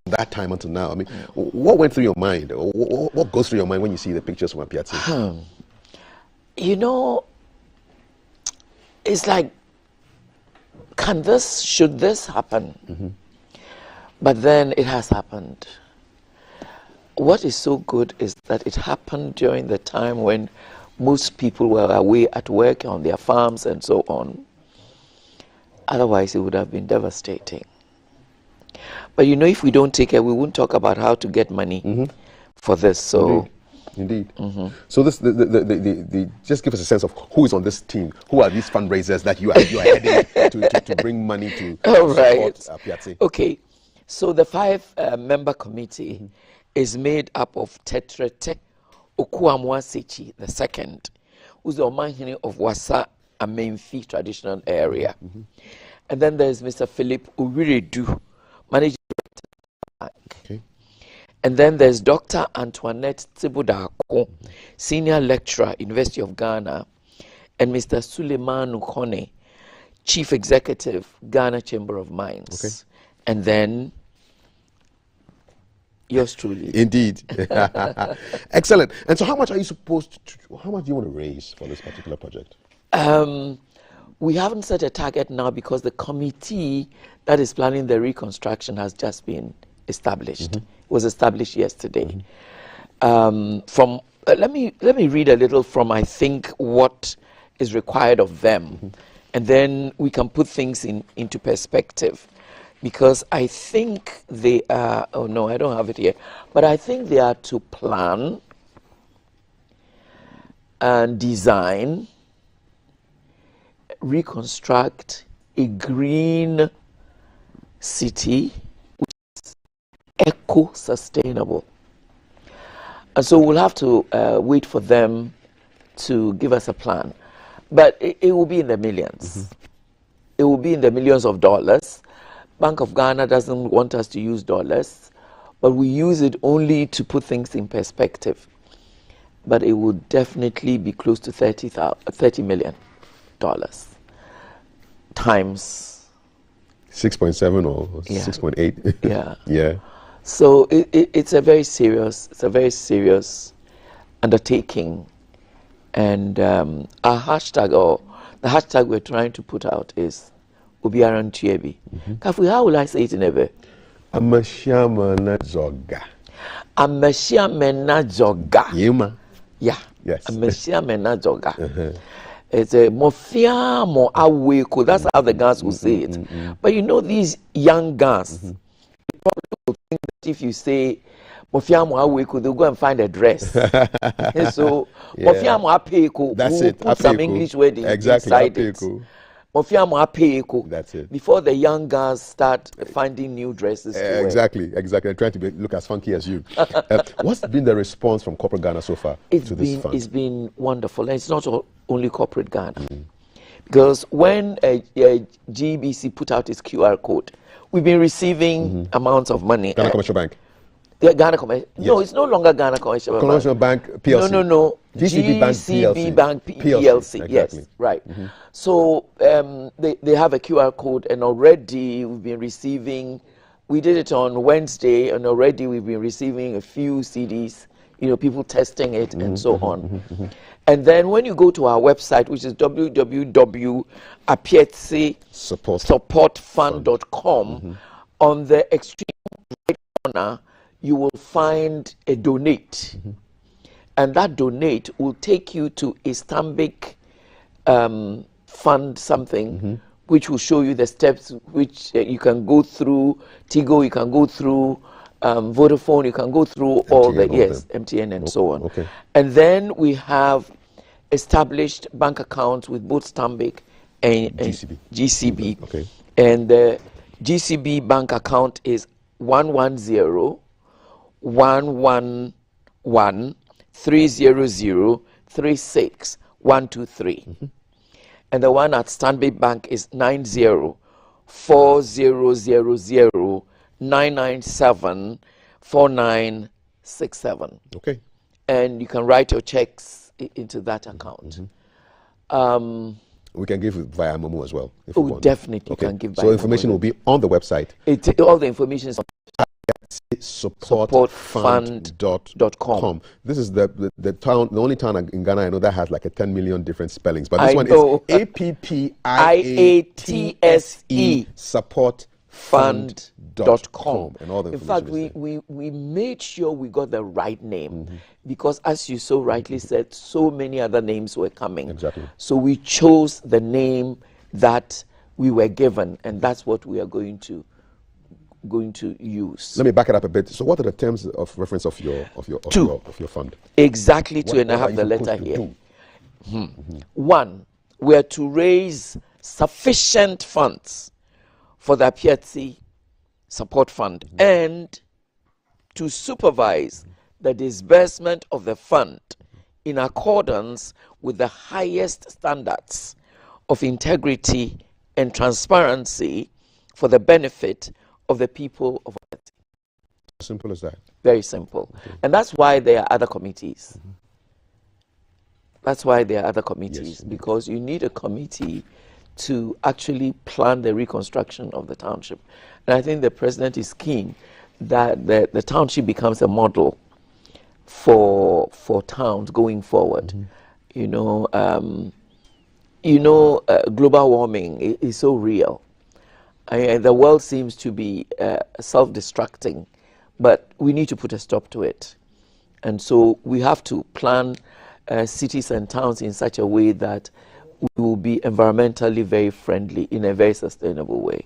Speaker 7: that time until now, I mean, what went through your mind? Or what goes through your mind when you see the pictures from Apiati?
Speaker 28: You know, it's like, should this happen? Mm-hmm. But then it has happened. What is so good is that it happened during the time when most people were away at work on their farms and so on. Otherwise, it would have been devastating. But you know, if we don't take it, we won't talk about how to get money for this. So,
Speaker 7: indeed. So this, just give us a sense of who is on this team. Who are these fundraisers that you are heading to bring money to support Apiati?
Speaker 28: Okay, so the 5-member committee is made up of Tetrete Okuamwasechi II, who's the Omanhene of Wasa Amenfi traditional area. And then there's Mr. Philip Uriredu, managing director of the bank. And then there's Dr. Antoinette Tsibudako, Senior Lecturer, University of Ghana, and Mr. Suleiman Ukone, Chief Executive, Ghana Chamber of Mines.
Speaker 7: Okay.
Speaker 28: And then yours truly.
Speaker 7: Indeed. Excellent. And so how much are you supposed to, how much do you want to raise for this particular project?
Speaker 28: We haven't set a target now because the committee that is planning the reconstruction has just been established. It was established yesterday. From let me read a little from, I think, what is required of them, and then we can put things into perspective, because I think they are, oh no, I don't have it here, but I think they are to plan and design, reconstruct a green city which is eco-sustainable. And so we'll have to wait for them to give us a plan. But it will be in the millions. It will be in the millions of dollars. Bank of Ghana doesn't want us to use dollars, but we use it only to put things in perspective. But it would definitely be close to $30 million times
Speaker 7: 6.7 or 6.8.
Speaker 28: Yeah.
Speaker 7: Yeah.
Speaker 28: So it's a very serious undertaking, and our hashtag, or the hashtag we're trying to put out, is Ubiaran Chiebi. Kafu, how will I say it in Ebe?
Speaker 7: Amashiamana Zoga.
Speaker 28: Amashiamena Zoga.
Speaker 7: Yema.
Speaker 28: Yeah.
Speaker 7: Yes.
Speaker 28: Amashiamena Zoga. It's a mofiamo aweko. That's how the Gans will say it. But you know, these young Gans, they probably will think that if you say mofiamo aweko, they'll go and find a dress. And so mofiamo apeko.
Speaker 7: That's it.
Speaker 28: Put some English word inside it. Mofiamo apeko.
Speaker 7: That's it.
Speaker 28: Before the young Gans start finding new dresses to wear.
Speaker 7: Exactly. They're trying to look as funky as you. What's been the response from corporate Ghana so far to this fund?
Speaker 28: It's been wonderful. And it's not only corporate Ghana. Because when GBC put out its QR code, we've been receiving amounts of money.
Speaker 7: Ghana Commercial Bank.
Speaker 28: The Ghana Commercial. Yes. No, it's no longer Ghana Commercial
Speaker 7: Bank PLC.
Speaker 28: No.
Speaker 7: GCB Bank
Speaker 28: PLC.
Speaker 7: Exactly.
Speaker 28: Yes, right. So they have a QR code, and already we've been receiving. We did it on Wednesday, and already we've been receiving a few CDs. You know, people testing it and so on. And then when you go to our website, which is www.apietsisupportfund.com, on the extreme right corner, you will find a donate. And that donate will take you to a Stanbic fund something, which will show you the steps which you can go through. Tigo, you can go through. Vodafone, you can go through all the, MTN and so on.
Speaker 7: Okay.
Speaker 28: And then we have established bank accounts with both Stanbic and GCB.
Speaker 7: Okay.
Speaker 28: And the GCB bank account is 110-111-300-36123. And the one at Stanbic Bank is 90-4000-997-4967.
Speaker 7: Okay.
Speaker 28: And you can write your checks into that account.
Speaker 7: We can give it via Momo as well. If
Speaker 28: definitely you can give via
Speaker 7: So information will be on the website.
Speaker 28: All the information is on
Speaker 7: supportfund.com. This is the only town in Ghana I know that has like a 10 million different spellings. But this one is APPIATSE supportfund.com. And all the information.
Speaker 28: In fact, we made sure we got the right name because, as you so rightly said, so many other names were coming.
Speaker 7: Exactly.
Speaker 28: So we chose the name that we were given, and that's what we are going to use.
Speaker 7: Let me back it up a bit. So what are the terms of reference of your fund?
Speaker 28: Exactly two, and I have the letter here. One, we are to raise sufficient funds for the Apietsi Support Fund and to supervise the disbursement of the fund in accordance with the highest standards of integrity and transparency for the benefit of the people of Apietsi.
Speaker 7: Simple as that.
Speaker 28: Very simple. Okay. And that's why there are other committees. That's why there are other committees, because you need a committee to actually plan the reconstruction of the township. And I think the president is keen that the township becomes a model for towns going forward. Global warming is so real. The world seems to be self-destructing, but we need to put a stop to it. And so we have to plan cities and towns in such a way that we will be environmentally very friendly in a very sustainable way.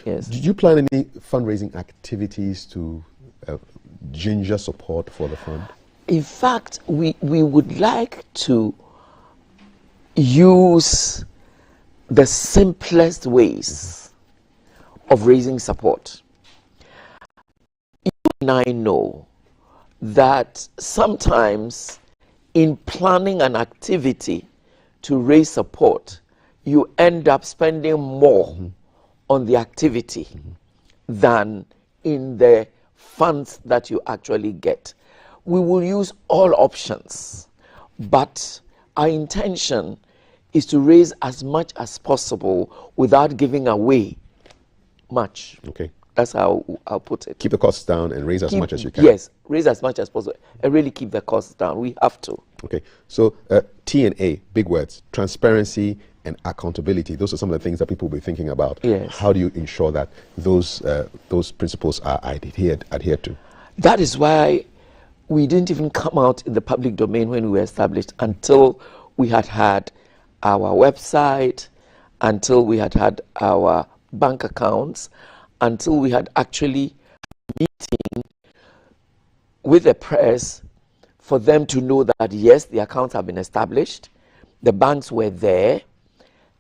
Speaker 28: Yes.
Speaker 7: Did you plan any fundraising activities to ginger support for the fund?
Speaker 28: In fact, we would like to use the simplest ways of raising support. You and I know that sometimes in planning an activity to raise support, you end up spending more on the activity than in the funds that you actually get. We will use all options, but our intention is to raise as much as possible without giving away much.
Speaker 7: Okay.
Speaker 28: That's how I'll put it.
Speaker 7: Keep the costs down and raise as much as you can.
Speaker 28: Yes, raise as much as possible and really keep the costs down. We have to.
Speaker 7: Okay. So T&A, big words, transparency and accountability. Those are some of the things that people will be thinking about.
Speaker 28: Yes.
Speaker 7: How do you ensure that those principles are adhered to?
Speaker 28: That is why we didn't even come out in the public domain when we were established until we had had our website, until we had had our bank accounts, until we had actually meeting with the press for them to know that yes, the accounts have been established, the banks were there,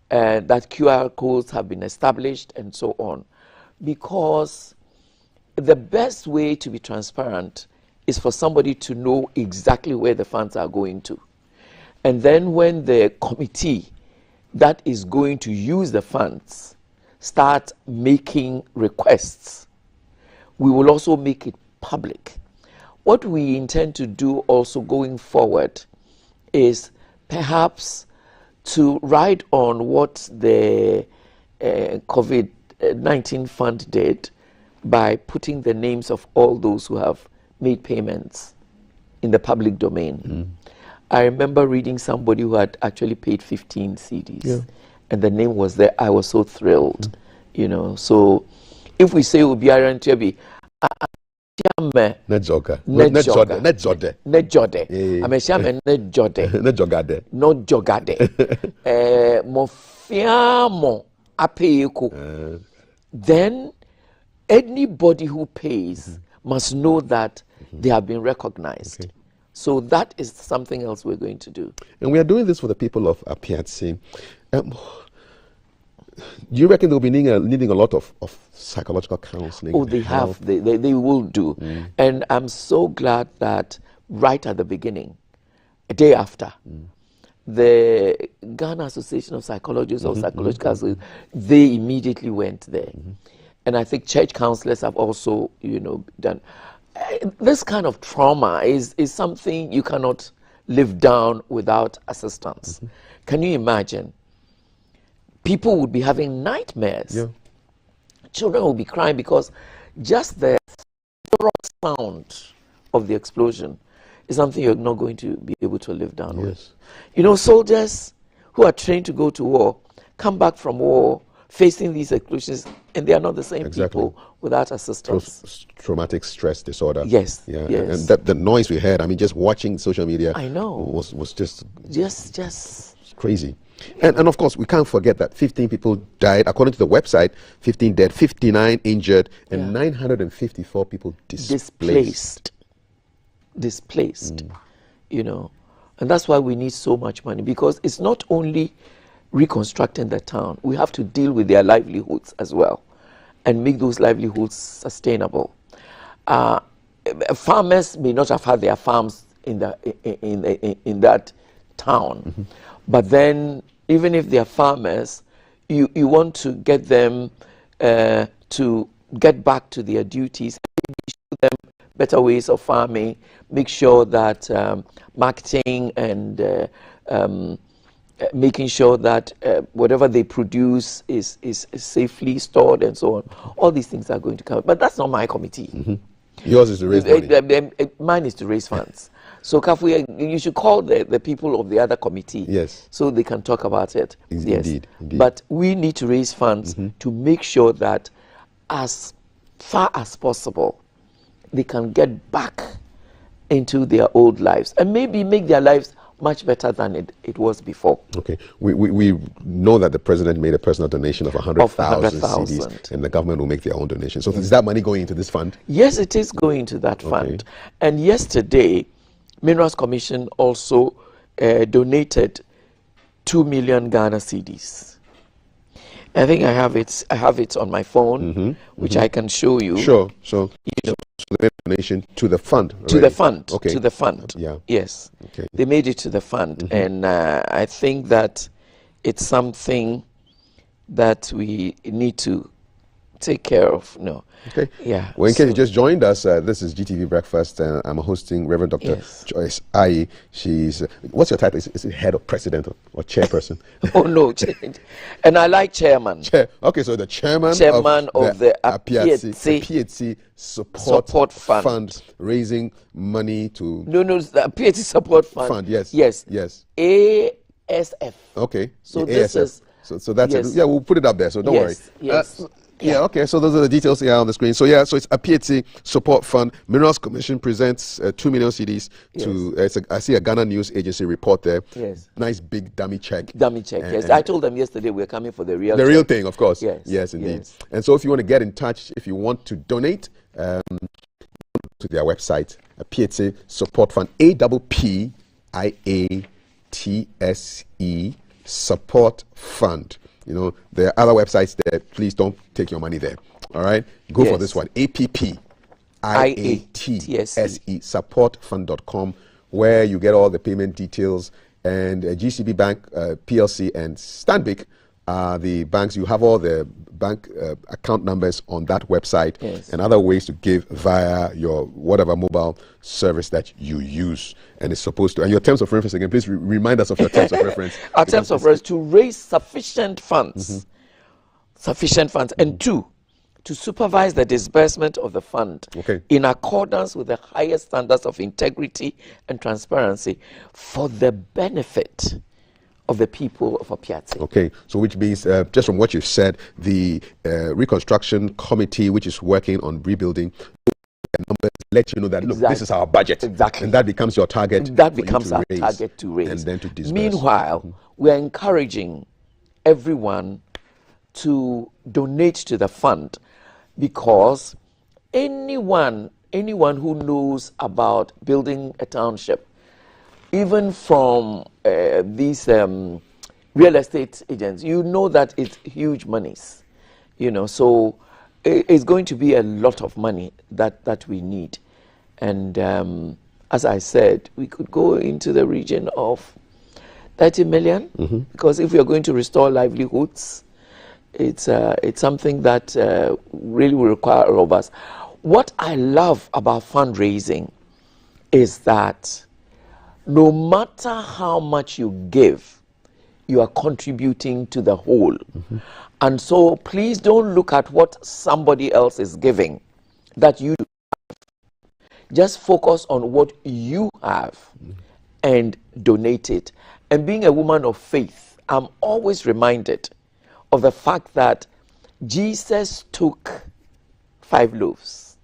Speaker 28: that QR codes have been established and so on. Because the best way to be transparent is for somebody to know exactly where the funds are going to. And then when the committee that is going to use the funds start making requests, we will also make it public. What we intend to do also going forward is perhaps to ride on what the COVID-19 fund did by putting the names of all those who have made payments in the public domain. I remember reading somebody who had actually paid 15 CDs and the name was there. I was so thrilled, So if we say Obiara Ntebi,
Speaker 7: Nejogade.
Speaker 28: Mofiamo apeko. Then anybody who pays must know that they have been recognized. Okay. So that is something else we're going to do.
Speaker 7: And we are doing this for the people of Apiatsi. Do you reckon they'll be needing a lot of psychological counseling?
Speaker 28: Oh, they have. They will do. And I'm so glad that right at the beginning, a day after, the Ghana Association of Psychologists or Psychological, they immediately went there. And I think church counselors have also, done. This kind of trauma is something you cannot live down without assistance. Can you imagine? People would be having nightmares. Children will be crying because just the sound of the explosion is something you're not going to be able to live down with. Soldiers who are trained to go to war come back from war facing these explosions, and they are not the same people without assistance.
Speaker 7: Traumatic stress disorder.
Speaker 28: Yes.
Speaker 7: And the noise we heard, just watching social media,
Speaker 28: I know,
Speaker 7: was just
Speaker 28: crazy.
Speaker 7: And of course, we can't forget that 15 people died. According to the website, 15 dead, 59 injured, and 954 people displaced.
Speaker 28: And that's why we need so much money, because it's not only reconstructing the town, we have to deal with their livelihoods as well and make those livelihoods sustainable. Farmers may not have had their farms in that town, but then even if they are farmers, you want to get them to get back to their duties, show them better ways of farming, make sure that marketing and making sure that whatever they produce is safely stored and so on. All these things are going to come. But that's not my committee.
Speaker 7: Yours is to raise money.
Speaker 28: Mine is to raise funds. So Kafu, you should call the people of the other committee.
Speaker 7: Yes.
Speaker 28: So they can talk about it.
Speaker 7: Indeed.
Speaker 28: But we need to raise funds to make sure that as far as possible, they can get back into their old lives and maybe make their lives much better than it was before.
Speaker 7: Okay. We know that the president made a personal donation of 100,000 CDs, and the government will make their own donation. So is that money going into this fund?
Speaker 28: Yes, it is going to that fund. And yesterday, Minerals Commission also donated 2 million Ghana cedis. I think I have it on my phone, which I can show you.
Speaker 7: Sure. So the donation to the fund.
Speaker 28: To
Speaker 7: already.
Speaker 28: the fund.
Speaker 7: Okay.
Speaker 28: To the fund.
Speaker 7: Yeah.
Speaker 28: Yes.
Speaker 7: Okay.
Speaker 28: They made it to the fund, and I think that it's something that we need to take care of. No.
Speaker 7: Okay.
Speaker 28: Yeah.
Speaker 7: Well, in case you just joined us, this is GTV Breakfast. I'm hosting Reverend Dr. Joyce Ayi. She's, what's your title? Is it head of president or chairperson?
Speaker 28: Oh, no. And I like chairman.
Speaker 7: Okay, so the chairman
Speaker 28: of the
Speaker 7: PHC support fund, raising money to...
Speaker 28: No, the PHC support fund.
Speaker 7: Yes. ASF. Okay.
Speaker 28: So this is...
Speaker 7: So that's it. Yeah, we'll put it up there, so don't worry.
Speaker 28: Yes.
Speaker 7: Yeah, okay, so those are the details here on the screen. So so it's a PHC support fund. Minerals Commission presents 2 million CDs to, I see a Ghana News Agency report there.
Speaker 28: Yes.
Speaker 7: Nice big dummy check.
Speaker 28: Yes. I told them yesterday we're coming for the real
Speaker 7: real thing, of course.
Speaker 28: Yes.
Speaker 7: Indeed.
Speaker 28: Yes.
Speaker 7: And so if you want to get in touch, if you want to donate to their website, a PHC support fund, APPIATSE support fund. You know, there are other websites there. Please don't take your money there. All right? Go for this one. APPIATSE supportfund.com, where you get all the payment details. And GCB Bank, PLC, and Stanbic are the banks. You have all the bank account numbers on that website and other ways to give via your whatever mobile service that you use. And it's supposed to, and your terms of reference again, please remind us of your terms of reference.
Speaker 28: Our terms of reference, to raise sufficient funds, and two, to supervise the disbursement of the fund in accordance with the highest standards of integrity and transparency for the benefit of the people of Opiati.
Speaker 7: Okay, so which means, just from what you've said, the reconstruction committee, which is working on rebuilding, numbers let you know that, look, this is our budget.
Speaker 28: Exactly.
Speaker 7: And that becomes your target.
Speaker 28: That becomes our target to raise.
Speaker 7: And then to disburse.
Speaker 28: Meanwhile, we are encouraging everyone to donate to the fund, because anyone who knows about building a township, even from these real estate agents, you know that it's huge monies, so it's going to be a lot of money that we need. And as I said, we could go into the region of 30 million, because if we are going to restore livelihoods, it's something that really will require all of us. What I love about fundraising is that no matter how much you give, you are contributing to the whole. And so please don't look at what somebody else is giving that you do. Just focus on what you have and donate it. And being a woman of faith, I'm always reminded of the fact that Jesus took 5 loaves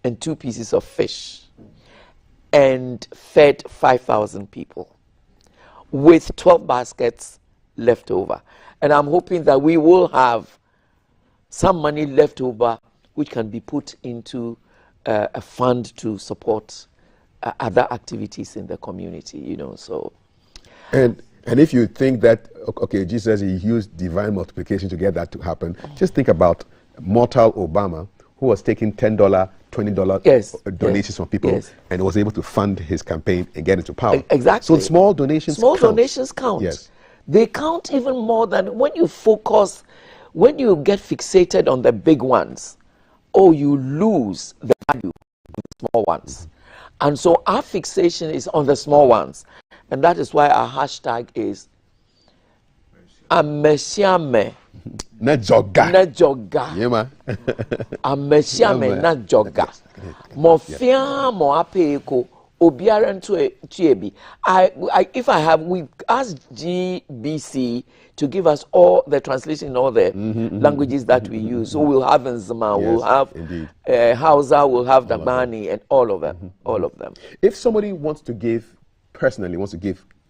Speaker 28: and 2 pieces of fish and fed 5,000 people with 12 baskets left over. And I'm hoping that we will have some money left over which can be put into a fund to support other activities in the community, so. And
Speaker 7: if you think that, okay, Jesus, he used divine multiplication to get that to happen, just think about mortal Obama, who was taking $10, $20 donations from people and was able to fund his campaign and get into power.
Speaker 28: Exactly.
Speaker 7: So small donations count.
Speaker 28: Donations count.
Speaker 7: Yes.
Speaker 28: They count even more than when you focus, when you get fixated on the big ones, you lose the value the small ones. And so our fixation is on the small ones. And that is why our hashtag is Amesiame
Speaker 7: na joga.
Speaker 28: Yema. Amesiame na joga. Mo fia mo apeko obiara nto tuebi. If I have, we asked GBC to give us all the translation in all the languages that we use. So we'll have Nzima, we'll have Hausa, we'll have Dagbani, and all of them. All of them.
Speaker 7: If somebody wants to give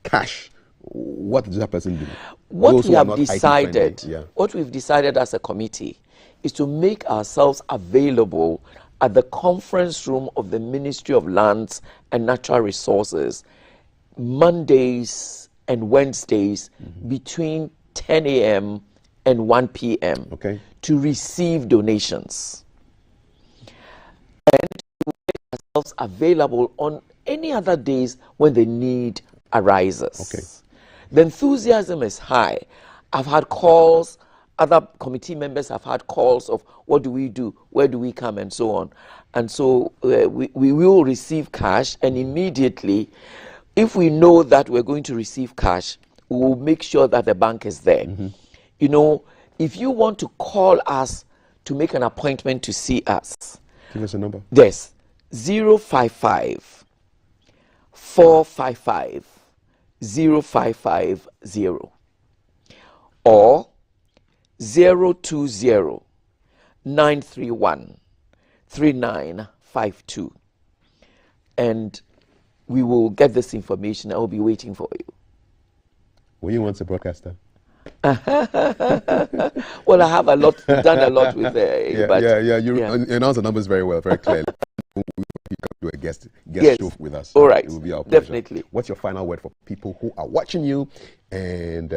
Speaker 7: cash, what does that person do?
Speaker 28: What we have decided, what we've decided as a committee, is to make ourselves available at the conference room of the Ministry of Lands and Natural Resources Mondays and Wednesdays between 10 a.m. and 1 p.m. To receive donations. And to make ourselves available on any other days when the need arises. The enthusiasm is high. I've had calls, other committee members have had calls of what do we do, where do we come, and so on. And so we will receive cash, and immediately, if we know that we're going to receive cash, we will make sure that the bank is there. You know, if you want to call us to make an appointment to see us,
Speaker 7: give us a number.
Speaker 28: Yes, 055 455 0550 or 020 931 3952, and we will get this information. I will be waiting for you.
Speaker 7: Were you once a broadcaster?
Speaker 28: Well, I have done a lot with
Speaker 7: You announce the numbers very well, very clearly. You come to a guest show with us.
Speaker 28: All right.
Speaker 7: It will be our pleasure.
Speaker 28: Definitely.
Speaker 7: What's your final word for people who are watching you and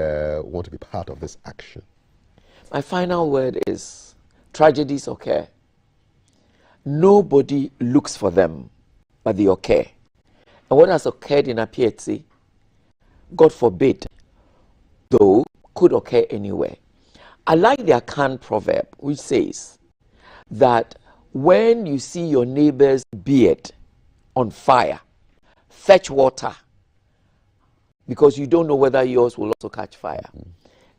Speaker 7: want to be part of this action?
Speaker 28: My final word is tragedies occur. Nobody looks for them, but they occur. And what has occurred in Apietsi, God forbid, though, could occur anywhere. I like the Akan proverb, which says that when you see your neighbor's beard on fire, fetch water, because you don't know whether yours will also catch fire.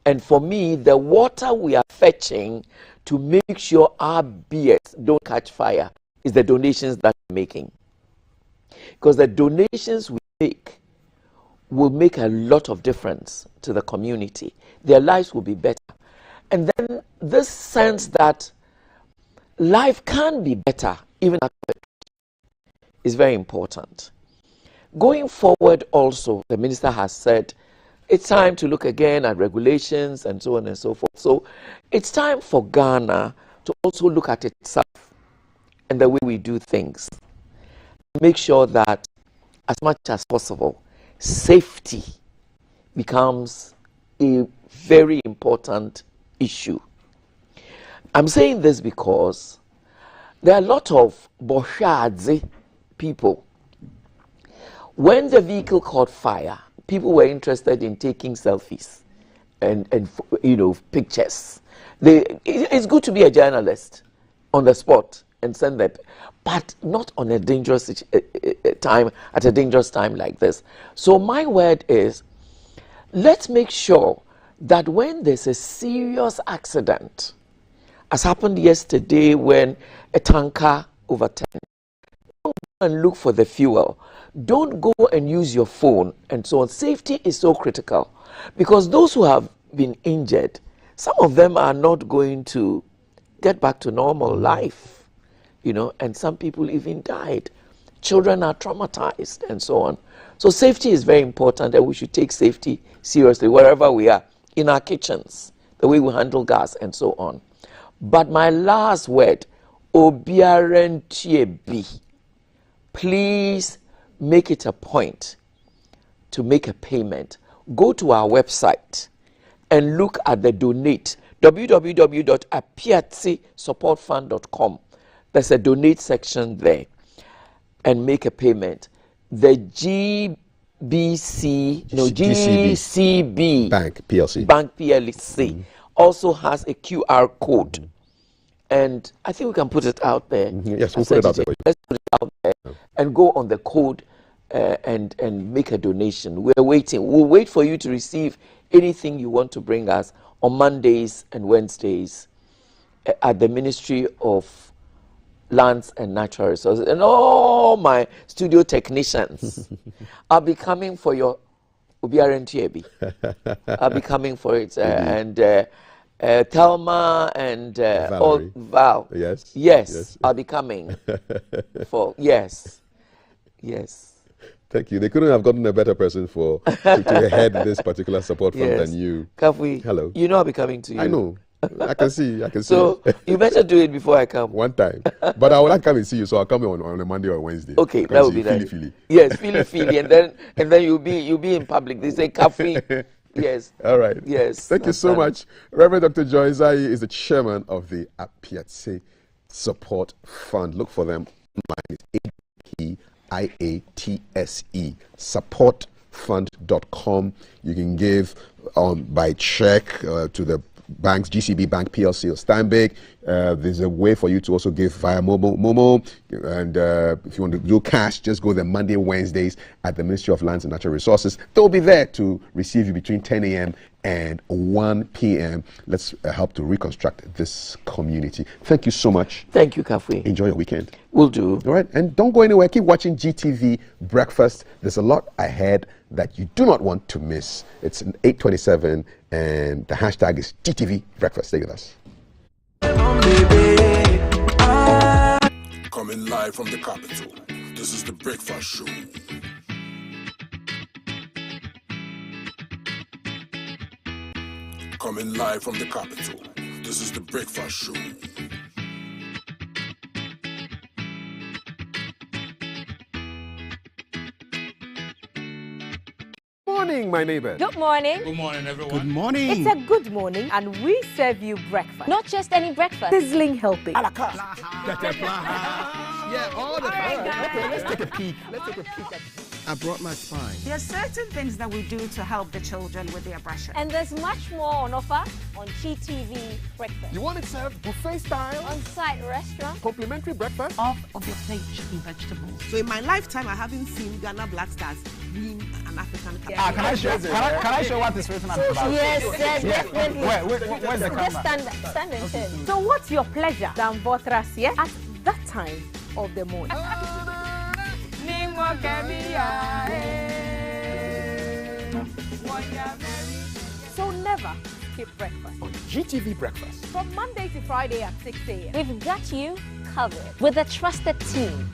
Speaker 28: And for me, the water we are fetching to make sure our beards don't catch fire is the donations that we're making. Because the donations we make will make a lot of difference to the community. Their lives will be better. And then this sense that life can be better, even at is very important. Going forward also, the minister has said, it's time to look again at regulations and so on and so forth. So it's time for Ghana to also look at itself and the way we do things. Make sure that as much as possible, safety becomes a very important issue. I'm saying this because there are a lot of boshadze people. When the vehicle caught fire, people were interested in taking selfies and pictures. It's good to be a journalist on the spot and send them, but not on a dangerous time, at a dangerous time like this. So my word is, let's make sure that when there's a serious accident, as happened yesterday when a tanker overturned, don't go and look for the fuel. Don't go and use your phone and so on. Safety is so critical because those who have been injured, some of them are not going to get back to normal life, and some people even died. Children are traumatized and so on. So safety is very important, and we should take safety seriously wherever we are, in our kitchens, the way we handle gas and so on. But my last word, Obiaren Tiebi, please make it a point to make a payment. Go to our website and look at the donate, www.apiatsisupportfund.com. There's a donate section there, and make a payment. The GCB
Speaker 7: Bank PLC
Speaker 28: also has a QR code, And I think we can put it out there.
Speaker 7: Yes, we'll put it out there.
Speaker 28: Let's put it out there and go on the code and make a donation. We're waiting. We'll wait for you to receive anything you want to bring us on Mondays and Wednesdays at the Ministry of Lands and Natural Resources. And all my studio technicians, I'll be coming for your Ubiarentiabi. I'll be coming for it. And Thelma and Val. Yes, I'll be coming for, yes.
Speaker 7: Thank you. They couldn't have gotten a better person to head this particular support fund than you.
Speaker 28: Kafui,
Speaker 7: hello.
Speaker 28: You know I'll be coming to you.
Speaker 7: I know. I can see.
Speaker 28: So you better do it before I come.
Speaker 7: One time. But I will not come and see you, so I'll come on a Monday or Wednesday.
Speaker 28: Okay, that would be nice. Yes, feely, and then you'll be in public. They say Kafui. Yes.
Speaker 7: All right.
Speaker 28: Yes.
Speaker 7: Thank you so much. Reverend Dr. Joy Zai is the chairman of the Apiatse Support Fund. Look for them online. It's APIATSE, supportfund.com. You can give by check to the banks, GCB Bank PLC or Steinbeck. There's a way for you to also give via Momo. And if you want to do cash, just go there Monday, Wednesdays at the Ministry of Lands and Natural Resources. They'll be there to receive you between 10 a.m. and 1 p.m. Let's help to reconstruct this community. Thank you so much.
Speaker 28: Thank you, Kafui.
Speaker 7: Enjoy your weekend.
Speaker 28: Will do.
Speaker 7: All right. And don't go anywhere. Keep watching GTV Breakfast. There's a lot ahead that you do not want to miss. It's 8:27 and the hashtag is GTV Breakfast. Stay with us.
Speaker 1: Coming live from the capital, this is the Breakfast Show. Coming live from the capital, this is the Breakfast Show.
Speaker 7: Morning, my neighbor.
Speaker 3: Good morning.
Speaker 24: Good morning, everyone.
Speaker 6: Good morning.
Speaker 3: It's a good morning, and we serve you breakfast. Not just any breakfast. Sizzling helping.
Speaker 6: Yeah, all the time. Okay, let's take a peek. I brought my spine.
Speaker 10: There are certain things that we do to help the children with their brushing.
Speaker 3: And there's much more on offer on GTV Breakfast.
Speaker 6: You want it served buffet style?
Speaker 3: On-site restaurant.
Speaker 6: Complimentary breakfast?
Speaker 10: Off of your plate should be vegetables. So in my lifetime, I haven't seen Ghana Black Stars win an African Cup.
Speaker 11: Can I show what is written about?
Speaker 3: Yes, definitely.
Speaker 11: Where's the camera?
Speaker 3: Stand and tell. So what's your pleasure, Dan Botras, at that time of the morning? So never skip breakfast.
Speaker 6: On GTV Breakfast.
Speaker 3: From Monday to Friday at 6 a.m. We've got you covered with a trusted team.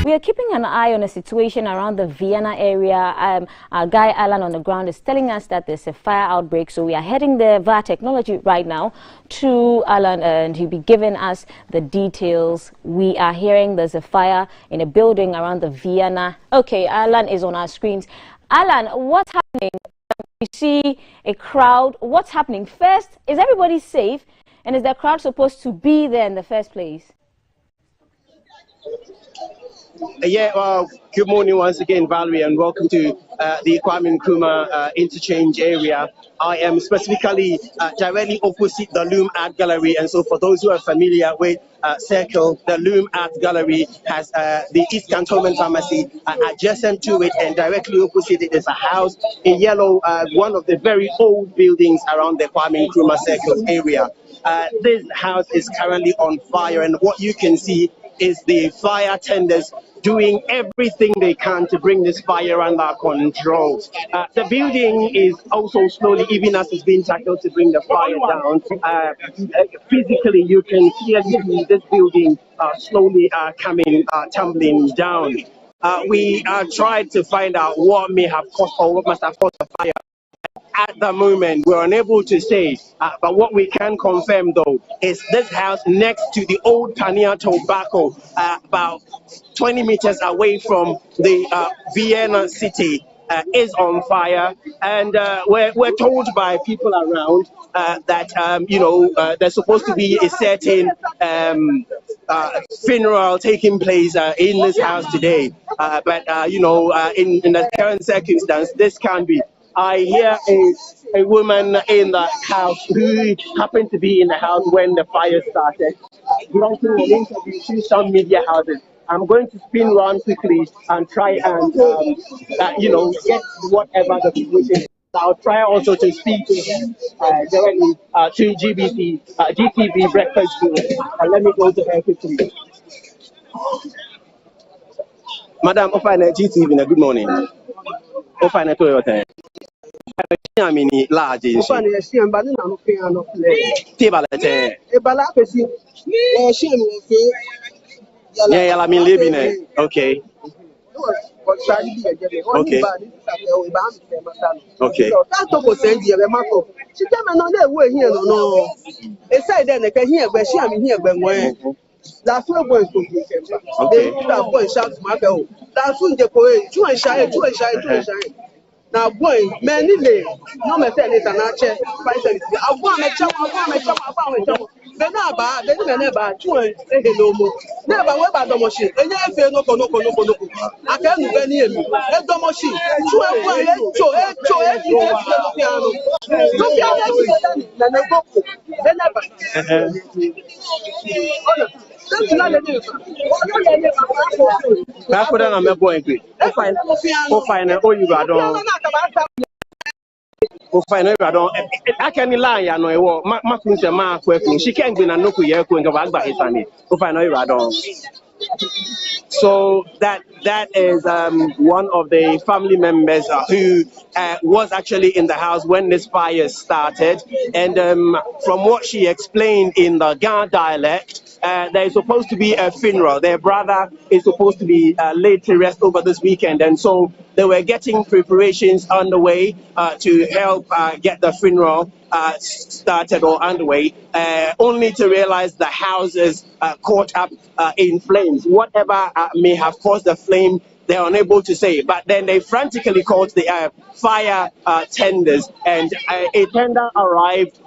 Speaker 3: We are keeping an eye on the situation around the Vienna area. Our guy Alan on the ground is telling us that there's a fire outbreak, so we are heading there via technology right now to Alan, and he'll be giving us the details. We are hearing there's a fire in a building around the Vienna. Okay, Alan is on our screens. Alan, what's happening? We see a crowd. What's happening? First, is everybody safe? And is the crowd supposed to be there in the first place?
Speaker 2: Good morning once again, Valerie, and welcome to the Kwame Nkrumah interchange area. I am specifically directly opposite the Loom Art Gallery, and so for those who are familiar with Circle, the Loom Art Gallery has the East Cantonment Pharmacy adjacent to it, and directly opposite it is a house in yellow, one of the very old buildings around the Kwame Nkrumah Circle area. This house is currently on fire, and what you can see is the fire tenders doing everything they can to bring this fire under control. The building is also slowly, even as it's being tackled to bring the fire down, physically you can clearly see this building slowly tumbling down. we tried to find out what may have caused or what must have caused the fire. At the moment, we're unable to say, but what we can confirm though is this house next to the old Tania Tobacco, about 20 meters away from the Vienna city, is on fire, and we're told by people around that there's supposed to be a certain funeral taking place in this house today, but in the current circumstance, this can't be. I hear a woman in the house who happened to be in the house when the fire started, granting an interview to some media houses. I'm going to spin around quickly and try and, get whatever the situation is. I'll try also to speak to directly to GTV Breakfast Group. Let me go to her quickly. Madam, GTV, good morning. Toyota. Mini large in yeah, I mean living it. Okay. Okay. Okay.
Speaker 4: That's what boys to be. They put a boy shout to my girl. That's when they go in. Two and shy. Now, boy, many lay. No matter it's an archer. I want a chop. Then about, then never. Two and no more. Never went by the machine. And you feel no. I can't do any of you. Let the machine. Two and one.
Speaker 2: I can lie, I know. She can't be no So that is one of the family members who was actually in the house when this fire started, and from what she explained in the Ga dialect, there is supposed to be a funeral. Their brother is supposed to be laid to rest over this weekend, and so they were getting preparations underway to help get the funeral started or underway, only to realize the house is caught up in flames. Whatever may have caused the flame, they're unable to say. But then they frantically called the fire tenders, and a tender arrived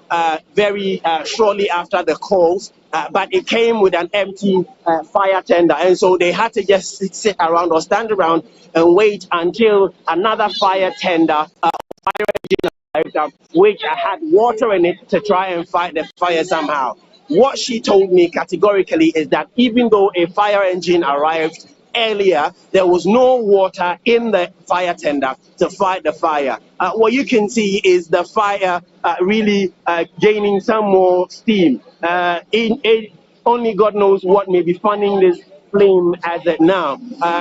Speaker 2: very shortly after the calls. But it came with an empty fire tender, and so they had to just sit around or stand around and wait until another fire tender, fire engine, which had water in it to try and fight the fire somehow. What she told me categorically is that even though a fire engine arrived earlier, there was no water in the fire tender to fight the fire. What you can see is the fire really gaining some more steam. Only God knows what may be fanning this flame as it now.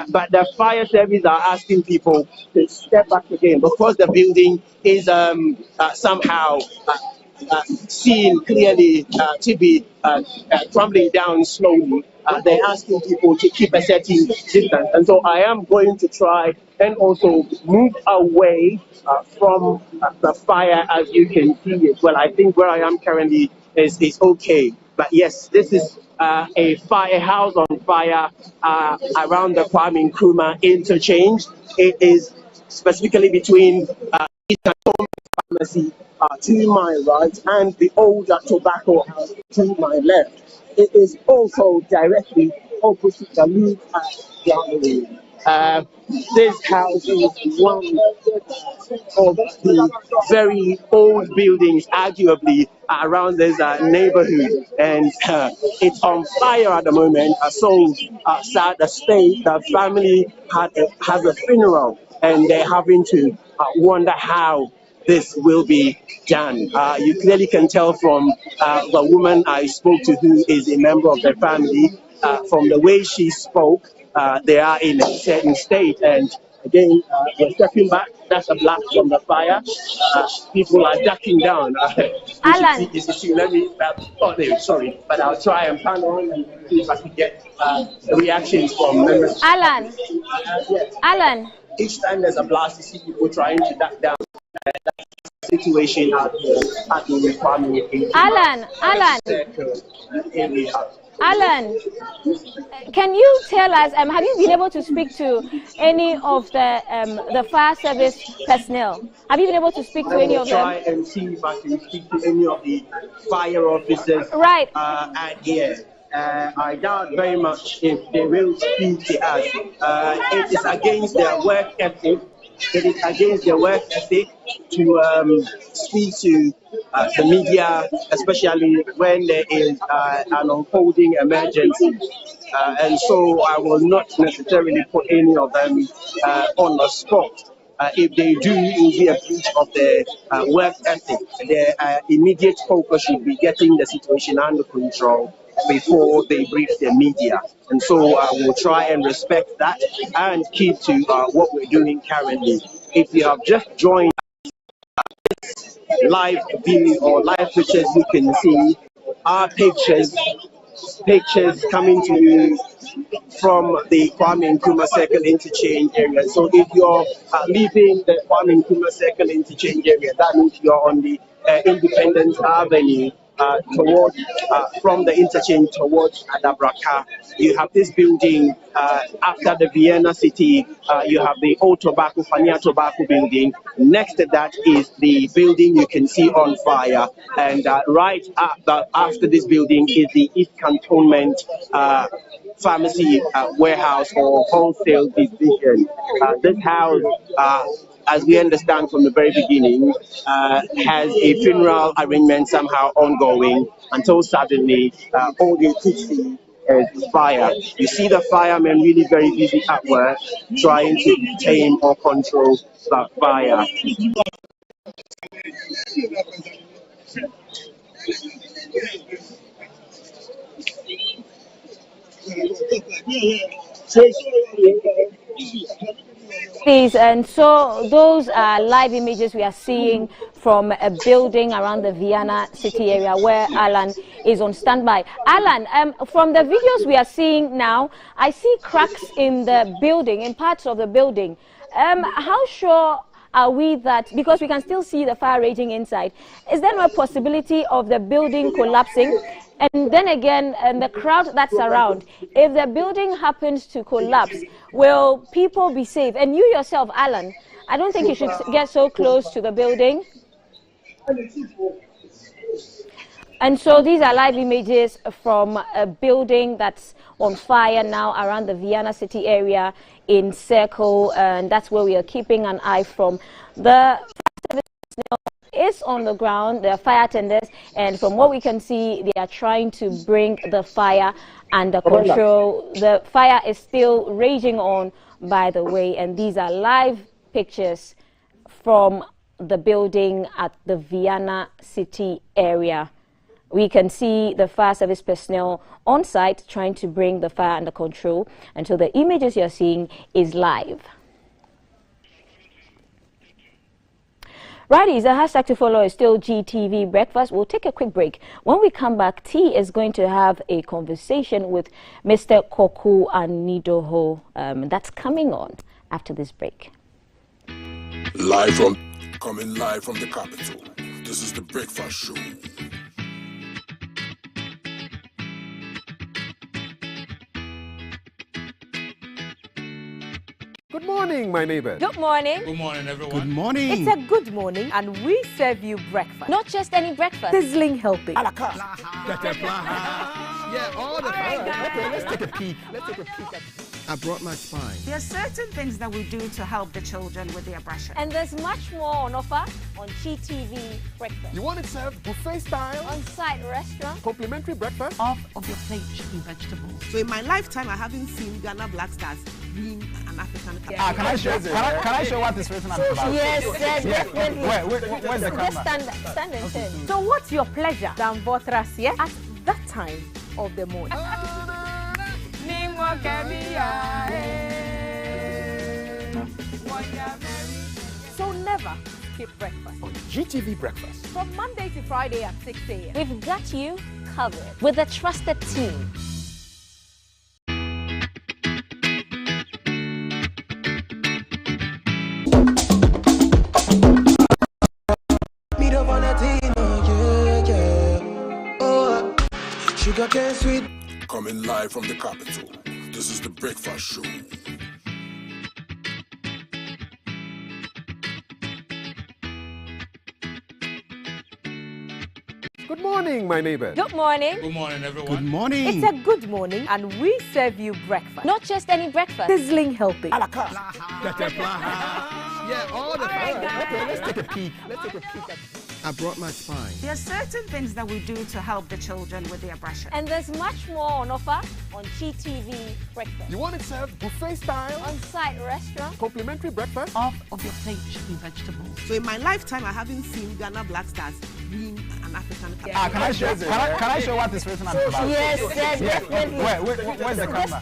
Speaker 2: But the fire service are asking people to step back again because the building is somehow seen clearly to be crumbling down slowly. They're asking people to keep a certain distance. And so I am going to try and also move away from the fire, as you can see it. Well, I think where I am currently is okay. But yes, this is a house on fire around the Kwame Nkrumah interchange. It is specifically between Pharmacy to my right and the older tobacco house to my left. It is also directly opposite the Louvre Gallery. This house is one of the very old buildings, arguably, around this neighborhood, and it's on fire at the moment. So sad the state, the family has a funeral, and they're having to wonder how this will be done. You clearly can tell from the woman I spoke to, who is a member of the family, from the way she spoke, they are in a certain state, and Again, we're stepping back. That's a blast from the fire. People are ducking down.
Speaker 3: Alan.
Speaker 2: You should see, let me, sorry, but I'll try and pan on and see if I can get reactions from members.
Speaker 3: Alan.
Speaker 2: Yes.
Speaker 3: Alan.
Speaker 2: Each time there's a blast, you see people trying to duck down. Situation at the requirement.
Speaker 3: Alan, can you tell us, have you been able to speak to any of the fire service personnel? Have you been able to speak to any of them?
Speaker 2: Try and see if I can speak to any of the fire officers.
Speaker 3: Right.
Speaker 2: At here. I doubt very much if they will speak to us. It is against their work ethic. It is against their work ethic to speak to the media, especially when there is an unfolding emergency. And so I will not necessarily put any of them on the spot. If they do, it will be a breach of their work ethic. Their immediate focus should be getting the situation under control before they brief the media. And so I will try and respect that and keep to what we're doing currently. If you have just joined this live view or live pictures, you can see our pictures coming to you from the Kwame Nkrumah Circle Interchange area. So if you're leaving the Kwame Nkrumah Circle Interchange area, that means you're on the Independence Avenue from the interchange towards Adabraka. You have this building after the Vienna City. You have the old tobacco, Fania Tobacco building. Next to that is the building you can see on fire. And right after this building is the East Cantonment pharmacy warehouse or wholesale division. This house, as we understand from the very beginning, has a funeral arrangement somehow ongoing until suddenly all you could see is fire. You see the firemen really very busy at work trying to tame or control that fire.
Speaker 3: And so those are live images we are seeing from a building around the Vienna City area where Alan is on standby. Alan, from the videos we are seeing now, I see cracks in the building, in parts of the building. How sure are we that, because we can still see the fire raging inside, is there no possibility of the building collapsing? And then again, the crowd that's around, if the building happens to collapse, will people be safe? And you yourself, Alan, I don't think you should get so close to the building. And so these are live images from a building that's on fire now around the Vienna City area in Circle, and that's where we are keeping an eye from. The is on the ground, there are fire tenders, and from what we can see, they are trying to bring the fire under control. The fire is still raging on, by the way, and these are live pictures from the building at the Vienna City area. We can see the fire service personnel on site trying to bring the fire under control, and so the images you're seeing is live. Righty, the hashtag to follow is still GTV Breakfast. We'll take a quick break. When we come back, T is going to have a conversation with Mr. Koku Anidoho. That's coming on after this break.
Speaker 1: Coming live from the capital. This is the Breakfast Show.
Speaker 6: Good morning, my neighbors.
Speaker 3: Good morning.
Speaker 24: Good morning, everyone.
Speaker 6: Good morning.
Speaker 3: It's a good morning, and we serve you breakfast. Not just any breakfast. Sizzling healthy.
Speaker 6: Yeah, all the time. Okay, let's take a peek. I brought my spine.
Speaker 10: There are certain things that we do to help the children with their brushing.
Speaker 3: And there's much more on offer on GTV Breakfast.
Speaker 6: You want it served buffet style?
Speaker 3: On-site restaurant.
Speaker 6: Complimentary breakfast?
Speaker 10: Off of your plate should be vegetables. So in my lifetime, I haven't seen Ghana Black Stars being an African country.
Speaker 11: Can I show what is written on the box?
Speaker 3: Yes, definitely.
Speaker 11: Where's the camera?
Speaker 3: Just stand and turn. So what's your pleasure, Dan Votras, at that time of the morning? So never skip breakfast.
Speaker 6: On GTV Breakfast.
Speaker 3: From Monday to Friday at 6 a.m. We've got you covered with a trusted team.
Speaker 1: Coming live from the capital, this is the Breakfast Show.
Speaker 7: Good morning, my neighbors.
Speaker 3: Good morning.
Speaker 24: Good morning, everyone.
Speaker 6: Good morning.
Speaker 3: It's a good morning, and we serve you breakfast. Not just any breakfast, sizzling healthy.
Speaker 6: Yeah, all the time. Okay, let's take a peek. I brought my spine.
Speaker 10: There are certain things that we do to help the children with their brushing.
Speaker 3: And there's much more on offer on GTV Breakfast.
Speaker 6: You want it served buffet style?
Speaker 3: On-site restaurant.
Speaker 6: Complimentary breakfast?
Speaker 10: Off of your plate should be vegetables. So in my lifetime, I haven't seen Ghana Black Stars win an African Cup.
Speaker 11: Can I show what is written on the box?
Speaker 3: Yes, definitely.
Speaker 11: Where's the camera?
Speaker 3: Just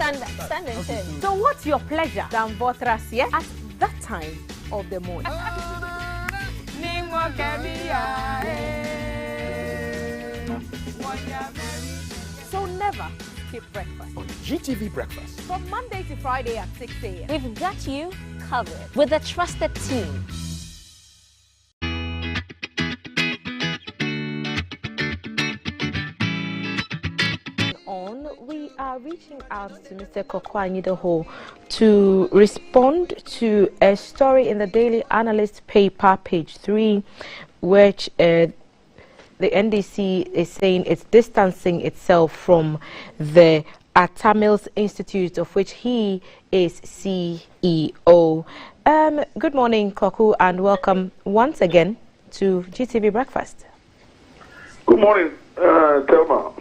Speaker 3: stand and turn. So what's your pleasure, Danvotras, at that time of the morning? So never skip breakfast.
Speaker 6: On GTV Breakfast.
Speaker 3: From Monday to Friday at 6 a.m. We've got you covered with a trusted team. We are reaching out to Mr. Kokwanyidaho to respond to a story in the Daily Analyst paper, page 3, which the NDC is saying it's distancing itself from the Atamils Institute, of which he is CEO. Good morning, Koku, and welcome once again to GTV Breakfast.
Speaker 5: Good morning, Thelma.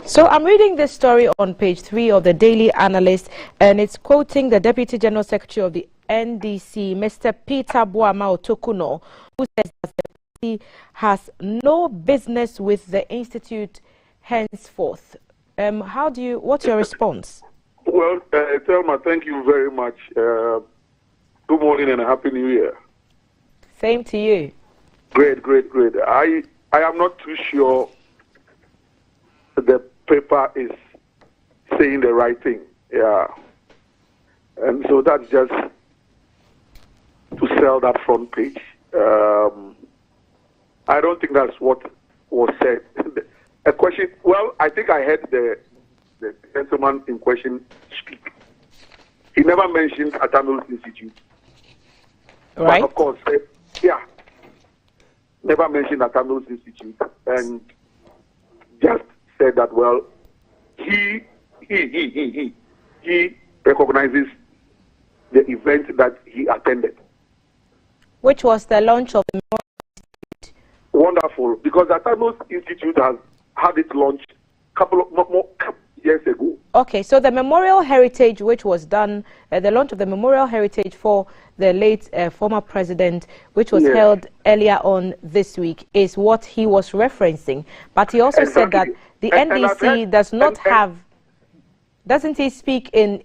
Speaker 3: So I'm reading this story on page 3 of the Daily Analyst, and it's quoting the Deputy General Secretary of the NDC, Mr. Peter Boama Otokuno, who says that the party has no business with the institute henceforth. What's your response?
Speaker 5: Well, Thelma, thank you very much. Good morning and a happy new year.
Speaker 3: Same to you.
Speaker 5: Great. I am not too sure the paper is saying the right thing. Yeah. And so that's just to sell that front page. I don't think that's what was said. A question, well, I think I heard the gentleman in question speak. He never mentioned Atamils Institute.
Speaker 3: Right.
Speaker 5: But of course, never mentioned Atamils Institute, and just said that, well, he recognizes the event that he attended.
Speaker 3: Which was the launch of the Institute.
Speaker 5: Wonderful, because the Atamils Institute has had it launched a couple of years ago.
Speaker 3: Okay, so the Memorial Heritage, which was done, the launch of the Memorial Heritage for the late former president, which was held earlier on this week, is what he was referencing. But he also said that the NDC does not have, doesn't he speak in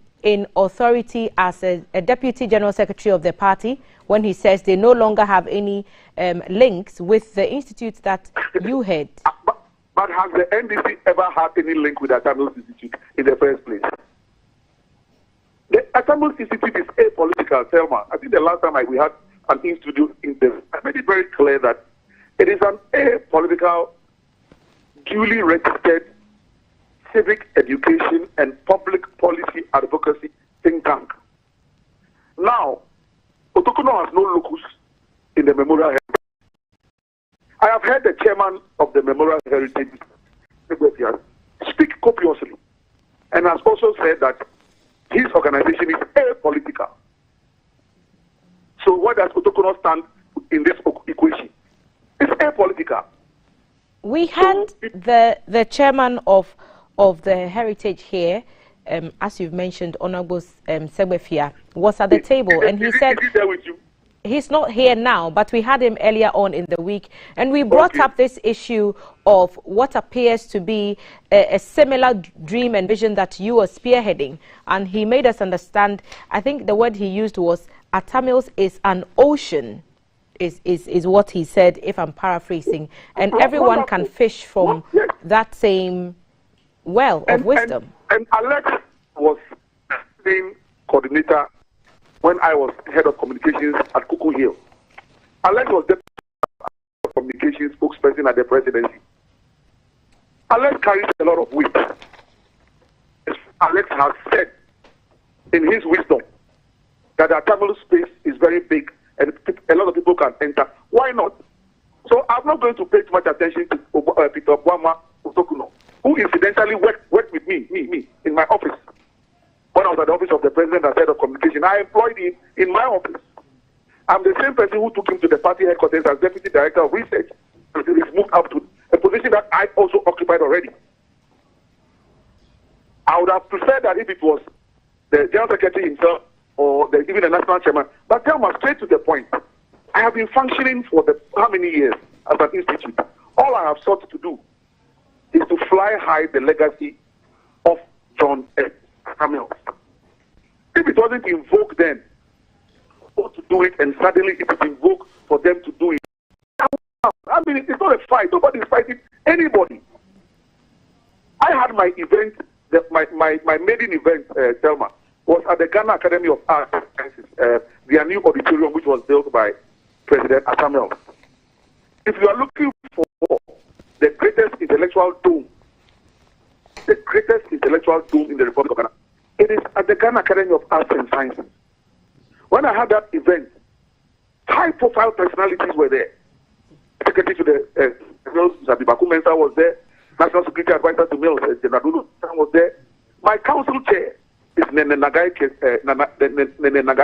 Speaker 3: authority as a Deputy General Secretary of the party when he says they no longer have any links with the institutes that you head?
Speaker 5: But has the NDC ever had any link with the Atamils Institute in the first place? The Atamils Institute is apolitical, Thelma. I think the last time we had an institute in there, I made it very clear that it is an apolitical, duly registered civic education and public policy advocacy think tank. Now, Otokuno has no locus in the Memorial Heritage. I have heard the chairman of the Memorial Heritage speak copiously and has also said that his organization is apolitical. So where does Otokuno stand in this equation? It's apolitical.
Speaker 3: We had the chairman of the Heritage here, as you've mentioned, Honorable Segbefia, was at the table, and he said...
Speaker 5: Is he there with you?
Speaker 8: he's not here now, but we had him earlier on in the week, and we brought up this issue of what appears to be a similar dream and vision that you are spearheading, and he made us understand. I think the word he used was Atamils is an ocean, is what he said, if I'm paraphrasing, and everyone can fish from that same well of wisdom.
Speaker 5: And Alex was the coordinator when I was head of communications at Cuckoo Hill. Alex was deputy communications spokesperson at the presidency. Alex carries a lot of weight. Alex has said in his wisdom that the Tamil space is very big and a lot of people can enter. Why not? So I'm not going to pay too much attention to Peter Obama Utokuno, who incidentally worked with me in my office. When I was at the office of the president as head of communication, I employed him in my office. I'm the same person who took him to the party headquarters as deputy director of research until he's moved up to a position that I also occupied already. I would have preferred that if it was the general secretary himself or even the national chairman. But tell me straight to the point. I have been functioning for how many years as an institute? All I have sought to do is to fly high the legacy of John F. Samuels. If it wasn't invoked then, or to do it, and suddenly it is invoked for them to do it. I mean, it's not a fight. Nobody is fighting anybody. I had my event, my maiden event, Thelma, was at the Ghana Academy of Arts and Sciences, their new auditorium, which was built by President Samuels. If you are looking for the greatest intellectual dome, in the Republic of Ghana, it is at the Ghana Academy of Arts and Sciences. When I had that event, high-profile personalities were there. Secretary to the Zabibaku Mensa was there. National Security Advisor to Mills, General Dulu was there. My council chair is Nene Nagai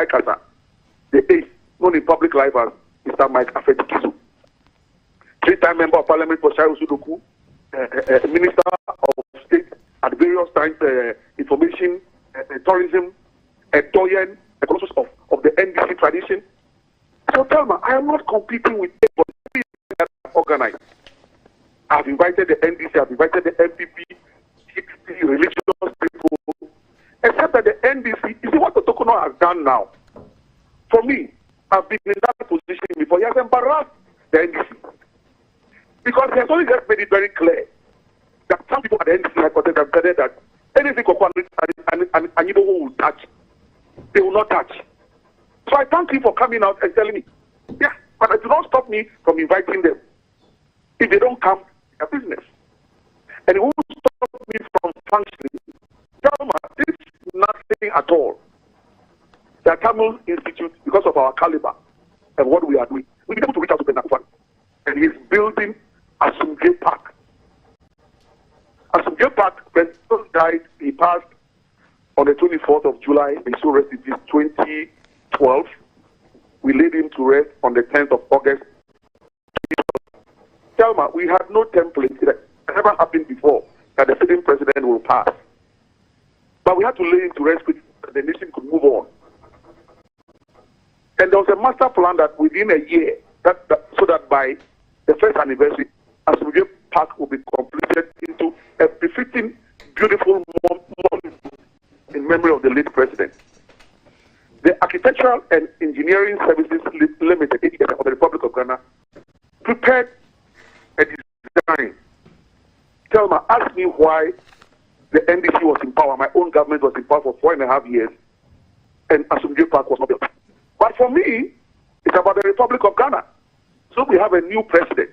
Speaker 5: Kasa, the eighth, known in public life as Mr. Mike Afetikizu. Three-time member of Parliament for Shairu Sudoku, Minister of State at various times, information, tourism, Doyen, a colossus of the NDC tradition. So tell me, I am not competing with anybody that I've organized. I've invited the NDC, I've invited the MPP, 60 religious people, except that the NDC, you see what the Tokono has done now. For me, I've been in that position before. He has embarrassed the NDC. Because he has only just made it very clear that some people at the NDC headquarters have said that anything and you know who will touch, they will not touch. So I thank you for coming out and telling me, yeah, but it do not stop me from inviting them. If they don't come, it's a business. And it won't stop me from functioning. Tell me, this is nothing at all. The Tamil Institute, because of our caliber and what we are doing, we'll be able to reach out to Benakufan. And he's building Asumge Park. Asumge Park, when he died, he passed on the 24th of July, and so rest in peace, 2012. We laid him to rest on the 10th of August. Thelma, we had no template. It had never happened before that the sitting president will pass. But we had to lay him to rest so the nation could move on. And there was a master plan that within a year, so that by the first anniversary, Asumge Park will be completed into a befitting, beautiful monument in memory of the late president. The Architectural and Engineering Services Limited, of the Republic of Ghana, prepared a design. Thelma, ask me why the NDC was in power, my own government was in power for 4.5 years, and Asumge Park was not built. But for me, it's about the Republic of Ghana. So we have a new president.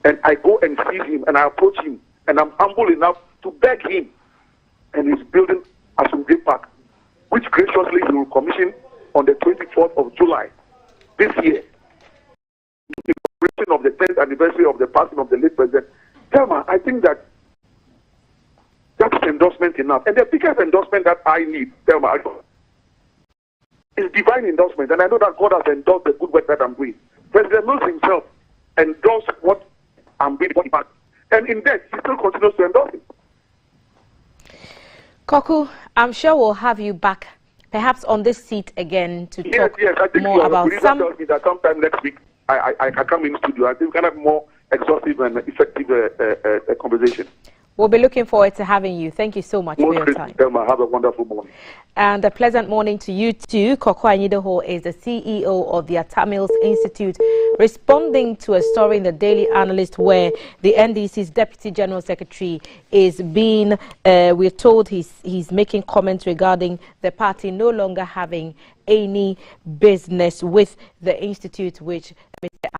Speaker 5: And I go and see him, and I approach him, and I'm humble enough to beg him. And he's building Asumge Park, which graciously he will commission on the 24th of July this year. In celebration of the 10th anniversary of the passing of the late president. Thelma, I think that that's endorsement enough. And the biggest endorsement that I need, Thelma, is divine endorsement. And I know that God has endorsed the good work that I'm doing. President Mills himself endorsed what I'm doing. And in that, he still continues to endorse it.
Speaker 8: Koku, I'm sure we'll have you back perhaps on this seat again to
Speaker 5: Yes,
Speaker 8: talk
Speaker 5: I think
Speaker 8: more about some.
Speaker 5: Tells me that sometime next week I come in studio. I think we can have more exhaustive and effective conversation.
Speaker 8: We'll be looking forward to having you. Thank you so much for your time.
Speaker 5: Have a wonderful morning.
Speaker 8: And a pleasant morning to you too. Koko Anyidoho is the CEO of the Tamils Institute, responding to a story in the Daily Analyst where the NDC's Deputy General Secretary is being, we're told he's making comments regarding the party no longer having any business with the institute, which Mr.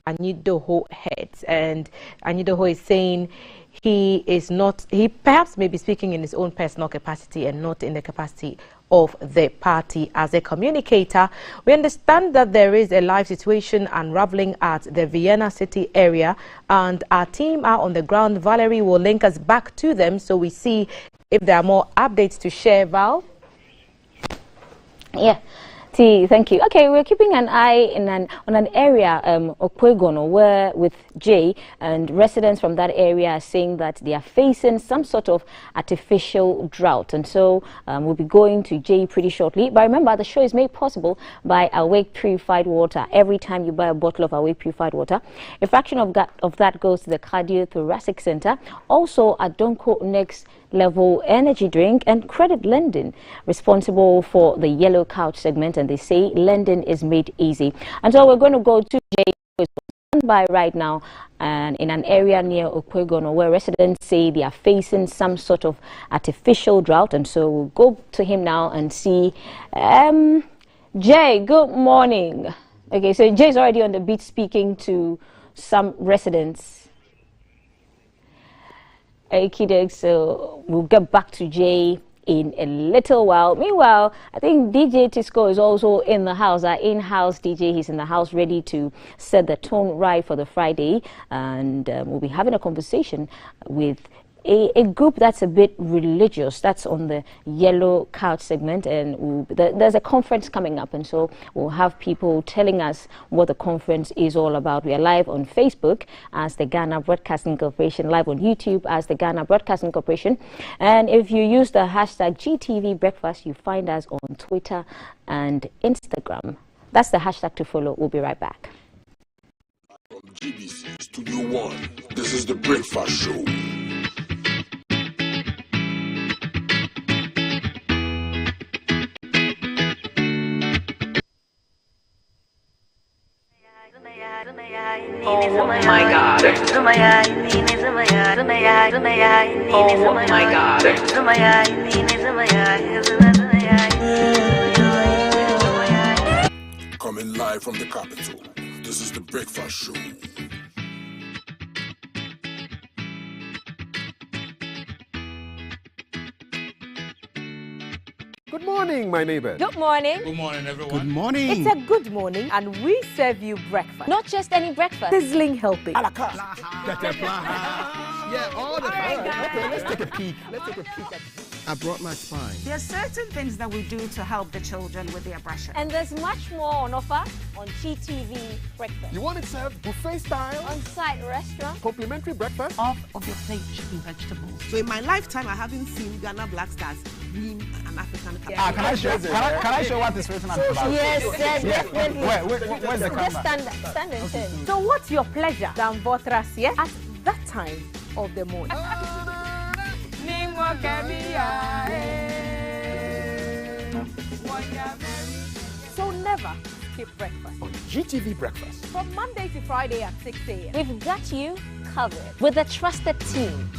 Speaker 8: Anyidoho heads. And Anyidoho is saying he perhaps may be speaking in his own personal capacity and not in the capacity of the party as a communicator. We understand that there is a live situation unraveling at the Vienna City area, and our team are on the ground. Valerie will link us back to them so we see if there are more updates to share. Val?
Speaker 9: Yeah. Thank you. Okay, we're keeping an eye on an area, Okwegono, where with Jay, and residents from that area are saying that they are facing some sort of artificial drought. And so we'll be going to Jay pretty shortly. But remember, the show is made possible by Awake Purified Water. Every time you buy a bottle of Awake Purified Water, a fraction of that goes to the Cardiothoracic Center. Also, Adonko Next Level Energy Drink and Credit Lending, responsible for the Yellow Couch segment, and they say lending is made easy. And so we're going to go to Jay, who is on standby right now, and in an area near Okwegono where residents say they are facing some sort of artificial drought. And so we'll go to him now and see. Jay, good morning. Okay, so Jay's already on the beat speaking to some residents. Okay, so we'll get back to Jay in a little while. Meanwhile, I think DJ Tisco is also in the house, our in-house DJ. He's in the house ready to set the tone right for the Friday, and we'll be having a conversation with a group that's a bit religious. That's on the Yellow Couch segment, and there's a conference coming up, and so we'll have people telling us what the conference is all about. We are live on Facebook as the Ghana Broadcasting Corporation, live on YouTube as the Ghana Broadcasting Corporation, and if you use the hashtag GTV Breakfast, you find us on Twitter and Instagram. That's the hashtag to follow. We'll be right back.
Speaker 1: From GBC Studio 1, this is the Breakfast Show.
Speaker 12: Oh my God. Oh my God.
Speaker 1: Coming live from the capital, this is the Breakfast Show.
Speaker 7: Good morning, my neighbors.
Speaker 3: Good morning.
Speaker 24: Good morning, everyone.
Speaker 6: Good morning.
Speaker 3: It's a good morning, and we serve you breakfast. Not just any breakfast. Sizzling healthy.
Speaker 6: Yeah, all the time. Okay, let's take a peek. I brought my spine.
Speaker 10: There are certain things that we do to help the children with their brushing.
Speaker 3: And there's much more on offer on GTV Breakfast.
Speaker 6: You want it served buffet style?
Speaker 3: On-site restaurant.
Speaker 6: Complimentary breakfast?
Speaker 10: Off of your plate should be vegetables. So in my lifetime, I haven't seen Ghana Black Stars win an African Cup.
Speaker 11: Can I show what is written on the box?
Speaker 3: Yes, definitely.
Speaker 11: Where's the camera?
Speaker 3: Just stand and turn. So what's your pleasure, Danvotras, at that time of the morning? So never skip breakfast.
Speaker 6: On GTV Breakfast.
Speaker 3: From Monday to Friday at 6 a.m.
Speaker 9: We've got you covered with a trusted team.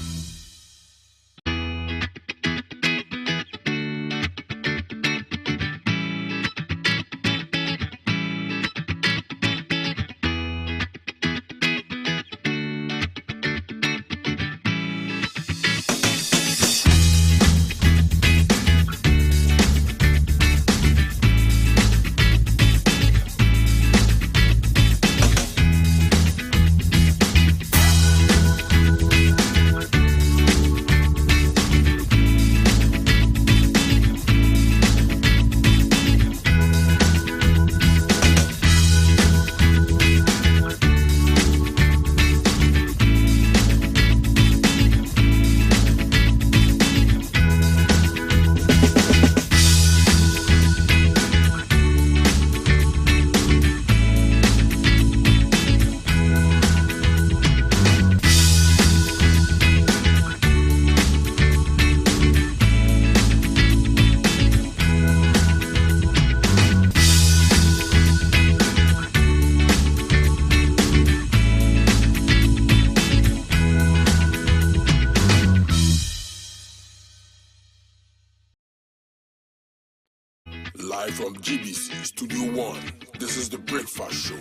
Speaker 1: Live from GBC Studio 1, this is The Breakfast Show.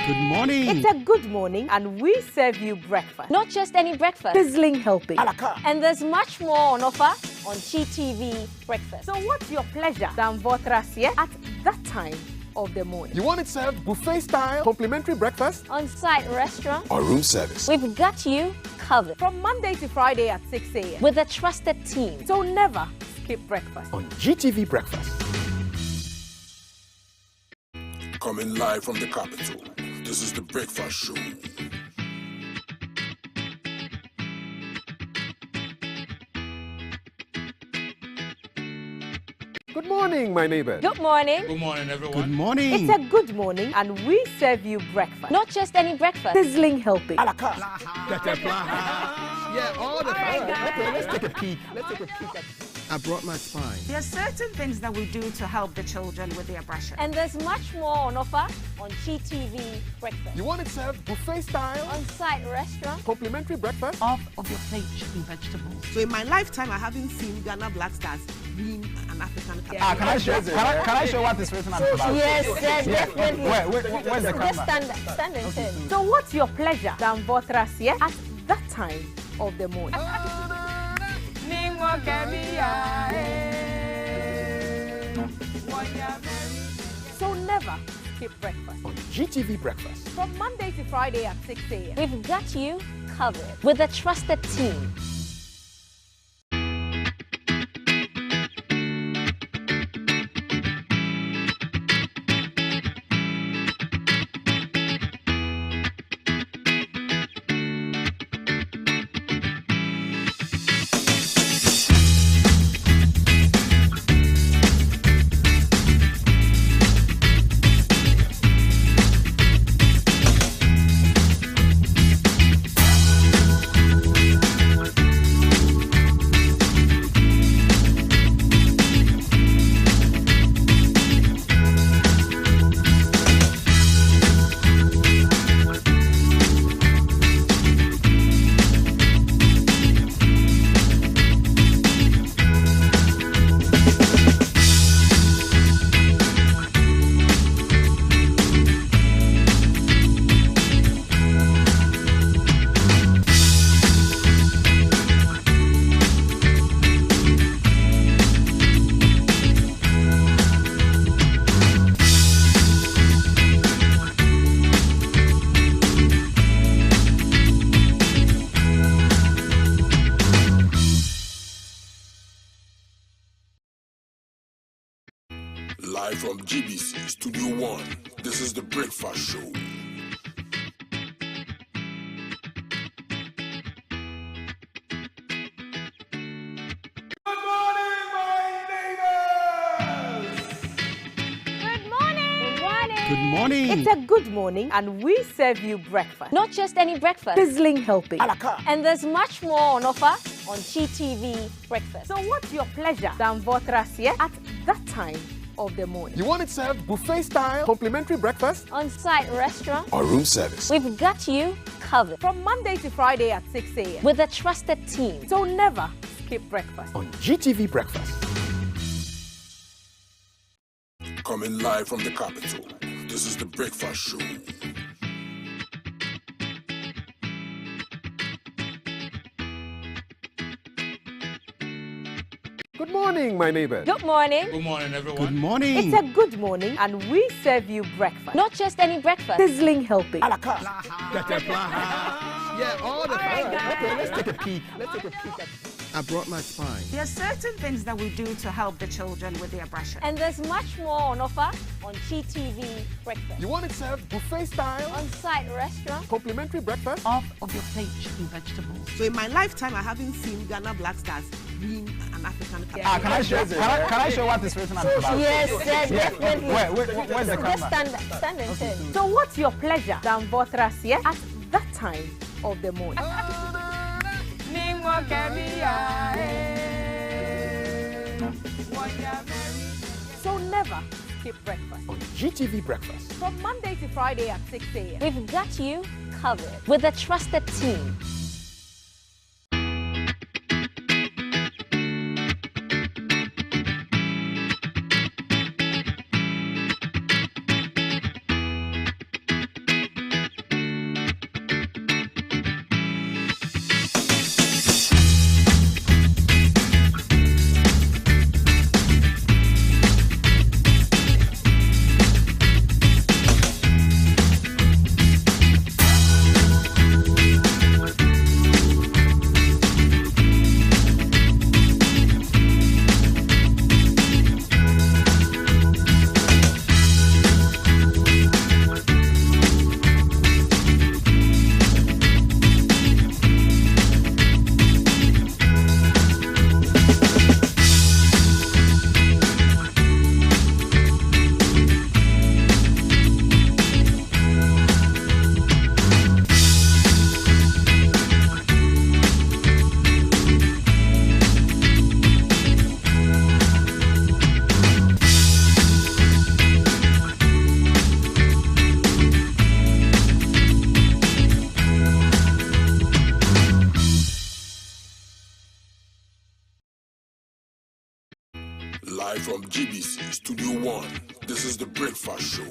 Speaker 3: Good morning. It's a good morning, and we serve you breakfast.
Speaker 9: Not just any breakfast.
Speaker 3: Sizzling helping.
Speaker 9: And there's much more on offer on GTV Breakfast.
Speaker 3: So what's your pleasure than Votrasie at that time of the morning?
Speaker 6: You want it served buffet style, complimentary breakfast?
Speaker 9: On-site restaurant.
Speaker 6: Or room service?
Speaker 9: We've got you covered.
Speaker 3: From Monday to Friday at 6 a.m.
Speaker 9: With a trusted team.
Speaker 3: So never skip breakfast.
Speaker 6: On GTV Breakfast.
Speaker 1: Coming live from the capital, this is The Breakfast Show.
Speaker 6: Good morning, my neighbor.
Speaker 9: Good morning.
Speaker 24: Good morning, everyone.
Speaker 6: Good morning.
Speaker 3: It's a good morning, and we serve you breakfast.
Speaker 9: Not just any breakfast.
Speaker 3: Sizzling helping.
Speaker 6: Yeah, all the time. Okay, let's take a peek. I brought my spine.
Speaker 10: There are certain things that we do to help the children with their brushing.
Speaker 9: And there's much more on offer on GTV Breakfast.
Speaker 6: You want it served buffet style?
Speaker 9: On-site restaurant.
Speaker 6: Complimentary breakfast?
Speaker 10: Off of your plate chicken vegetables. So in my lifetime, I haven't seen Ghana Black Stars win an African Cup.
Speaker 11: Can I show what is written on the back?
Speaker 9: Yes, definitely.
Speaker 11: Where's the camera?
Speaker 9: Just stand and turn.
Speaker 3: So what's your pleasure than Votrasie at that time of the morning? So never skip breakfast.
Speaker 6: On GTV Breakfast.
Speaker 3: From Monday to Friday at 6 a.m.
Speaker 9: We've got you covered with a trusted team.
Speaker 1: Live from GBC Studio 1, this is The Breakfast Show.
Speaker 6: Good morning.
Speaker 3: It's a good morning, and we serve you breakfast.
Speaker 9: Not just any breakfast.
Speaker 3: Sizzling helping.
Speaker 9: And there's much more on offer on GTV Breakfast.
Speaker 3: So what's your pleasure than Votrasie at that time of the morning?
Speaker 6: You want it served buffet style, complimentary breakfast?
Speaker 9: On-site restaurant.
Speaker 6: Or room service?
Speaker 9: We've got you covered.
Speaker 3: From Monday to Friday at 6 a.m.
Speaker 9: With a trusted team.
Speaker 3: So never skip breakfast.
Speaker 6: On GTV Breakfast.
Speaker 1: Coming live from the capital, this is The Breakfast Show.
Speaker 6: Good morning, my neighbor.
Speaker 9: Good morning.
Speaker 24: Good morning, everyone.
Speaker 6: Good morning.
Speaker 3: It's a good morning, and we serve you breakfast.
Speaker 9: Not just any breakfast.
Speaker 3: Sizzling helping.
Speaker 6: Yeah, all the time. Okay, let's take a peek. I brought my spine.
Speaker 10: There are certain things that we do to help the children with their brushing.
Speaker 9: And there's much more on offer on GTV Breakfast.
Speaker 6: You want it served buffet style?
Speaker 9: On-site restaurant.
Speaker 6: Complimentary breakfast?
Speaker 10: Off of your plate chicken vegetables. So in my lifetime, I haven't seen Ghana Black Stars win an African Cup.
Speaker 11: Can I show what is written on the back?
Speaker 9: Yes, definitely.
Speaker 11: Where's the camera?
Speaker 9: Just stand and turn.
Speaker 3: So what's your pleasure than Votrasie at that time of the morning? So never skip breakfast.
Speaker 6: On GTV Breakfast.
Speaker 3: From Monday to Friday at 6 a.m.
Speaker 9: We've got you covered with a trusted team.
Speaker 1: Live from GBC Studio 1, this is the Breakfast Show.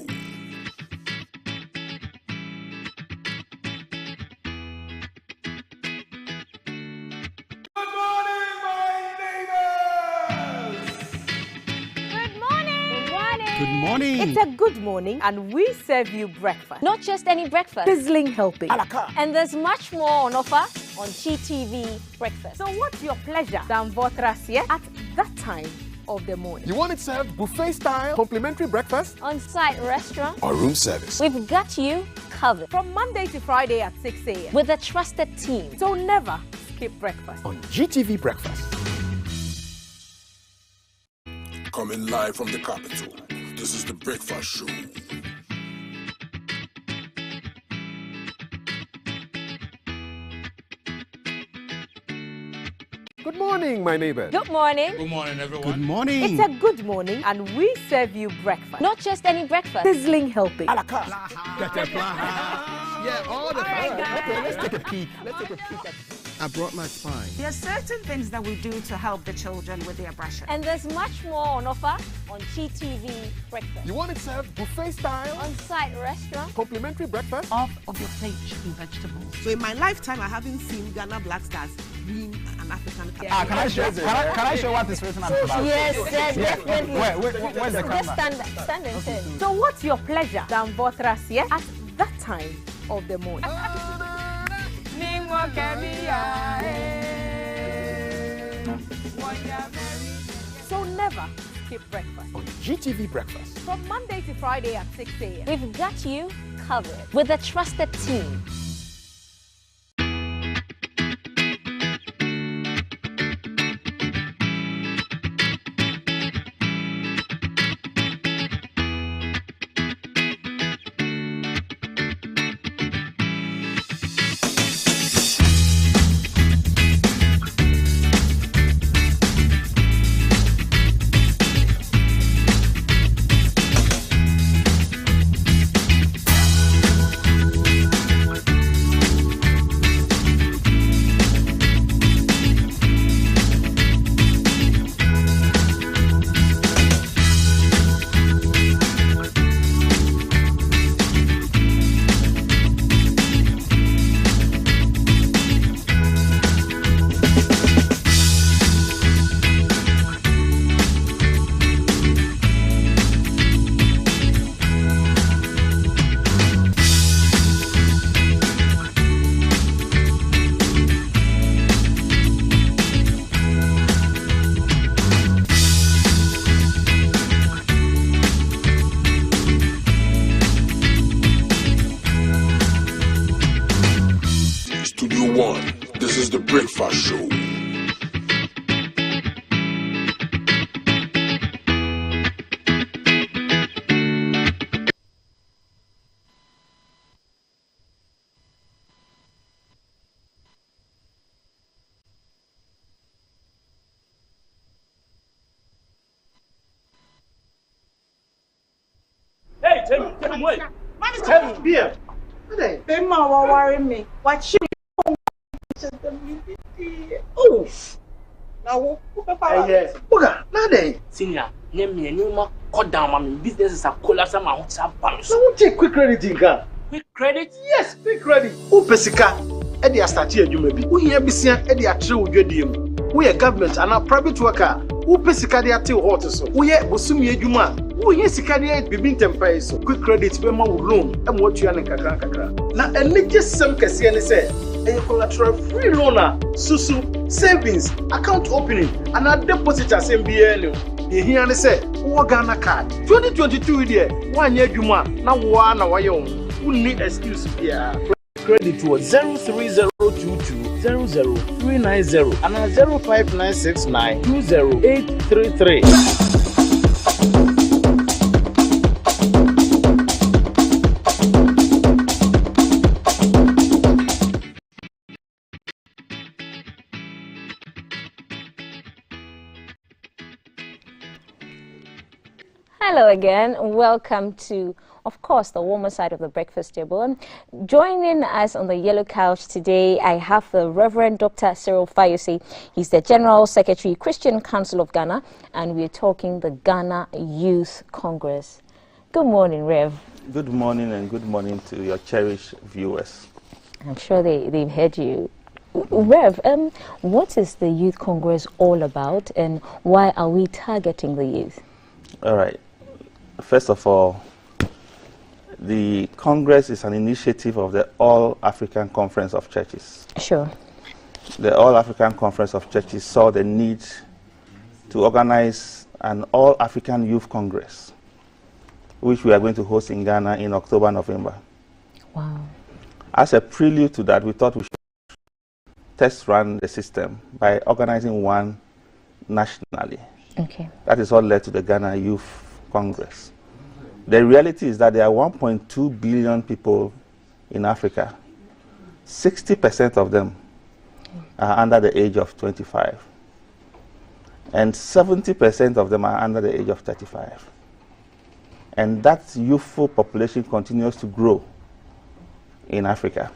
Speaker 3: Good
Speaker 6: morning.
Speaker 3: It's a good morning, and we serve you breakfast.
Speaker 9: Not just any breakfast.
Speaker 3: Sizzling helping.
Speaker 9: And there's much more on offer on GTV Breakfast.
Speaker 3: So what's your pleasure than Votrasie at that time of the morning?
Speaker 6: You want it served buffet style, complimentary breakfast?
Speaker 9: On-site restaurant.
Speaker 6: Or room service?
Speaker 9: We've got you covered.
Speaker 3: From Monday to Friday at 6 a.m.
Speaker 9: With a trusted team.
Speaker 3: So never skip breakfast.
Speaker 6: On GTV Breakfast.
Speaker 1: Coming live from the capital, this is the Breakfast Show.
Speaker 6: Good morning, my neighbors.
Speaker 3: Good morning.
Speaker 24: Good morning, everyone.
Speaker 6: Good morning.
Speaker 3: It's a good morning, and we serve you breakfast.
Speaker 9: Not just any breakfast.
Speaker 3: Sizzling helping.
Speaker 6: Yeah, all the time. Okay, let's take a peek. I brought my spine.
Speaker 10: There are certain things that we do to help the children with their brushing.
Speaker 9: And there's much more on offer on GTV Breakfast.
Speaker 6: You want it served buffet style?
Speaker 9: On-site restaurant.
Speaker 6: Complimentary breakfast?
Speaker 10: Off of your plate should be vegetables. So in my lifetime, I haven't seen Ghana Black Stars win an African Cup.
Speaker 11: Can I show what is written on the back?
Speaker 9: Yes, definitely.
Speaker 11: Where's the camera?
Speaker 9: Just stand and turn.
Speaker 3: So what's your pleasure than Votrasie at that time of the morning? So never skip breakfast.
Speaker 6: On GTV Breakfast.
Speaker 3: From Monday to Friday at 6 a.m.
Speaker 9: We've got you covered with a trusted team.
Speaker 1: This is the Breakfast Show.
Speaker 13: Tell me, beer.
Speaker 14: They ma worry me. What you?
Speaker 13: Oh. Now, Buga, nothing.
Speaker 16: Senior, name me any more cut down. My business is a collapse. My house are bounced.
Speaker 13: So, won't take quick credit, Inga?
Speaker 16: Quick credit?
Speaker 13: Yes, quick credit. Who pesika? Eddie start here, you may be. Who here be seen Eddie a true with you? We are government and a private worker. Who pesika they are till hot so? We are Busumi Juma. Who here Sikadia be been tempered so? Quick credit, we more loan and what you are in Kakaka. Now, and let just some Cassian say. A collateral free loaner, susu, savings, account opening, and a deposit as MBN. You hear me say, Wagana card. 2022 year, 1 year Juma, now one hour young. Who need excuse here? Credit was 03022 00390 and 05969 20833.
Speaker 9: Hello again. Welcome to, of course, the warmer side of the breakfast table. Joining us on the yellow couch today, I have the Reverend Dr. Cyril Fayose. He's the General Secretary, Christian Council of Ghana, and we're talking the Ghana Youth Congress. Good morning, Rev.
Speaker 17: Good morning, and good morning to your cherished viewers.
Speaker 9: I'm sure they've heard you. Rev, what is the Youth Congress all about, and why are we targeting the youth?
Speaker 17: All right. First of all, the Congress is an initiative of the All-African Conference of Churches.
Speaker 9: Sure.
Speaker 17: The All-African Conference of Churches saw the need to organize an All-African Youth Congress, which we are going to host in Ghana in October, November.
Speaker 9: Wow.
Speaker 17: As a prelude to that, we thought we should test run the system by organizing one nationally.
Speaker 9: Okay.
Speaker 17: That is what led to the Ghana Youth Congress. The reality is that there are 1.2 billion people in Africa. 60% of them are under the age of 25. And 70% of them are under the age of 35. And that youthful population continues to grow in Africa.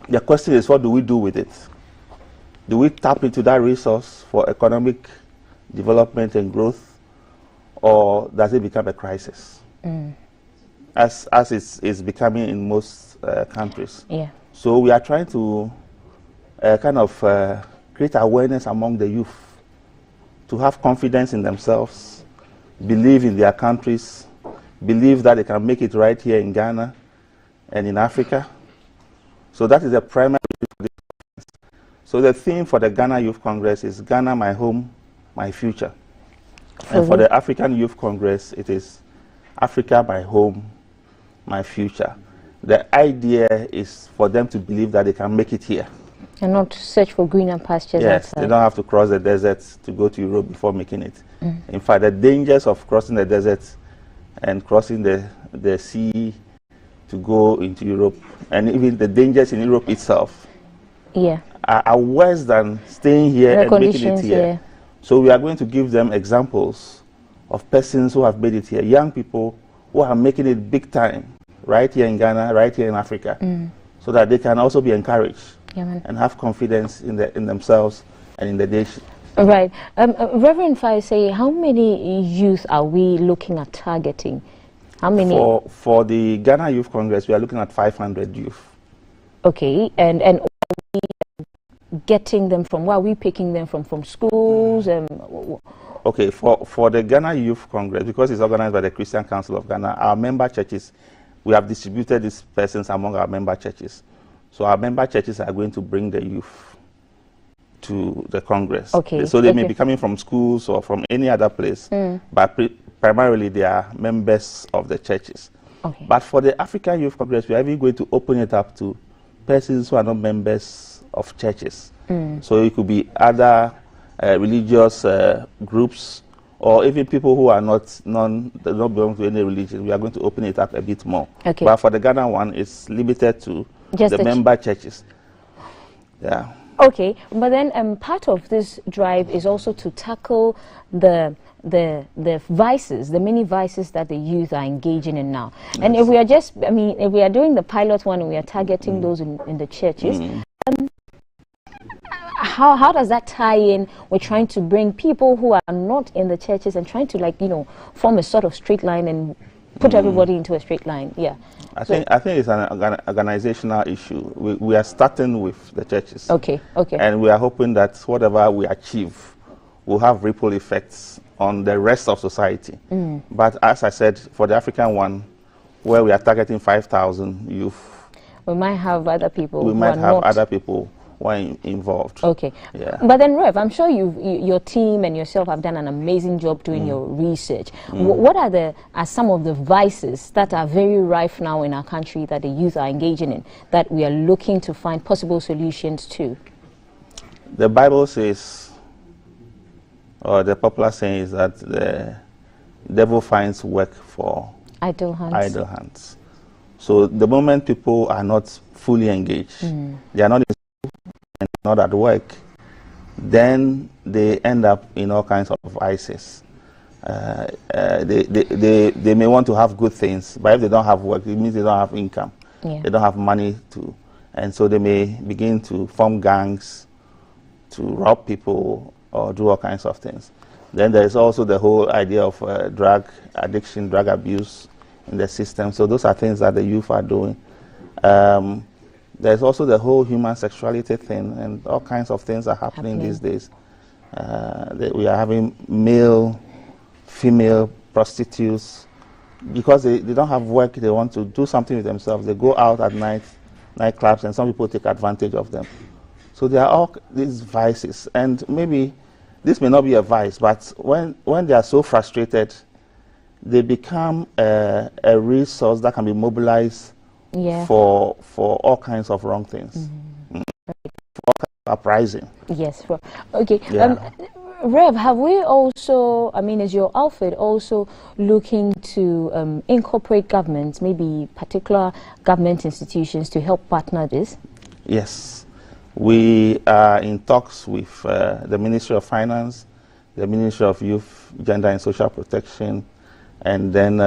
Speaker 17: The question is, what do we do with it? Do we tap into that resource for economic development and growth, or does it become a crisis? As it's becoming in most countries.
Speaker 9: Yeah.
Speaker 17: So we are trying to create awareness among the youth to have confidence in themselves, believe in their countries, believe that they can make it right here in Ghana and in Africa. So that is the primary. So the theme for the Ghana Youth Congress is Ghana, my home, my future. And for the African Youth Congress, it is Africa, my home, my future. The idea is for them to believe that they can make it here.
Speaker 9: And not search for greener pastures outside.
Speaker 17: They don't have to cross the desert to go to Europe before making it. In fact, the dangers of crossing the desert and crossing the sea to go into Europe, and even the dangers in Europe itself, are worse than staying here and making it here. So we are going to give them examples of persons who have made it here, young people who are making it big time, right here in Ghana, right here in Africa, so that they can also be encouraged and have confidence in themselves and in the nation.
Speaker 9: Right. Reverend Fayose, how many youth are we looking at targeting? How many?
Speaker 17: For the Ghana Youth Congress, we are looking at 500 youth.
Speaker 9: Okay, and getting them from where? Are we picking them from schools?
Speaker 17: Okay, for the Ghana Youth Congress, because it's organized by the Christian Council of Ghana, our member churches, we have distributed these persons among our member churches. So our member churches are going to bring the youth to the Congress.
Speaker 9: Okay.
Speaker 17: So they may be coming from schools or from any other place, but primarily they are members of the churches.
Speaker 9: Okay.
Speaker 17: But for the African Youth Congress, we are even going to open it up to persons who are not members of churches. So it could be other religious groups, or even people who are not belong to any religion. We are going to open it up a bit more.
Speaker 9: Okay.
Speaker 17: But for the Ghana one, it's limited to just the member churches. Yeah.
Speaker 9: Okay, but then part of this drive is also to tackle the the vices, the many vices that the youth are engaging in now. Yes. And if we are just, I mean, if we are doing the pilot one and we are targeting those in the churches, how does that tie in with trying to bring people who are not in the churches and trying to, like, you know, form a sort of straight line and put everybody into a straight line? Yeah. I think
Speaker 17: it's an organizational issue. We are starting with the churches.
Speaker 9: Okay.
Speaker 17: And we are hoping that whatever we achieve will have ripple effects on the rest of society. But as I said, for the African one, where we are targeting 5,000 youth,
Speaker 9: we might have other people.
Speaker 17: We might have other people who are involved.
Speaker 9: Okay.
Speaker 17: Yeah.
Speaker 9: But then, Rev, I'm sure your team and yourself have done an amazing job doing your research. What are some of the vices that are very rife now in our country that the youth are engaging in, that we are looking to find possible solutions to?
Speaker 17: The Bible says, or the popular saying is that the devil finds work for
Speaker 9: idle hands.
Speaker 17: So the moment people are not fully engaged, they are not in school and not at work, then they end up in all kinds of vices. They may want to have good things, but if they don't have work, it means they don't have income.
Speaker 9: Yeah.
Speaker 17: They don't have money to, and so they may begin to form gangs, to rob people, or do all kinds of things. Then there is also the whole idea of drug addiction, drug abuse in the system. So those are things that the youth are doing. There's also the whole human sexuality thing, and all kinds of things are happening these days. We are having male, female prostitutes. Because they don't have work, they want to do something with themselves. They go out at night, nightclubs, and some people take advantage of them. So there are all these vices, and maybe this may not be a vice, but when they are so frustrated, they become a resource that can be mobilized for all kinds of wrong things, for all kinds of uprising.
Speaker 9: Yes. Okay.
Speaker 17: Yeah.
Speaker 9: Rev, have we also, I mean, is your outfit also looking to incorporate governments, maybe particular government institutions, to help partner this?
Speaker 17: Yes. We are in talks with the Ministry of Finance, the Ministry of Youth, Gender and Social Protection, and then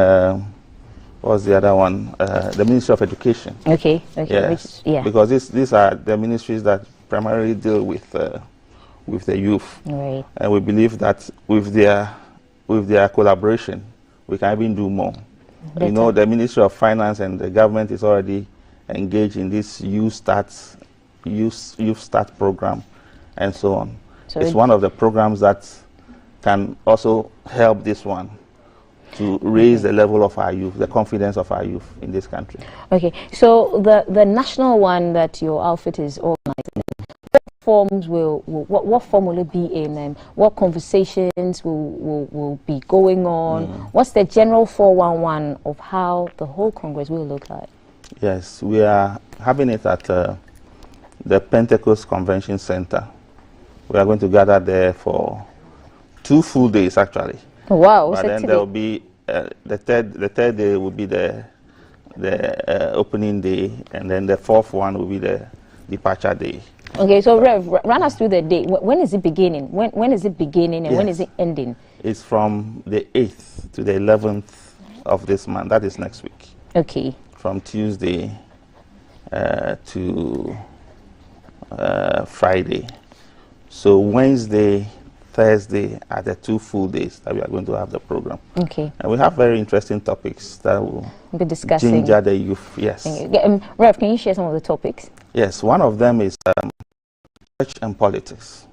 Speaker 17: what's the other one? The Ministry of Education.
Speaker 9: Okay.
Speaker 17: Yes. Because these are the ministries that primarily deal with the youth.
Speaker 9: Right.
Speaker 17: And we believe that with their collaboration, we can even do more.
Speaker 9: Better.
Speaker 17: You know, the Ministry of Finance and the government is already engaged in this Youth Start program and so on. So it's one of the programs that can also help this one to raise the level of our youth, the confidence of our youth in this country.
Speaker 9: Okay, so the national one that your outfit is organizing, what form will it be in? What conversations will be going on? What's the general 411 of how the whole Congress will look like?
Speaker 17: Yes, we are having it at the Pentecost Convention Center. We are going to gather there for 2 full days, actually.
Speaker 9: Wow!
Speaker 17: But then there will be the third day will be the opening day, and then the 4th one will be the departure day.
Speaker 9: Okay, so Rev, run us through the day. When is it beginning? When is it beginning, and when is it ending?
Speaker 17: It's from the 8th to the 11th of this month. That is next week.
Speaker 9: Okay.
Speaker 17: From Tuesday to Friday. So Wednesday, Thursday are the 2 full days that we are going to have the program.
Speaker 9: Okay.
Speaker 17: And we have very interesting topics that will
Speaker 9: be discussing.
Speaker 17: Ginger the youth. Yes.
Speaker 9: Rev, can you share some of the topics?
Speaker 17: Yes. One of them is church and politics.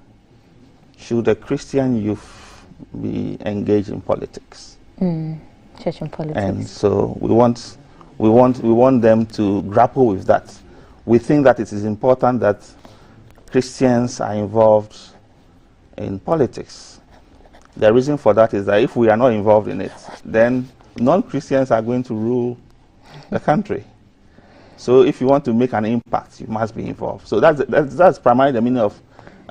Speaker 17: Should the Christian youth be engaged in politics?
Speaker 9: Church and politics.
Speaker 17: And so we want them to grapple with that. We think that it is important that Christians are involved in politics. The reason for that is that if we are not involved in it, then non-Christians are going to rule the country. So if you want to make an impact, you must be involved. So that's primarily the meaning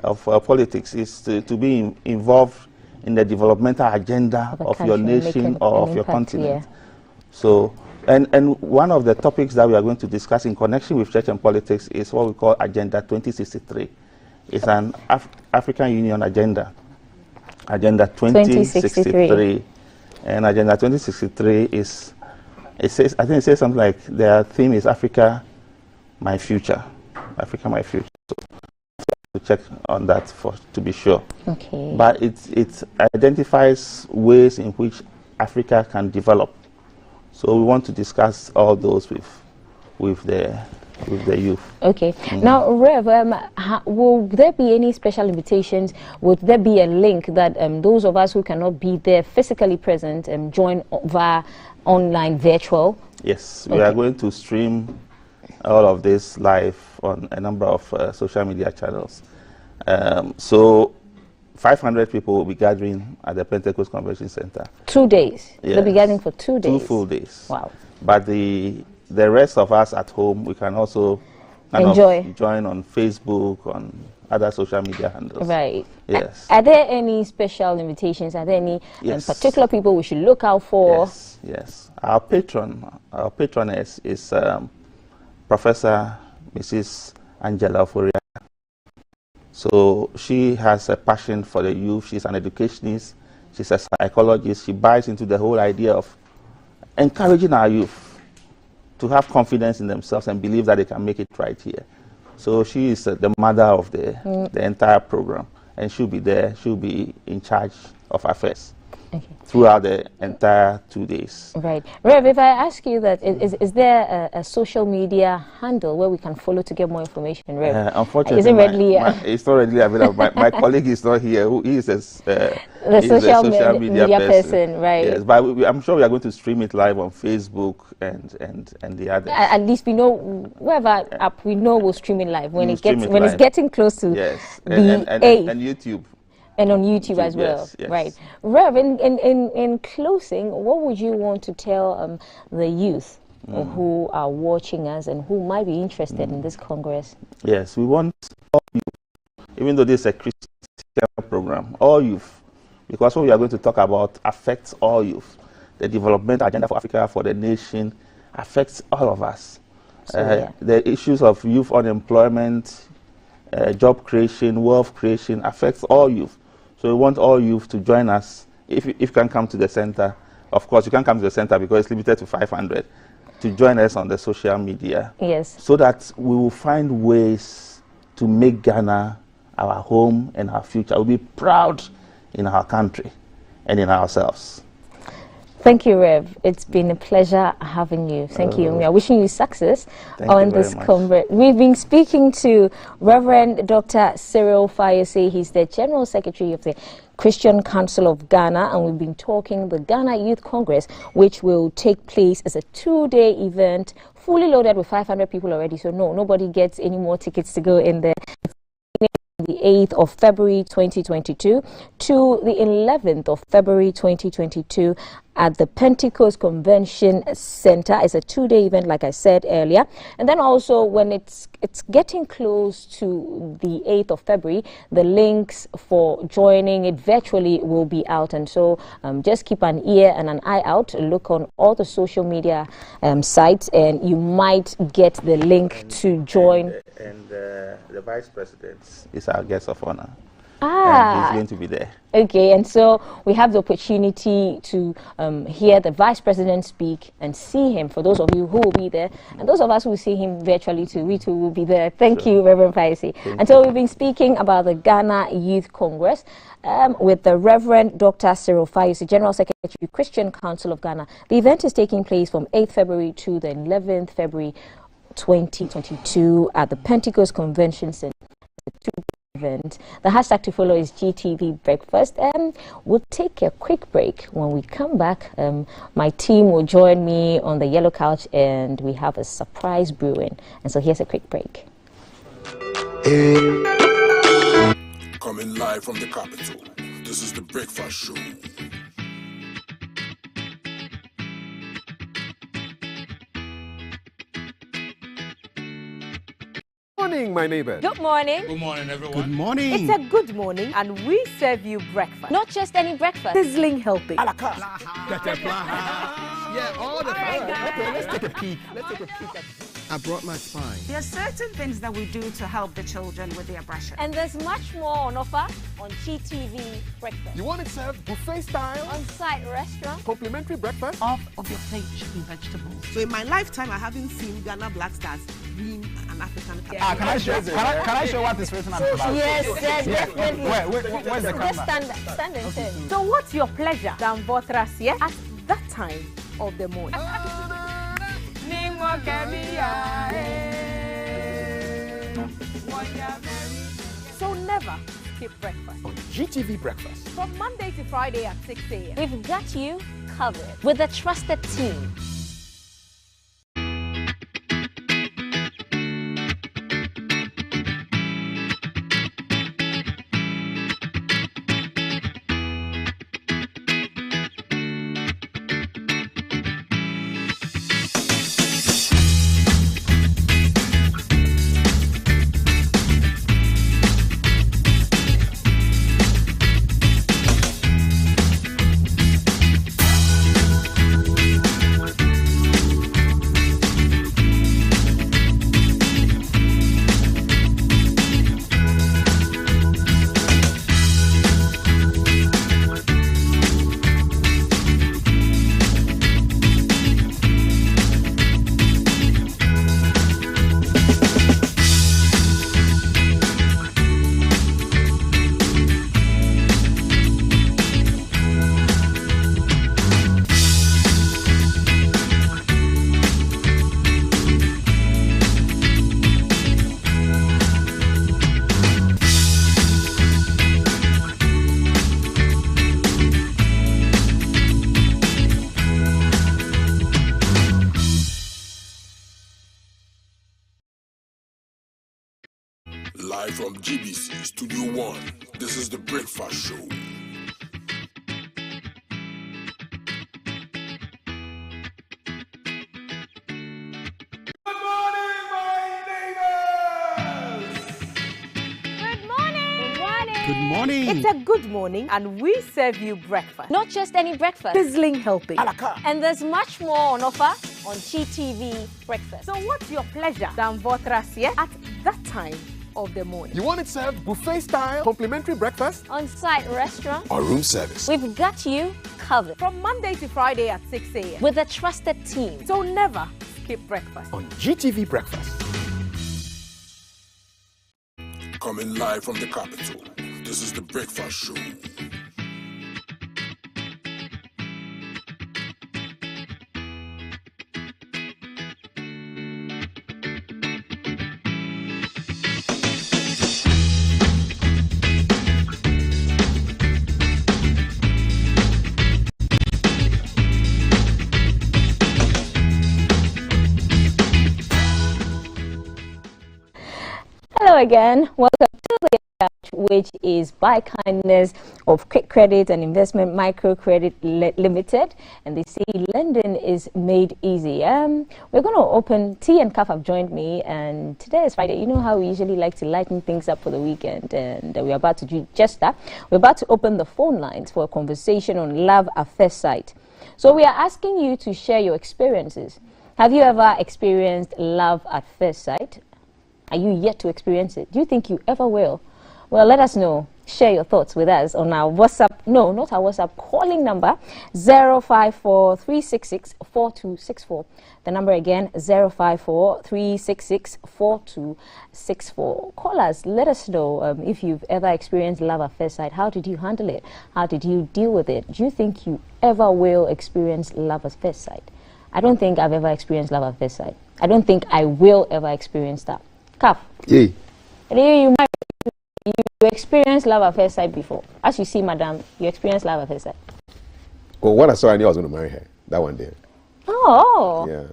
Speaker 17: of politics, is to be involved in the developmental agenda of your nation or of your continent.
Speaker 9: Yeah.
Speaker 17: So, and one of the topics that we are going to discuss in connection with church and politics is what we call Agenda 2063. It's an African Union agenda Agenda 2063. And Agenda 2063 is, I think it says something like their theme is Africa, my future. Africa, my future. So to check on that to be sure.
Speaker 9: Okay.
Speaker 17: But it identifies ways in which Africa can develop. So we want to discuss all those with the youth.
Speaker 9: Okay. Now, Rev, will there be any special invitations? Would there be a link that those of us who cannot be there physically present join via online virtual?
Speaker 17: Yes, we are going to stream all of this live on a number of social media channels. So 500 people will be gathering at the Pentecost Convention Center.
Speaker 9: 2 days?
Speaker 17: Yes.
Speaker 9: They'll be gathering for 2 days?
Speaker 17: 2 full days.
Speaker 9: Wow.
Speaker 17: But the rest of us at home, we can also join on Facebook, on other social media handles.
Speaker 9: Right.
Speaker 17: Yes.
Speaker 9: Are there any special invitations? Are there any particular people we should look out for?
Speaker 17: Yes. Yes. Our patroness is Professor Mrs. Angela Foria. So she has a passion for the youth. She's an educationist. She's a psychologist. She buys into the whole idea of encouraging our youth to have confidence in themselves and believe that they can make it right here. So she is the mother of the entire program, and she'll be there. She'll be in charge of affairs throughout the entire 2 days.
Speaker 9: Right. Rev, if I ask you that, is there a social media handle where we can follow to get more information, Rev?
Speaker 17: Unfortunately,
Speaker 9: is it readily,
Speaker 17: it's not readily available. My colleague is not here. He is
Speaker 9: the social media person, right?
Speaker 17: Yes, but I'm sure we are going to stream it live on Facebook and the others.
Speaker 9: At least we know, wherever app we know we'll stream it live when it's getting close to
Speaker 17: and YouTube.
Speaker 9: And on YouTube as well,
Speaker 17: yes, yes.
Speaker 9: Right? Rev, in closing, what would you want to tell the youth who are watching us and who might be interested in this Congress?
Speaker 17: Yes, we want all youth, even though this is a Christian program, all youth, because what we are going to talk about affects all youth. The development agenda for Africa, for the nation, affects all of us. The issues of youth unemployment, job creation, wealth creation affects all youth. So we want all youth to join us. If you can come to the center, of course you can come to the center because it's limited to 500, to join us on the social media.
Speaker 9: Yes.
Speaker 17: So that we will find ways to make Ghana our home and our future. We'll be proud in our country and in ourselves.
Speaker 9: Thank you, Rev. It's been a pleasure having you. Thank you. We are wishing you success on this conference. We've been speaking to Reverend Dr. Cyril Fayose. He's the General Secretary of the Christian Council of Ghana, and we've been talking the Ghana Youth Congress, which will take place as a 2-day event, fully loaded with 500 people already. So nobody gets any more tickets to go in there. The 8th of February 2022 to the 11th of February 2022 at the Pentecost Convention Center. It's a 2-day event, like I said earlier. And then also when it's getting close to the 8th of February, the links for joining it virtually will be out. And so just keep an ear and an eye out. Look on all the social media sites and you might get the link to join.
Speaker 17: And the Vice President is our guest of honor.
Speaker 9: And
Speaker 17: he's going to be there.
Speaker 9: Okay, and so we have the opportunity to hear the Vice President speak and see him, for those of you who will be there, and those of us who will see him virtually too, we too will be there. Thank you, Reverend Fayose. And so we've been speaking about the Ghana Youth Congress with the Reverend Dr. Cyril Fayose, General Secretary, Christian Council of Ghana. The event is taking place from 8th February to the 11th February 2022 at the Pentecost Convention Center. Event. The hashtag to follow is GTV Breakfast, and we'll take a quick break. When we come back, my team will join me on the yellow couch and we have a surprise brewing. And so here's a quick break.
Speaker 1: Coming live from the capital, this is the Breakfast Show.
Speaker 6: Good morning, my neighbors.
Speaker 3: Good morning.
Speaker 24: Good morning, everyone.
Speaker 6: Good morning.
Speaker 3: It's a good morning, and we serve you breakfast. Not just any breakfast. Sizzling helping.
Speaker 6: Yeah, all the time. Okay, let's take a peek. I brought my spine.
Speaker 14: There are certain things that we do to help the children with their brushing.
Speaker 3: And there's much more on offer on GTV Breakfast.
Speaker 6: You want it served buffet style?
Speaker 3: On-site restaurant.
Speaker 6: Complimentary breakfast?
Speaker 10: Off of your plate should be vegetables. So in my lifetime, I haven't seen Ghana Black Stars win an African Cup.
Speaker 11: Yeah. Can I show what is written on the box?
Speaker 3: Yes, definitely.
Speaker 11: Where's the camera?
Speaker 3: Just stand and say. So what's your pleasure, Danvotras, at that time of the morning? So never skip breakfast.
Speaker 6: On GTV Breakfast.
Speaker 3: From Monday to Friday at 6 a.m.
Speaker 9: We've got you covered with a trusted team.
Speaker 1: Live from GBC Studio 1, this is the Breakfast Show.
Speaker 6: Good morning.
Speaker 3: It's a good morning, and we serve you breakfast.
Speaker 9: Not just any breakfast.
Speaker 3: Sizzling helping.
Speaker 9: And there's much more on offer on GTV Breakfast.
Speaker 3: So what's your pleasure, Danvotras, at that time of the morning?
Speaker 6: You want it served buffet style? Complimentary breakfast?
Speaker 9: On-site restaurant.
Speaker 6: Or room service?
Speaker 9: We've got you covered.
Speaker 3: From Monday to Friday at 6 a.m.
Speaker 9: With a trusted team.
Speaker 3: So never skip breakfast.
Speaker 6: On GTV Breakfast.
Speaker 1: Coming live from the capital, this is the Breakfast Show.
Speaker 9: Hello again. Welcome to the which is by kindness of Quick Credit and Investment Microcredit Limited, and they say lending is made easy. We're going to open. T and Kaf have joined me, and today is Friday. You know how we usually like to lighten things up for the weekend, and we're about to do just that. We're about to open the phone lines for a conversation on love at first sight. So we are asking you to share your experiences. Have you ever experienced love at first sight? Are you yet to experience it? Do you think you ever will? Well, let us know. Share your thoughts with us on our WhatsApp, no, not our WhatsApp, calling number 054-366-4264. The number again, 054-366-4264. Call us. Let us know if you've ever experienced love at first sight. How did you handle it? How did you deal with it? Do you think you ever will experience love at first sight? I don't think I've ever experienced love at first sight. I don't think I will ever experience that. Kaf.
Speaker 7: Yeah.
Speaker 9: You experienced love at first sight before. As you see, madam, you experienced love at first sight.
Speaker 7: Well, when I saw her, I knew I was going to marry her. That one day.
Speaker 9: Oh.
Speaker 7: Yeah.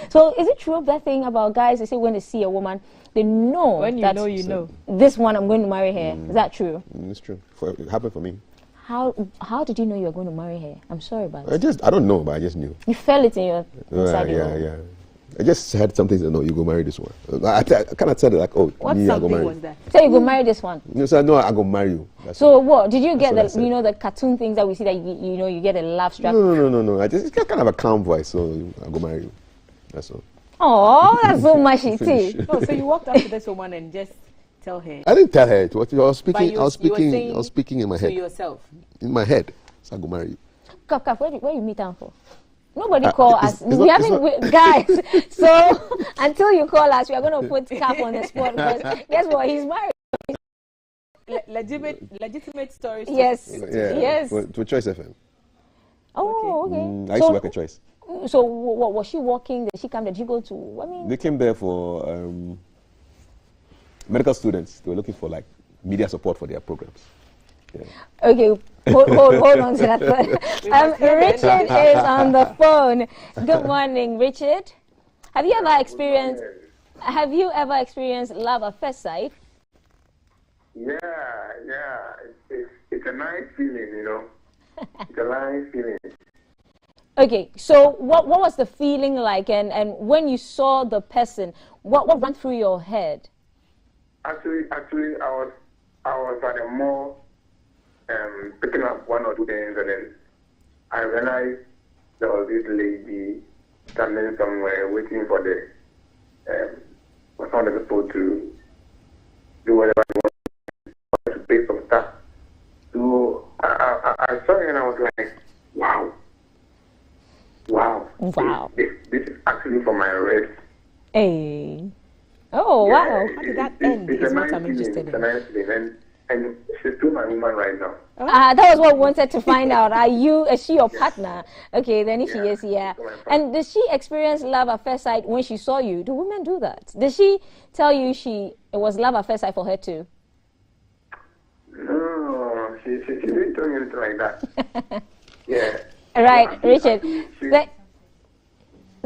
Speaker 9: So is it true that thing about guys, they say when they see a woman, they know
Speaker 8: when you
Speaker 9: that
Speaker 8: know, you know.
Speaker 9: This one, I'm going to marry her. Is that true?
Speaker 7: It's true. It happened for me.
Speaker 9: How did you know you were going to marry her? I'm sorry about it.
Speaker 7: I don't know, but I just knew.
Speaker 9: You felt it in your inside
Speaker 7: yeah. I just had something to know, you go marry this one. I kind of said it like, oh,
Speaker 9: what
Speaker 7: me, I go marry.
Speaker 9: was that? So you go marry this one?
Speaker 7: You said, no, I go marry you.
Speaker 9: So what? Did you get the cartoon things that we see that you get a laugh strap?
Speaker 7: No. I just got kind of a calm voice, so I go marry you. That's all.
Speaker 9: Oh, that's so mushy too.
Speaker 8: Oh, so you walked up to this woman and just tell her?
Speaker 7: I didn't tell her. I was speaking.
Speaker 8: You
Speaker 7: I was speaking.
Speaker 8: saying
Speaker 7: I was speaking in my
Speaker 8: to
Speaker 7: head.
Speaker 8: yourself.
Speaker 7: In my head. So I go marry you.
Speaker 9: Kaf, where you meet her for? Nobody call us. We haven't, guys. So until you call us, we are going to put Kaf on the spot because guess what? He's married.
Speaker 8: Legitimate stories.
Speaker 9: Yes.
Speaker 7: Yes. To Choice FM.
Speaker 9: Oh, okay.
Speaker 7: I used to work at Choice.
Speaker 9: So what was she working? Did she come? Did she go to? I mean,
Speaker 7: they came there for medical students. They were looking for like media support for their programs. Yeah.
Speaker 9: Okay, hold on to that. Richard is on the phone. Good morning, Richard. Have you ever experienced love at first sight?
Speaker 15: Yeah. It's a nice feeling, you know. It's a nice feeling.
Speaker 9: Okay, so what was the feeling like, and when you saw the person, what went through your head?
Speaker 15: Actually, I was at a mall, picking up one or two things, and then I realized there was this lady standing somewhere waiting for some of the people to do whatever they want to pay some stuff. So I saw her and I was like, wow. This is actually for my rest.
Speaker 9: Hey. Oh,
Speaker 15: yeah,
Speaker 9: wow.
Speaker 8: How did that end?
Speaker 15: It's what I'm interested in. It's a nice feeling. And she's still my woman right now.
Speaker 9: That was what we wanted to find out. Is she your partner? Okay, then if she is, yeah. And did she experience love at first sight when she saw you? Do women do that? Did she tell you it was love at first sight for her too?
Speaker 15: No, she didn't tell me anything like that. Yeah.
Speaker 9: Right, Richard.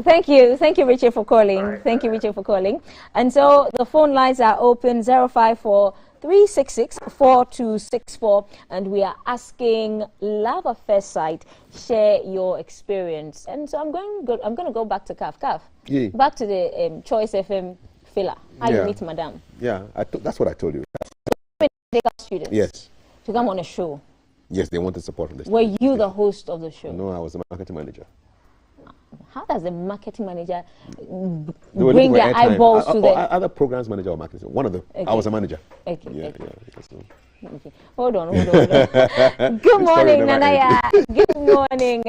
Speaker 9: Thank you, Richard, for calling. Thank you, Richard, for calling. And so the phone lines are open 054-366-4264, and we are asking love at first sight. Share your experience. And so I'm going to go back to Kaf.
Speaker 7: Yeah.
Speaker 9: Back to the Choice FM filler. How you meet Madam?
Speaker 7: Yeah, that's what I told you.
Speaker 9: Take our students.
Speaker 7: Yes.
Speaker 9: To come on a show.
Speaker 7: Yes, they wanted support from the
Speaker 9: Were you the host of the show?
Speaker 7: No, I was the marketing manager.
Speaker 9: How does the marketing manager bring their eyeballs to the
Speaker 7: other programs manager or marketing? One of them. Okay. I was a manager.
Speaker 9: Okay.
Speaker 7: So.
Speaker 9: Okay. Hold on. Good morning, Nanaya. Good morning.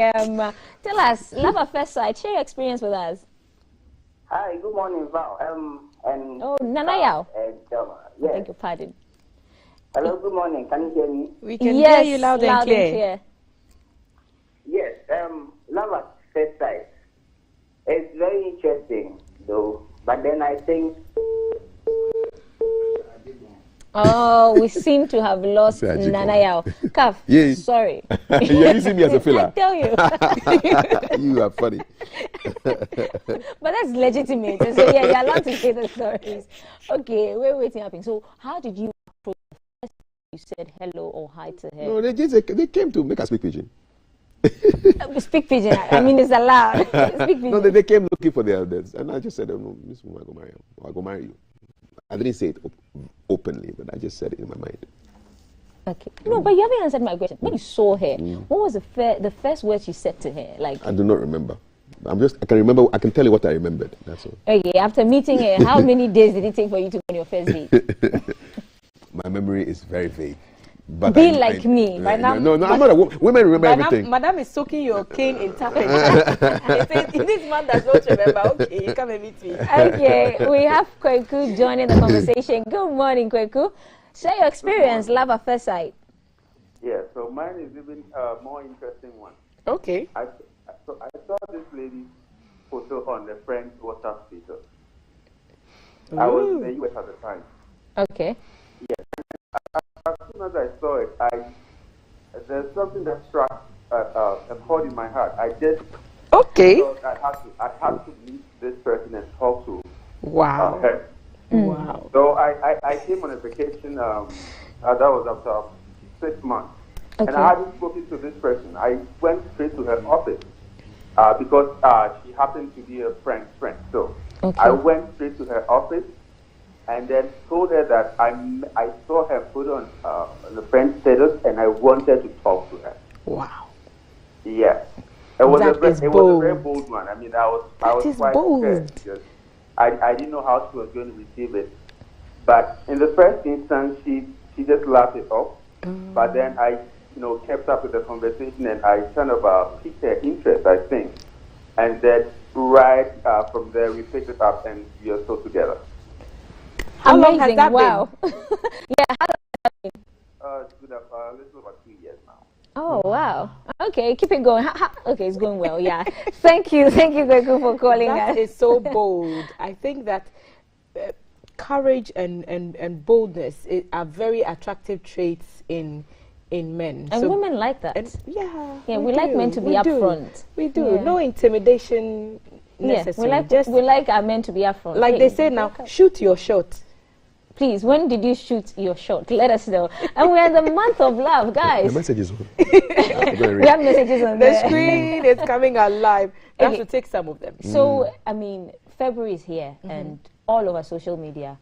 Speaker 9: Tell us, love at first sight. Share your experience with us.
Speaker 18: Hi. Good morning, Val.
Speaker 9: Nanaya.
Speaker 18: Yes.
Speaker 9: Beg your pardon.
Speaker 18: Hello. Good morning. Can you hear me?
Speaker 8: We can hear you loud and clear.
Speaker 18: Yes. Love at first sight. It's very interesting, though. But then I think.
Speaker 9: Oh, we seem to have lost Nanayao. Kaf,
Speaker 7: yes.
Speaker 9: Sorry.
Speaker 7: You're using me as a filler.
Speaker 9: I tell you.
Speaker 7: You are funny.
Speaker 9: But that's legitimate. So yeah, you're allowed to say the stories. Okay, we're waiting up. So how did you approach her? You said hello or hi to her?
Speaker 7: No, they came to make us speak pidgin.
Speaker 9: Speak pidgin. I mean, it's allowed. Speak pidgin.
Speaker 7: No, they came looking for their elders, and I just said, "No, this woman, I'll go marry you." I didn't say it openly, but I just said it in my mind.
Speaker 9: Okay. No, but you haven't answered my question. When you saw her, what was the first words you said to her? Like,
Speaker 7: I do not remember. I can remember. I can tell you what I remembered. That's all.
Speaker 9: Okay. After meeting her, how many days did it take for you to go on your first date?
Speaker 7: My memory is very vague. But
Speaker 9: Be like me.
Speaker 7: No, I'm not a woman. Women remember everything.
Speaker 8: Madam is soaking your cane in taffeta. This man does not remember. Okay, you come and meet me.
Speaker 9: Okay, we have Kweku joining the conversation. Good morning, Kweku. Share your experience, love at first sight.
Speaker 15: Yeah, so mine is even a more interesting one.
Speaker 8: Okay.
Speaker 15: I saw this lady's photo on the friend's WhatsApp status. I was in the US at the time.
Speaker 9: Okay.
Speaker 15: Yeah. As soon as I saw it, there's something that struck a chord in my heart. I just thought I had to meet this person and talk to her.
Speaker 8: Wow.
Speaker 15: So I came on a vacation. That was after 6 months, and I hadn't spoken to this person. I went straight to her office because she happened to be a friend's friend. So I went straight to her office. And then told her that I saw her put on the friend status, and I wanted to talk to her.
Speaker 8: Wow.
Speaker 15: Yeah. It was a very bold one. I mean, I was quite
Speaker 8: bold.
Speaker 15: scared. I didn't know how she was going to receive it. But in the first instance, she just laughed it off. But then I, kept up with the conversation, and I kind of piqued her interest, I think. And then right from there, we picked it up, and we are still together.
Speaker 8: How long has that
Speaker 9: been?
Speaker 8: Yeah,
Speaker 9: how long has that been?
Speaker 15: It's been a little over 2 years now.
Speaker 9: Oh, wow. Okay, keep it going. Okay, it's going well, yeah. Thank you, Kweku, for calling us.
Speaker 8: That is so bold. I think that courage and boldness are very attractive traits in men.
Speaker 9: And women like that.
Speaker 8: Yeah,
Speaker 9: we like men to be upfront.
Speaker 8: We do. Yeah. No intimidation necessary.
Speaker 9: We like our men to be upfront.
Speaker 8: Like they say now, shoot your shot.
Speaker 9: Please, when did you shoot your shot? Let us know. And we're in the month of love, guys.
Speaker 7: The messages.
Speaker 9: We have messages on
Speaker 8: the screen. It's coming alive. We have to take some of them.
Speaker 9: So, I mean, February is here, and all over social media,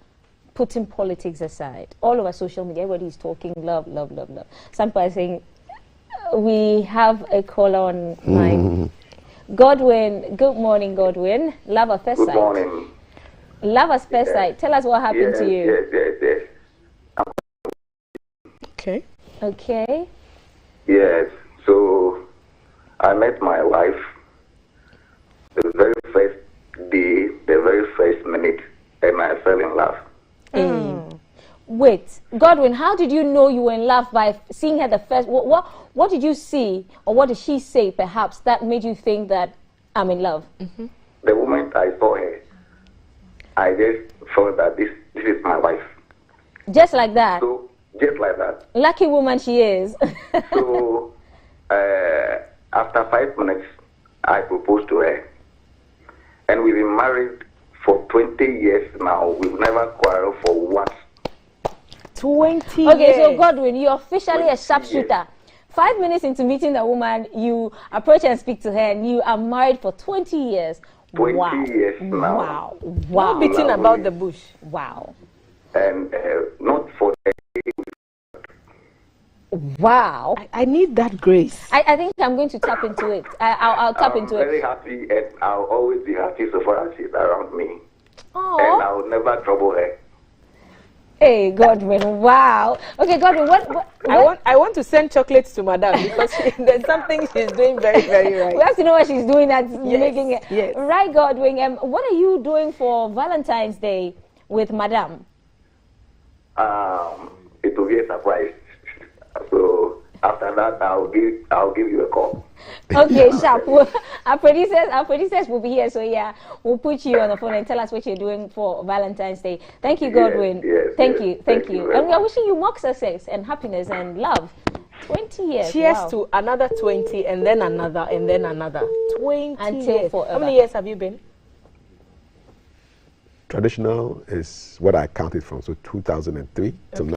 Speaker 9: putting politics aside, all over social media, everybody is talking love, love, love, love. Some people are saying, we have a caller on line. Godwin, good morning, Godwin. Love at first sight.
Speaker 19: Good morning.
Speaker 9: Love at first sight. Tell us what happened to you.
Speaker 19: Yes.
Speaker 9: Okay.
Speaker 19: Yes. So I met my wife the very first day, the very first minute, and I fell in love.
Speaker 9: Wait, Godwin, how did you know you were in love by seeing her the first? What did you see, or what did she say, perhaps, that made you think that I'm in love?
Speaker 19: The moment I saw her, I just thought that this is my wife.
Speaker 9: Just like that?
Speaker 19: So, just like that.
Speaker 9: Lucky woman she is.
Speaker 19: So, after 5 minutes, I proposed to her. And we've been married for 20 years now. We've never quarreled for once.
Speaker 8: 20 years.
Speaker 9: Okay, so Godwin, you're officially a sharpshooter. 5 minutes into meeting the woman, you approach and speak to her, and you are married for 20 years.
Speaker 19: 20 years now.
Speaker 9: Wow.
Speaker 8: Not beating about the bush.
Speaker 9: Wow.
Speaker 19: And not for
Speaker 9: Wow.
Speaker 8: I need that grace.
Speaker 9: I think I'm going to tap into it. I'll tap into it.
Speaker 19: I'm very happy, and I'll always be happy so far as she's around me.
Speaker 9: Aww.
Speaker 19: And I'll never trouble her.
Speaker 9: Hey, Godwin, wow. Okay, Godwin, what?
Speaker 8: I want to send chocolates to Madame because there's something she's doing very, very right.
Speaker 9: We have to know what she's doing that's making it.
Speaker 8: Yes.
Speaker 9: Right, Godwin, what are you doing for Valentine's Day with Madame?
Speaker 19: It will be a surprise. So after that, I'll give you a call.
Speaker 9: Okay, sharp. Our producers will be here, so yeah, we'll put you on the phone and tell us what you're doing for Valentine's Day. Thank you, Godwin. Thank you. And we are wishing you more success and happiness and love. 20 years.
Speaker 8: Cheers to another 20, and then another, and then another. 20
Speaker 9: until
Speaker 8: years.
Speaker 9: Forever.
Speaker 8: How many years have you been?
Speaker 7: Traditional is what I counted from, so 2003 till now.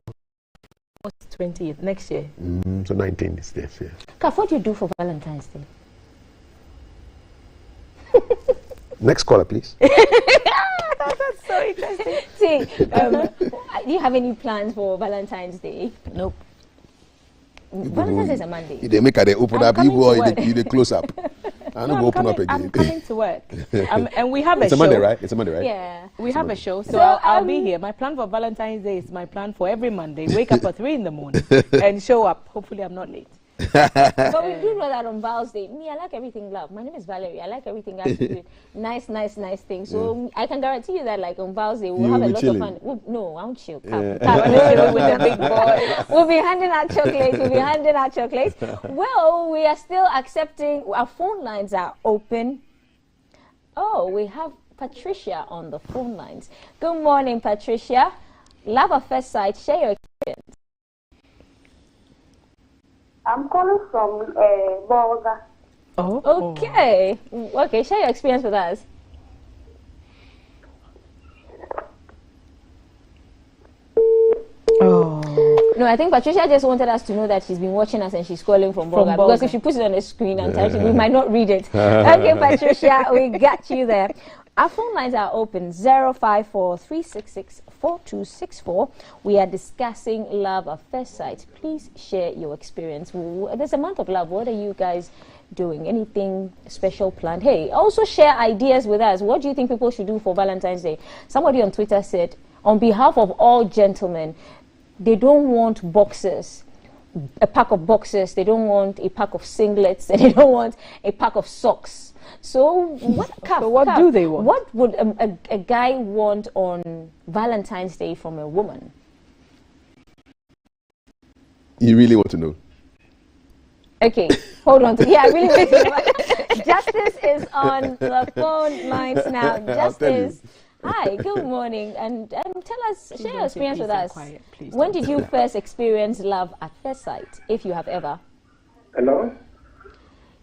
Speaker 8: What's 20 years? Next year?
Speaker 7: So 19 is this year.
Speaker 9: Kaf, what do you do for Valentine's Day?
Speaker 7: Next caller, please.
Speaker 8: That's so interesting.
Speaker 9: See, do you have any plans for Valentine's Day?
Speaker 8: Nope.
Speaker 9: Valentine's Day is a Monday.
Speaker 1: They make they open up, you close up. I'm
Speaker 8: open up again. I'm coming to work. And we have
Speaker 7: it's
Speaker 8: a show.
Speaker 7: Monday, right? It's a Monday, right?
Speaker 9: Yeah.
Speaker 8: We have a show, so I'll be here. My plan for Valentine's Day is my plan for every Monday. Wake up at 3 in the morning and show up. Hopefully I'm not late.
Speaker 9: But we do know that on Val's Day. Me, I like everything love. My name is Valerie. I like everything love. Nice things. So I can guarantee you that, like on Val's Day, we'll have a lot of fun. No, I won't chill. With the big boy. We'll be handing out chocolates. Well, we are still accepting. Our phone lines are open. Oh, we have Patricia on the phone lines. Good morning, Patricia. Love at first sight. Share your experience.
Speaker 20: I'm calling from Bolga.
Speaker 9: Oh. Okay. Okay, share your experience with us.
Speaker 8: Oh.
Speaker 9: No, I think Patricia just wanted us to know that she's been watching us and she's calling from Bolga. Because if she puts it on the screen and types it, we might not read it. Okay, Patricia, we got you there. Our phone lines are open, 054-366-4264. We are discussing love at first sight. Please share your experience. There's a month of love. What are you guys doing? Anything special planned? Hey, also share ideas with us. What do you think people should do for Valentine's Day? Somebody on Twitter said, on behalf of all gentlemen, they don't want boxes, a pack of boxes. They don't want a pack of singlets, and they don't want a pack of socks. So what
Speaker 8: do they want?
Speaker 9: What would a guy want on Valentine's Day from a woman?
Speaker 7: You really want to know?
Speaker 9: Okay, hold on. Yeah, I really want to know. Justice is on the phone lines now. Justice, hi, good morning, and tell us, share your experience with us.
Speaker 4: Quiet,
Speaker 9: when did you first experience love at first sight, if you have ever?
Speaker 4: Hello?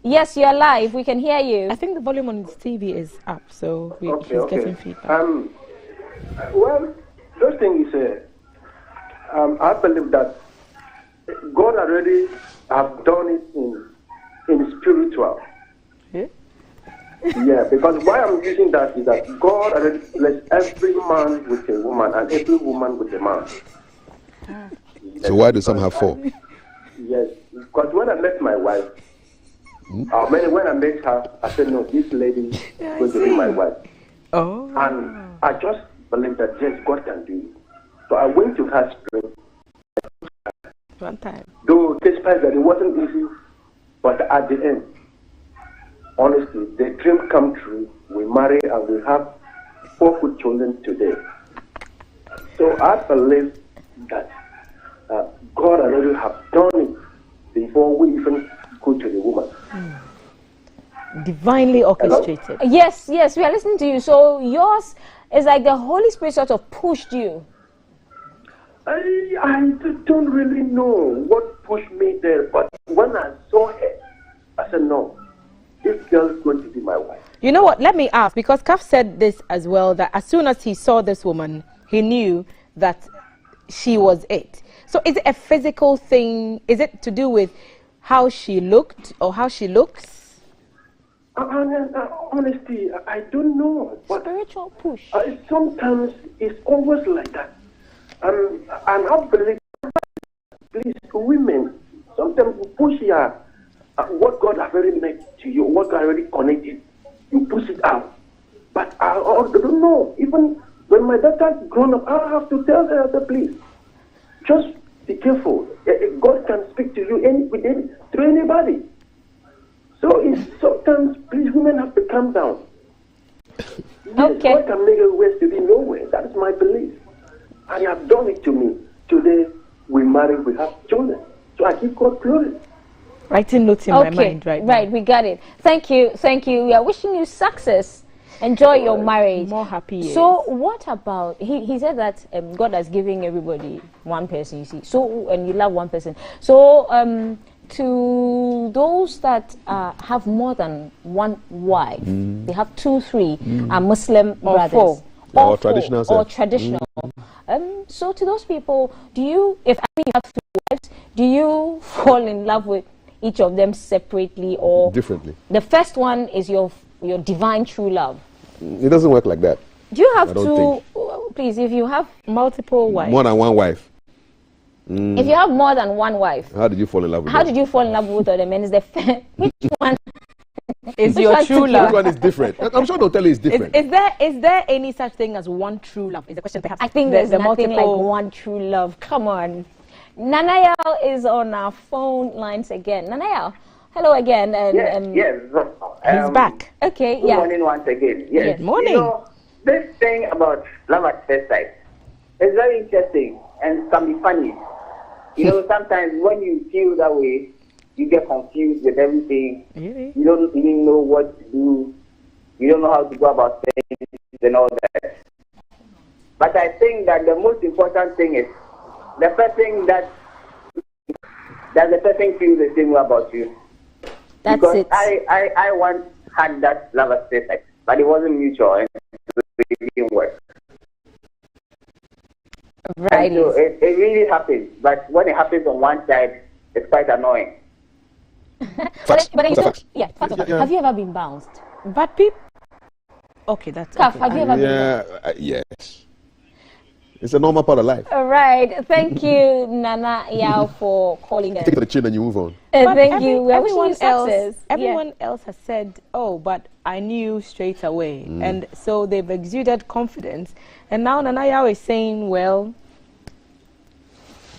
Speaker 9: Yes, you're live. We can hear you.
Speaker 8: I think the volume on his TV is up, so he's getting feedback.
Speaker 4: Well, first thing is, I believe that God already have done it in spiritual.
Speaker 8: Yeah?
Speaker 4: Yeah, because why I'm using that is that God already blessed every man with a woman and every woman with a man.
Speaker 7: So why do some have 4?
Speaker 4: Yes, because when I met my wife, when I met her, I said, no, this lady is going to be my wife.
Speaker 8: Oh.
Speaker 4: And I just believe that, yes, God can do it. So I went to her spirit.
Speaker 8: One time.
Speaker 4: Though despite that it wasn't easy, but at the end, honestly, the dream come true. We marry and we have 4 good children today. So I believe that God already have done it before we even go to the woman.
Speaker 8: Divinely orchestrated.
Speaker 9: Hello? Yes, we are listening to you. So yours is like the Holy Spirit sort of pushed you.
Speaker 4: I don't really know what pushed me there, but when I saw her, I said, no, this girl is going to be my wife.
Speaker 8: You know what? Let me ask, because Kaf said this as well, that as soon as he saw this woman, he knew that she was it. So is it a physical thing? Is it to do with how she looked or how she looks?
Speaker 4: Honestly, I don't know. But
Speaker 9: spiritual push.
Speaker 4: Sometimes it's always like that. And I believe, please, women, sometimes you push what God has already made to you, what God already connected, you push it out. But I don't know. Even when my daughter's grown up, I have to tell her, please, just be careful. God can speak to you through anybody. So sometimes, please, women have to calm down. Yes,
Speaker 9: okay.
Speaker 4: God can make a way to be nowhere. That is my belief. And you have done it to me. Today, we marry, we have children. So I give God glory.
Speaker 8: Writing notes in my mind right now.
Speaker 9: Right, we got it. Thank you. We are wishing you success. Enjoy your marriage.
Speaker 8: More happy years.
Speaker 9: So what about, he said that God has given everybody one person, you see. So, and you love one person. So, to those that have more than one wife, they have 2, 3, are Muslim brothers.
Speaker 8: 4.
Speaker 7: Or traditional.
Speaker 9: Or traditional. So to those people, if you have 3 wives, do you fall in love with each of them separately or
Speaker 7: differently?
Speaker 9: The first one is your divine true love.
Speaker 7: It doesn't work like that.
Speaker 9: Do you have to, please, if you have multiple wives?
Speaker 7: More than one wife.
Speaker 9: If you have more than one wife.
Speaker 7: How did you fall in love with them?
Speaker 9: How did you fall in love with them? And is which one
Speaker 8: is your true love?
Speaker 7: Which one is different? I'm sure they'll tell you it's different.
Speaker 8: Is there any such thing as one true love? Is the question perhaps?
Speaker 9: I think there's nothing like one true love. Come on. Nanayal is on our phone lines again. Nanayal, hello again.
Speaker 18: Yes.
Speaker 8: He's back.
Speaker 9: Okay,
Speaker 18: Good morning once again. Yes.
Speaker 8: Good morning.
Speaker 18: You know, this thing about love at first sight is very interesting and can be funny. You know, sometimes when you feel that way, you get confused with everything.
Speaker 8: Really?
Speaker 18: You don't even know what to do. You don't know how to go about things and all that. But I think that the most important thing is the person that the person feels the same way about you.
Speaker 9: That's
Speaker 18: because
Speaker 9: it.
Speaker 18: I once had that love at first sight, but it wasn't mutual and it didn't work.
Speaker 9: Right.
Speaker 18: So it really happens, but when it happens on one side, it's quite annoying.
Speaker 9: But have you ever been bounced?
Speaker 8: But people. Okay, that's.
Speaker 9: Have you ever been bounced?
Speaker 7: Yes. It's a normal part of life.
Speaker 9: All right. Thank you, Nana Yao, for calling us.
Speaker 7: Take it to the chin and you move on.
Speaker 9: Thank you.
Speaker 8: Everyone else has said, oh, but I knew straight away. And so they've exuded confidence. And now Nana Yao is saying, well,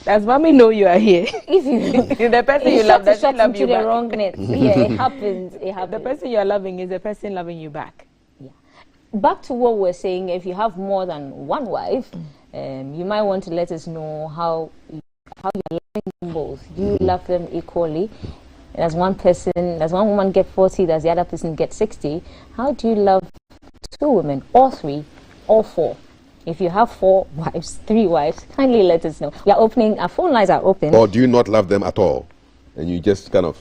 Speaker 8: does mommy know you are here?
Speaker 9: If you
Speaker 8: the person you love doesn't love you
Speaker 9: the
Speaker 8: back.
Speaker 9: wrong net. Yeah, it happens. It happens.
Speaker 8: The person you are loving is the person loving you back.
Speaker 9: Yeah. Back to what we're saying, if you have more than one wife, you might want to let us know how you're loving them both. Do you love them equally? Does one woman get 40, does the other person get 60? How do you love two women, or three, or four? If you have 4 wives, 3 wives, kindly let us know. We are opening, our phone lines are open.
Speaker 7: Or do you not love them at all? And you just kind of,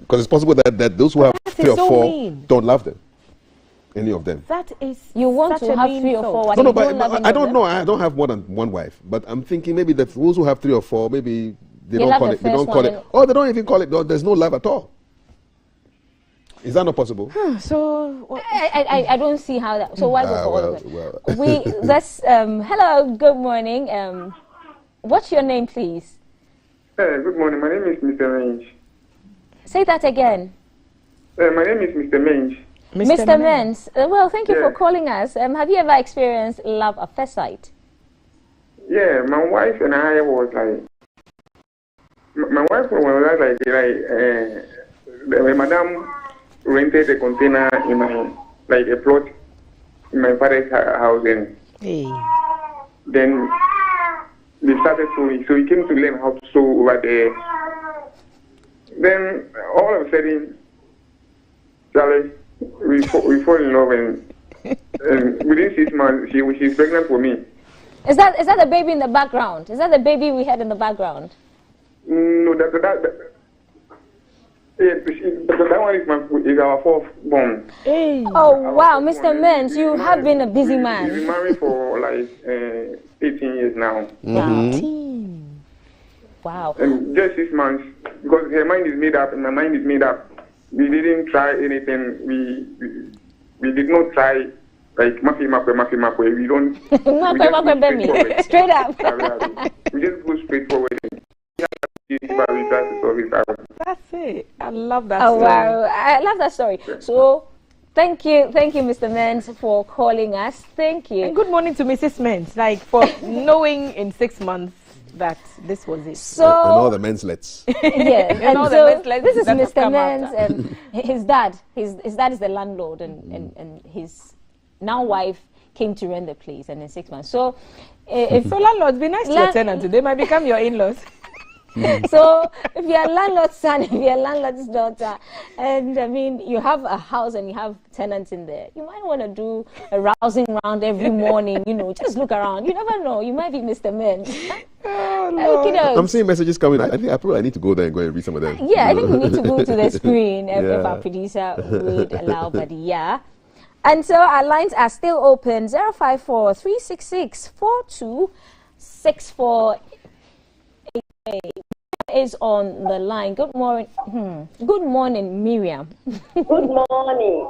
Speaker 7: because it's possible that those who have 3 or 4 don't love them. Any of them.
Speaker 8: That is,
Speaker 9: you want to have 3 or 4 wives.
Speaker 7: No, but I don't know. I don't have more than one wife. But I'm thinking maybe those who have 3 or 4, maybe they don't call it. They don't call it. Or they don't even call it. There's no love at all. Is that not possible?
Speaker 9: So I don't see how that. So why go for all of it? Let's. Hello. Good morning. What's your name, please?
Speaker 2: Good morning. My name is Mr. Mange.
Speaker 9: Say that again.
Speaker 2: My name is Mr. Mange.
Speaker 9: Mr. Mens, well, thank you for calling us. Have you ever experienced love at first sight?
Speaker 2: Yeah, my wife and I was like, my wife was like, madam rented a container in my, like a plot in my father's house, and then they started sewing. So he came to learn how to sew over there. Then all of a sudden, Charlie, we fall in love, and within 6 months she's pregnant for me.
Speaker 9: Is that the baby in the background? Is that the baby we had in the background?
Speaker 2: No, that one is our 4th born.
Speaker 9: Hey. Oh wow, Mr. Mens, you have been a busy man.
Speaker 2: We've been married for like 18 years now.
Speaker 9: Wow.
Speaker 2: And just 6 months, because her mind is made up and my mind is made up. We didn't try anything. We did not try like mafi makwe. We don't.
Speaker 9: Straight up.
Speaker 2: We just go straight forward.
Speaker 8: That's it. I love that.
Speaker 9: Oh wow, I love that story. So, thank you, Mr. Mens, for calling us. Thank you.
Speaker 8: And good morning to Mrs. Mens, like for knowing in 6 months that this was it.
Speaker 7: So and all the menslets.
Speaker 9: Yeah, and all so the this is Mr. Mens and his dad. His dad is the landlord, and his now wife came to rent the place, and in 6 months. So, if
Speaker 8: landlords, be nice to your tenants. They might become your in-laws.
Speaker 9: So if you're a landlord's son, if you're a landlord's daughter, and I mean you have a house and you have tenants in there, you might want to do a rousing round every morning. Just look around. You never know. You might be Mr. Mens.
Speaker 7: I'm seeing messages coming. I think I probably need to go there and go and read some of them.
Speaker 9: Yeah, I think we need to go to the screen if our producer would allow. But yeah. And so our lines are still open. 054-366-4264. Is on the line. Good morning. Good morning, Miriam.
Speaker 20: Good morning.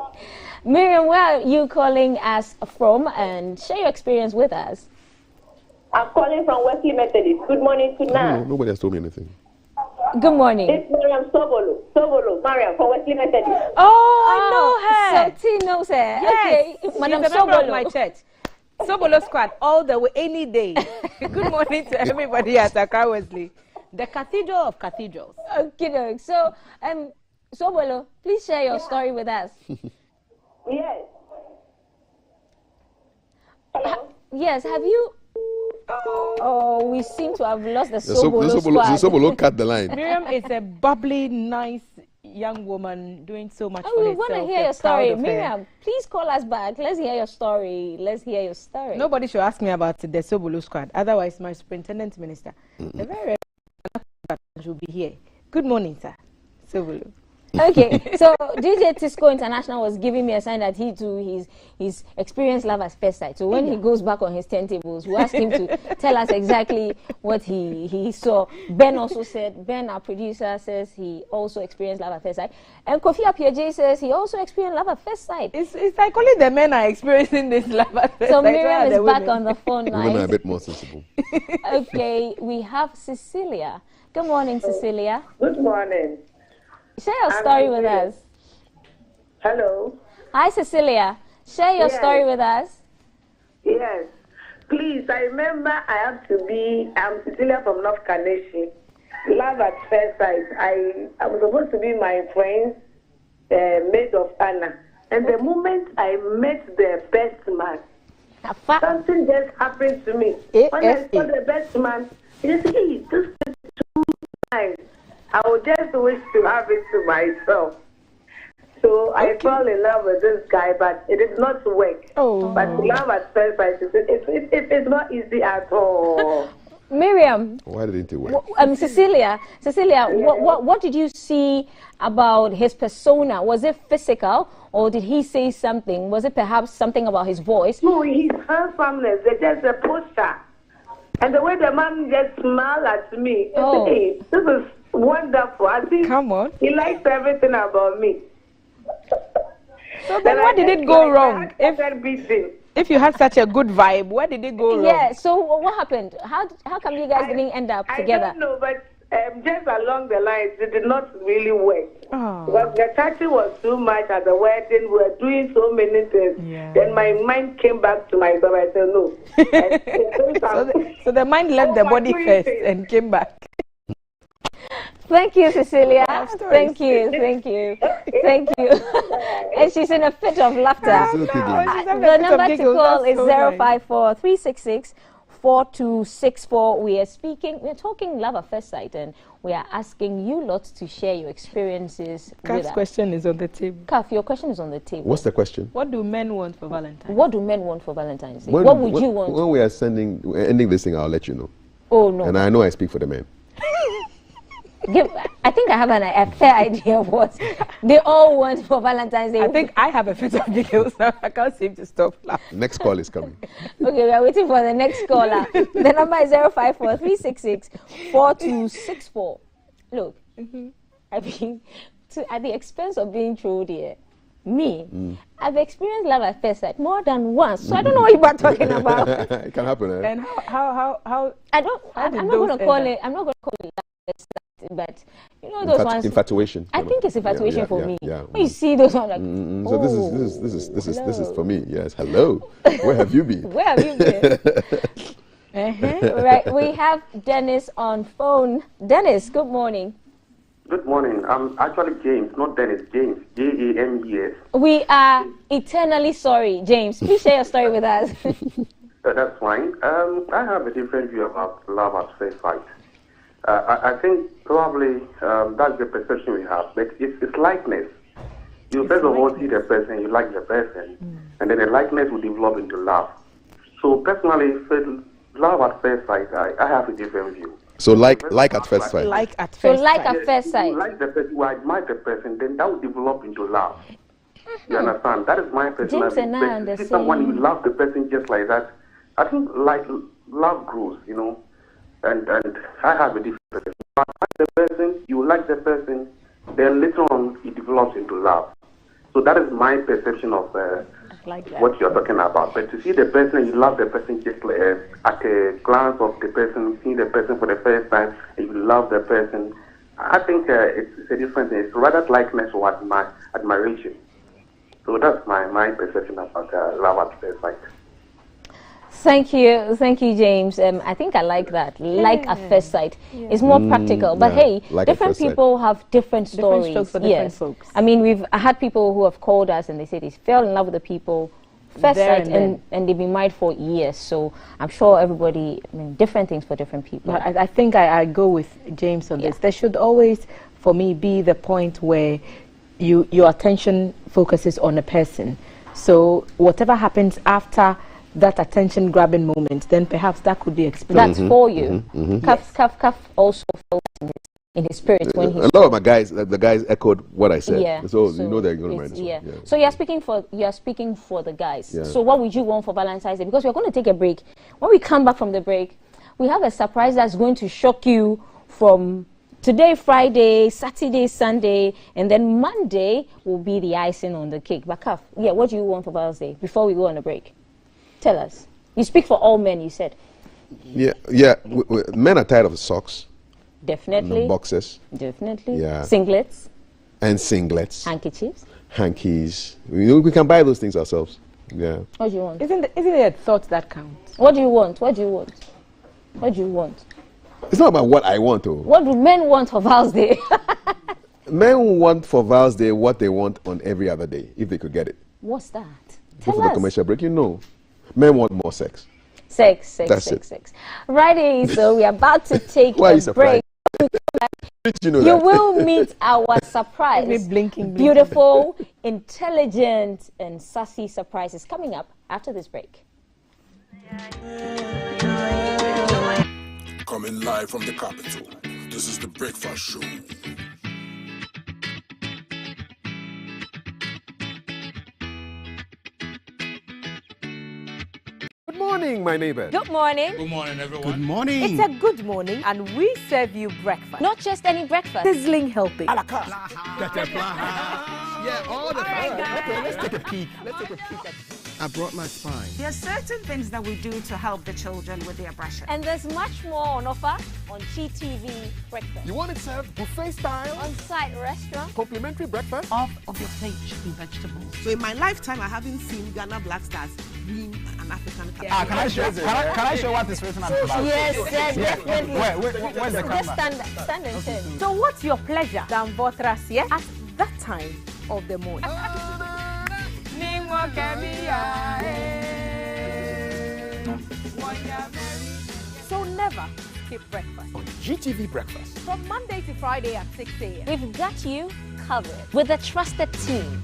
Speaker 9: Miriam, where are you calling us from? And share your experience with us.
Speaker 20: I'm calling from Wesley Methodist. Good morning to Nan.
Speaker 7: Nobody has told me anything.
Speaker 9: Good morning.
Speaker 20: It's Miriam Sobolo. Mariam from Wesley Methodist.
Speaker 9: Oh, I know her. So T knows her.
Speaker 8: Yes.
Speaker 9: Okay.
Speaker 8: Madam Sobolo of my church. Sobolo squad all the way, any day. Good morning to everybody at Accra Wesley, the cathedral of cathedrals.
Speaker 9: Okay, so Sobolo, please share your story with us.
Speaker 20: Yes.
Speaker 9: Yes, have you? Oh, we seem to have lost the Sobolo squad.
Speaker 7: The Sobolo cut the line.
Speaker 8: Miriam is a bubbly, nice young woman doing so much for herself.
Speaker 9: We want to hear your story. Miriam, please call us back. Let's hear your story. Nobody
Speaker 8: should ask me about the Sobolo squad. Otherwise, my superintendent minister, the very should be here. Good morning, sir. Sobolo.
Speaker 9: Okay, so DJ Tisco International was giving me a sign that he too he's experienced love at first sight. So when he goes back on his turntables, we'll ask him to tell us exactly what he saw. Ben also said, Ben, our producer, says he also experienced love at first sight. And Kofi Appiaje says he also experienced love at first sight.
Speaker 8: It's like only the men are experiencing this love at first sight.
Speaker 9: So Miriam is back on the phone line.
Speaker 7: Women are a bit more sensible.
Speaker 9: Okay, we have Cecilia. Good morning, Cecilia.
Speaker 20: Good morning.
Speaker 9: Share your story with us.
Speaker 20: Hello.
Speaker 9: Hi, Cecilia. Share your story with us.
Speaker 20: Yes. Please, I remember I'm Cecilia from North Carnation. Love at first sight. I'm supposed to be my friend's maid of honor. And the moment I met the best man, something just happened to me. When I saw the best man, he said, hey, this is too nice. I would just wish to have it to myself. So I fell in love with this guy, but it did not work. But love at first sight, it's not easy at all.
Speaker 9: Miriam.
Speaker 7: Why didn't it work?
Speaker 9: Cecilia, what did you see about his persona? Was it physical, or did he say something? Was it perhaps something about his voice?
Speaker 20: No, his handsomeness, just a posture. And the way the man just smiled at me, hey, this is wonderful. I think he likes everything about me.
Speaker 8: So then why did it go wrong? If you had such a good vibe, why did it go wrong?
Speaker 9: Yeah, so what happened? How come you guys didn't end up together?
Speaker 20: I don't know, but just along the lines, it did not really work. Because the touching was too much at the wedding. We were doing so many things. Then my mind came back to myself. I said, no.
Speaker 8: so the mind left the body first and came back.
Speaker 9: Thank you, Cecilia. Thank you. And she's in a fit of laughter. The number to call is 054-366-4264. We're talking love at first sight, and we are asking you lots to share your experiences with us.
Speaker 8: Kaf's question is on the table.
Speaker 9: Kaf, your question is on the table.
Speaker 7: What's the question?
Speaker 8: What do men want for Valentine's?
Speaker 9: What do men want for Valentine's Day? What would you want?
Speaker 7: When we are ending this thing, I'll let you know.
Speaker 9: Oh, no.
Speaker 7: And I know I speak for the men.
Speaker 9: I think I have a fair idea of what they all want for Valentine's Day.
Speaker 8: I think I have a fit of giggles, so I can't seem to stop laughing.
Speaker 7: Next call is coming.
Speaker 9: Okay, we are waiting for the next caller. The number is 054-366-4264. Look, I mean, at the expense of being true here, I've experienced love at first sight more than once, so I don't know what you are talking about.
Speaker 7: It can happen, eh?
Speaker 8: And how
Speaker 9: I'm not going to call it love at first sight. But you know those ones.
Speaker 7: Infatuation.
Speaker 9: I think it's infatuation for me.
Speaker 7: Yeah.
Speaker 9: When you see those ones, like,
Speaker 7: so this is for me. Yes. Hello. Where have you been?
Speaker 9: Where have you been? Right. We have Dennis on phone. Dennis, good morning.
Speaker 5: Good morning. I'm actually James, not Dennis. James. James.
Speaker 9: We are eternally sorry, James. Please share your story with us.
Speaker 5: That's fine. I have a different view about love at first sight. I think probably that's the perception we have. But it's likeness. You first of all see the person, you like the person, and then the likeness will develop into love. So personally, love at first sight, I have a different view.
Speaker 7: So like at first sight.
Speaker 9: Like at first sight.
Speaker 5: You like the person, you admire the person, then that will develop into love. You understand? That is my personal
Speaker 9: James and I
Speaker 5: view. If someone you love the person just like that, I think love grows, you know. And I have a different person. You like the person, you like the person, then later on it develops into love. So that is my perception of what you're talking about. But to see the person, you love the person just like, at a glance of the person, see the person for the first time, and you love the person, I think it's a different thing. It's rather likeness or admiration. So that's my perception about love at first sight.
Speaker 9: Thank you, James. I think I like that. Like at first sight, it's more practical. But hey, like different people have different stories.
Speaker 8: Different strokes for different folks.
Speaker 9: I mean, we've had people who have called us and they said they fell in love with the people first sight, and they've been married for years. So I'm sure everybody, different things for different people.
Speaker 8: But I think I go with James on this. There should always, for me, be the point where your attention focuses on a person. So whatever happens after that attention grabbing moment, then perhaps that could be explained.
Speaker 9: That's for you. Kaf also felt in his in his spirit when he.
Speaker 7: A lot of my guys, the guys echoed what I said.
Speaker 9: Yeah.
Speaker 7: So you know they're going to mind this
Speaker 9: yeah.
Speaker 7: one. Yeah.
Speaker 9: So you are speaking for the guys.
Speaker 7: Yeah.
Speaker 9: So what would you want for Valentine's Day? Because we're going to take a break. When we come back from the break, we have a surprise that's going to shock you from today, Friday, Saturday, Sunday, and then Monday will be the icing on the cake. But Kaf, yeah, what do you want for Valentine's Day before we go on a break? Tell us. You speak for all men, you said.
Speaker 7: Yeah. Men are tired of the socks.
Speaker 9: Definitely.
Speaker 7: And the boxes.
Speaker 9: Definitely.
Speaker 7: Yeah.
Speaker 9: Singlets.
Speaker 7: And singlets.
Speaker 9: Handkerchiefs.
Speaker 7: Hankies. We can buy those things ourselves. Yeah.
Speaker 9: What do you want?
Speaker 8: Isn't it a thought that counts?
Speaker 9: What do you want? What do you want? What do you want?
Speaker 7: It's not about what I want to.
Speaker 9: What do men want for Val's Day?
Speaker 7: Men want for Val's Day what they want on every other day, if they could get it.
Speaker 9: What's that?
Speaker 7: Before the commercial break, you know. Men want more sex.
Speaker 9: Sex. Righty, so we're about to take a break. You will meet our surprise. Beautiful, intelligent, and sassy surprises coming up after this break.
Speaker 1: Coming live from the capital, this is the Breakfast Show.
Speaker 7: Good morning, my neighbor.
Speaker 3: Good morning.
Speaker 24: Good morning, everyone.
Speaker 6: Good morning.
Speaker 3: It's a good morning, and we serve you breakfast.
Speaker 9: Not just any breakfast.
Speaker 3: Sizzling helping.
Speaker 6: Yeah, all the time. Okay, let's take a peek. I brought my spine.
Speaker 14: There are certain things that we do to help the children with their brushing.
Speaker 3: And there's much more on offer on GTV Breakfast.
Speaker 6: You want it served buffet style?
Speaker 3: On-site restaurant.
Speaker 6: Complimentary breakfast?
Speaker 10: Half of your plate should be vegetables. So in my lifetime, I haven't seen Ghana Black Stars win an African Cup.
Speaker 11: Yeah. Can I show what is written on the box?
Speaker 3: Yes, definitely.
Speaker 11: Where's the camera?
Speaker 3: Just stand and turn. So what's your pleasure than Votras, yeah? At that time of the morning. So never skip breakfast.
Speaker 6: On GTV Breakfast.
Speaker 3: From Monday to Friday at 6 a.m.
Speaker 9: We've got you covered with a trusted team.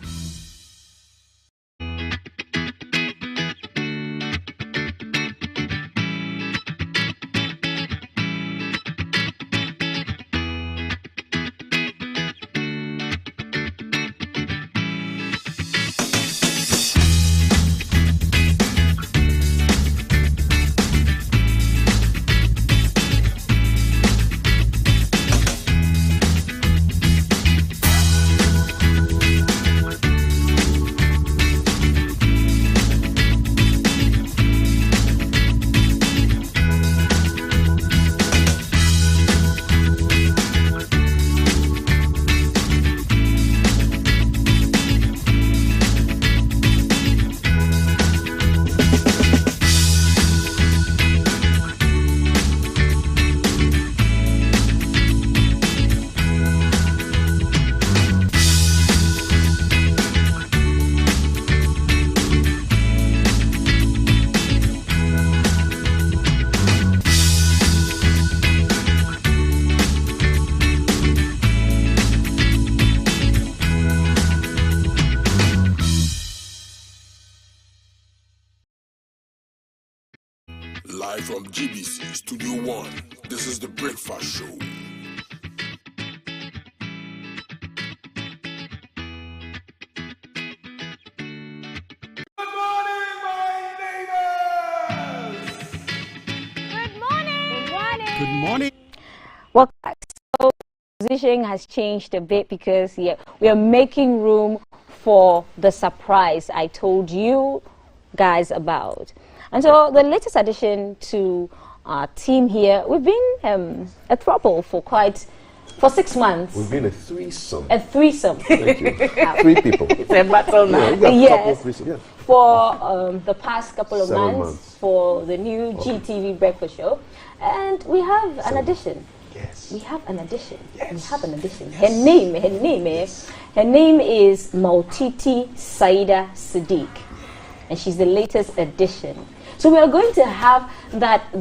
Speaker 1: Live from GBC Studio 1, this is the Breakfast Show.
Speaker 6: Good morning.
Speaker 9: Well, so position has changed a bit because we are making room for the surprise I told you guys about. And so the latest addition to our team here, we've been a throuple for 6 months.
Speaker 7: We've been a threesome.
Speaker 9: A threesome.
Speaker 7: Thank you. 3 people.
Speaker 9: It's a battle now.
Speaker 7: Yes.
Speaker 9: For the past couple of
Speaker 7: 7
Speaker 9: months for the new GTV Breakfast Show. And we have an addition.
Speaker 7: Yes.
Speaker 9: We have an addition. Yes. We have an addition. Her name is Mautiti Saida Sadiq. And she's the latest addition. So we are going to have that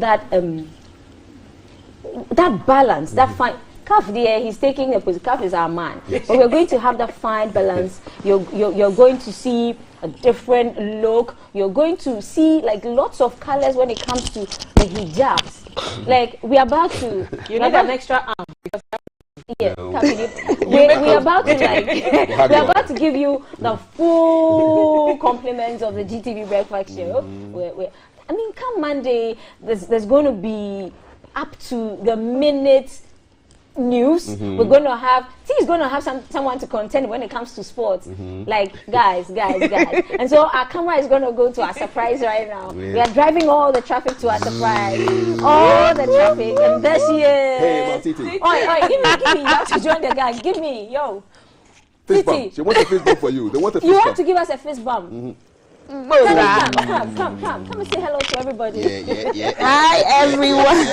Speaker 9: balance, that fine. Kaf there, he's taking a position. Kaf is our man. Yes. But we're going to have that fine balance. You're going to see a different look. You're going to see like lots of colors when it comes to the hijabs. Like we are about to.
Speaker 8: You need an extra arm because
Speaker 9: Yeah, we're about to we're about to give you the full compliments of the GTV Breakfast Show. I mean, come Monday, there's going to be up to the minute news. We're going to have he's going to have someone to contend when it comes to sports. Like guys. And so our camera is going to go to our surprise right now. We are driving all the traffic to our surprise. All the traffic. And there she is.
Speaker 7: Hey, Titi.
Speaker 9: Oi, give me. You have to join the gang. Give me, yo.
Speaker 7: Fist bump. She wants a fist bump for you. They want a fist
Speaker 9: You
Speaker 7: bump.
Speaker 9: have to give us a fist bump. Come and say hello to everybody.
Speaker 8: Yeah. Hi, everyone.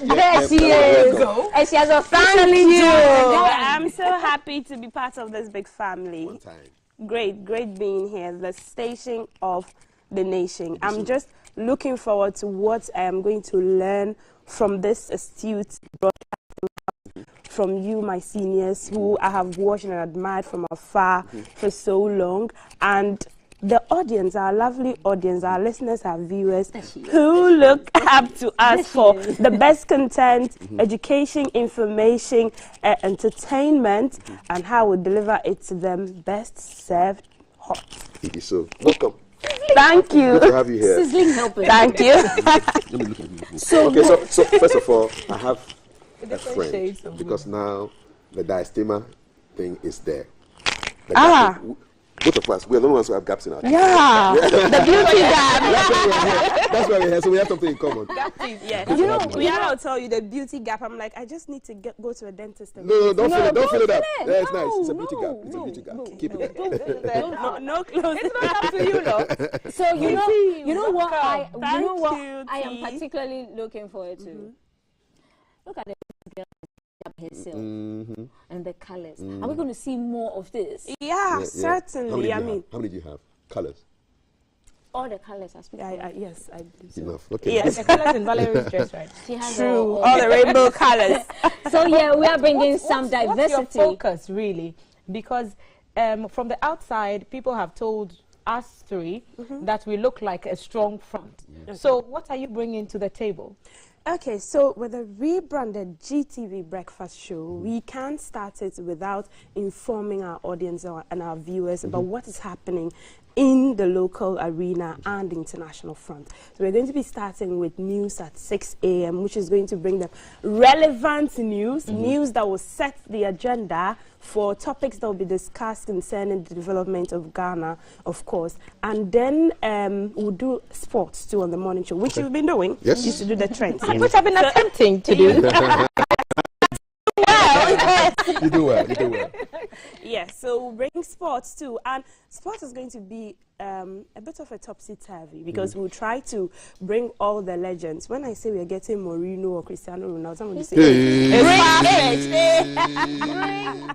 Speaker 9: There she is. And she has officially joined.
Speaker 12: I'm so happy to be part of this big family.
Speaker 7: One time.
Speaker 12: Great being here. The station of the nation. I'm just looking forward to what I am going to learn from this astute broadcasting, from you, my seniors, who I have watched and admired from afar for so long, and the audience, our lovely audience, our listeners, our viewers, who look up to us for the best content, education, information, entertainment, and how we deliver it to them best served hot.
Speaker 7: It is so. Welcome.
Speaker 12: Thank you.
Speaker 7: Good to have you here.
Speaker 9: Sizzling helper.
Speaker 12: Thank you.
Speaker 7: Let me look at you. So first of all, I have a friend, because now the diastema thing is there. Both of us, we're the only ones who have gaps in our teeth.
Speaker 12: Yeah, the beauty gap.
Speaker 7: That's why we're here, so we have something in common.
Speaker 12: Yeah. You know, I'll tell you the beauty gap. I'm like, I just need to go to a dentist.
Speaker 7: No, don't fill it up. Yeah, it's nice. It's a beauty gap. It's a beauty gap. Keep it.
Speaker 12: No clothes.
Speaker 9: It's not up to you, though. So you know what I am particularly looking forward to. Look at the girl herself and the colors. Are we going to see more of this?
Speaker 12: Yeah, certainly.
Speaker 7: How many do you have? Colors?
Speaker 9: All the colors are speaking.
Speaker 12: Yes, I do. So.
Speaker 7: Enough. Okay.
Speaker 12: Yes,
Speaker 8: the colors in Valerie's dress, right?
Speaker 9: She has
Speaker 12: True. All the rainbow colors.
Speaker 9: So yeah, we are bringing some diversity.
Speaker 8: What's your focus, really? Because from the outside, people have told us three that we look like a strong front. So what are you bringing to the table?
Speaker 12: Okay, so with a rebranded GTV Breakfast Show, we can't start it without informing our audience and our viewers about what is happening in the local arena and the international front. So we're going to be starting with news at 6 a.m., which is going to bring them relevant news, news that will set the agenda for topics that will be discussed concerning the development of Ghana, of course. And then we'll do sports too on the morning show, which you've been doing.
Speaker 7: Yes.
Speaker 12: Used to do the trends.
Speaker 8: Which I've been attempting to do.
Speaker 7: You do well.
Speaker 12: Yes, so we'll bring sports too. And sports is going to be a bit of a topsy-turvy because we'll try to bring all the legends. When I say we're getting Mourinho or Cristiano Ronaldo, somebody say,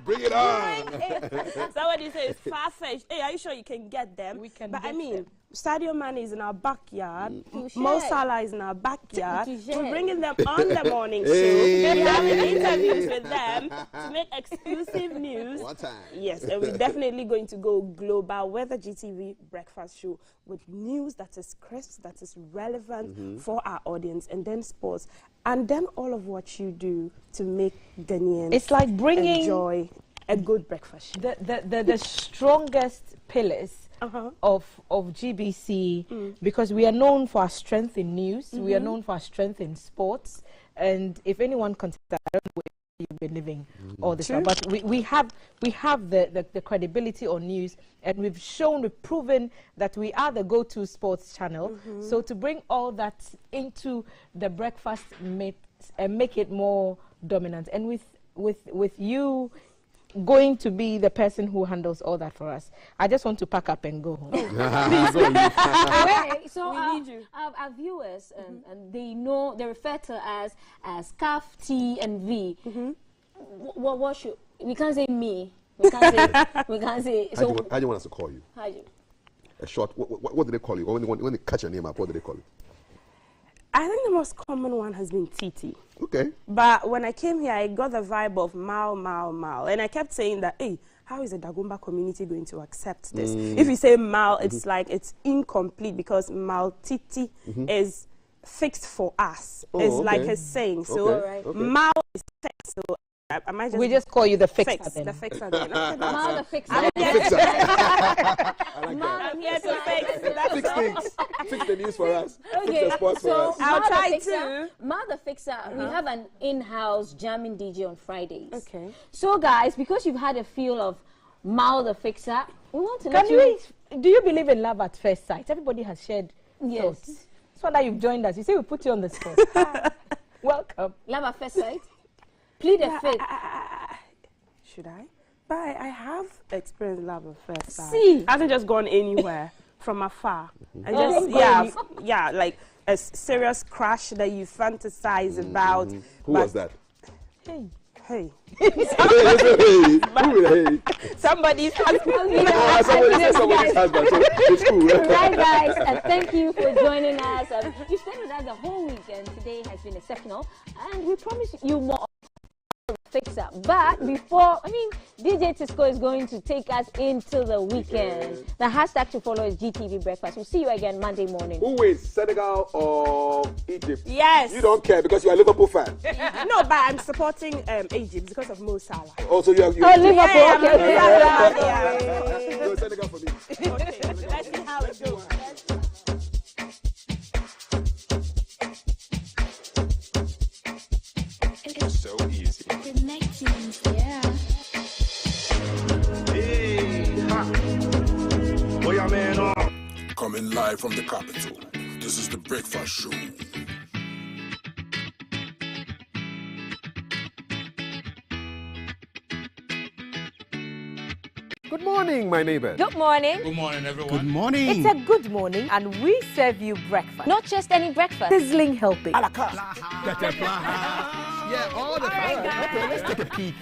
Speaker 7: Bring it on.
Speaker 12: Somebody says far-fetched. Hey, are you sure you can get them?
Speaker 8: We can.
Speaker 12: But I mean, Sadio Mane is in our backyard. Mo Salah is in our backyard. We're bringing them on the morning show. We're having interviews with them to make exclusive news.
Speaker 7: One time.
Speaker 12: Yes, and we're definitely going to go global with the GTV Breakfast Show with news that is crisp, that is relevant for our audience, and then sports, and then all of what you do to make Ghanaians
Speaker 8: It's like bringing
Speaker 12: enjoy a good breakfast show.
Speaker 8: The strongest pillars of GBC, because we are known for our strength in news, we are known for our strength in sports, and if anyone considers, I don't know where you've been living all this time, but we have the credibility on news, and we've proven that we are the go-to sports channel. So to bring all that into the breakfast and make it more dominant, and with you going to be the person who handles all that for us, I just want to pack up and go home.
Speaker 9: So our viewers, and they refer to us as CAF, T, and V. What should we can't say me? We can't say. So
Speaker 7: How do you want us to call you? A short. What do they call you? When they catch your name up, what do they call you?
Speaker 12: I think the most common one has been Titi.
Speaker 7: Okay.
Speaker 12: But when I came here, I got the vibe of Mal. And I kept saying that, hey, how is the Dagomba community going to accept this? If you say Mal, it's like it's incomplete because Mal Titi is fixed for us. It's like a saying. So Mal is fixed. So
Speaker 8: We just call you the fixer then.
Speaker 12: The fixer then. Okay,
Speaker 9: Ma the fixer.
Speaker 12: I'm here to fix.
Speaker 7: Fix things. Fix the news for us.
Speaker 9: Okay,
Speaker 7: Fix the sports for us.
Speaker 12: I'll try to.
Speaker 9: Ma the fixer. We have an in-house jamming DJ on Fridays.
Speaker 12: Okay.
Speaker 9: So guys, because you've had a feel of Ma the fixer, we want to
Speaker 8: Do you believe in love at first sight? Everybody has shared thoughts. That's why that you've joined us. You say we put you on the spot. Welcome.
Speaker 9: Love at first sight. Plead the fifth.
Speaker 12: Should I? But I have experienced love at first sight.
Speaker 9: See,
Speaker 12: hasn't just gone anywhere from afar. And just like a serious crush that you fantasize about.
Speaker 7: Who was that?
Speaker 12: Hey.
Speaker 8: Somebody's husband.
Speaker 7: Somebody's husband. So it's cool.
Speaker 9: Right, guys, and thank you for joining us. You stayed with us the whole week, and today has been exceptional. And we promise you more. Fixer. But before, DJ Tisco is going to take us into the weekend. The hashtag to follow is GTV Breakfast. We'll see you again Monday morning.
Speaker 7: Who wins, Senegal or Egypt?
Speaker 12: Yes.
Speaker 7: You don't care because you're a Liverpool fan.
Speaker 12: No, but I'm supporting Egypt because of Mo Salah.
Speaker 7: Also, you have
Speaker 9: Liverpool.
Speaker 12: Yeah.
Speaker 7: Go Senegal for me.
Speaker 12: Okay, let's see how it goes.
Speaker 1: It's so easy. Coming live from the capital. This is the Breakfast Show.
Speaker 7: Good morning, my neighbors.
Speaker 3: Good morning.
Speaker 24: Good morning, everyone.
Speaker 11: Good morning.
Speaker 3: It's a good morning, and we serve you breakfast.
Speaker 9: Not just any breakfast.
Speaker 3: Sizzling helping.
Speaker 11: Yeah, all the time. Okay, let's take a peek.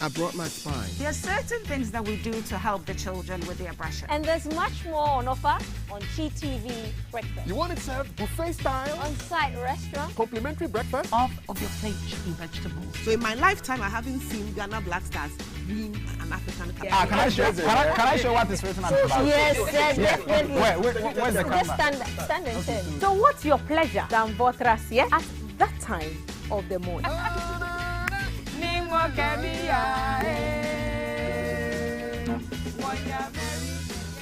Speaker 11: I brought my spine.
Speaker 14: There are certain things that we do to help the children with their brushing.
Speaker 3: And there's much more on offer on GTV Breakfast.
Speaker 7: You want it served buffet style?
Speaker 3: On-site restaurant.
Speaker 7: Complimentary breakfast?
Speaker 14: Half of your plate should be vegetables.
Speaker 10: So in my lifetime, I haven't seen Ghana Black Stars win an African Cup.
Speaker 11: Can I show what is written on the back?
Speaker 3: Yes, definitely.
Speaker 11: Where's the camera?
Speaker 3: Just stand and turn. So what's your pleasure than Votras, at that time of the morning?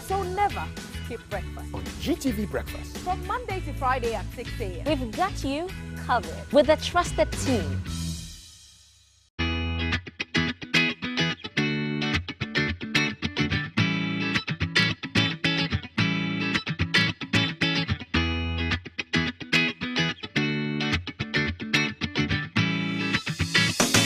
Speaker 3: So never skip breakfast.
Speaker 7: On GTV Breakfast.
Speaker 3: From Monday to Friday at 6 a.m.
Speaker 9: We've got you covered with a trusted team.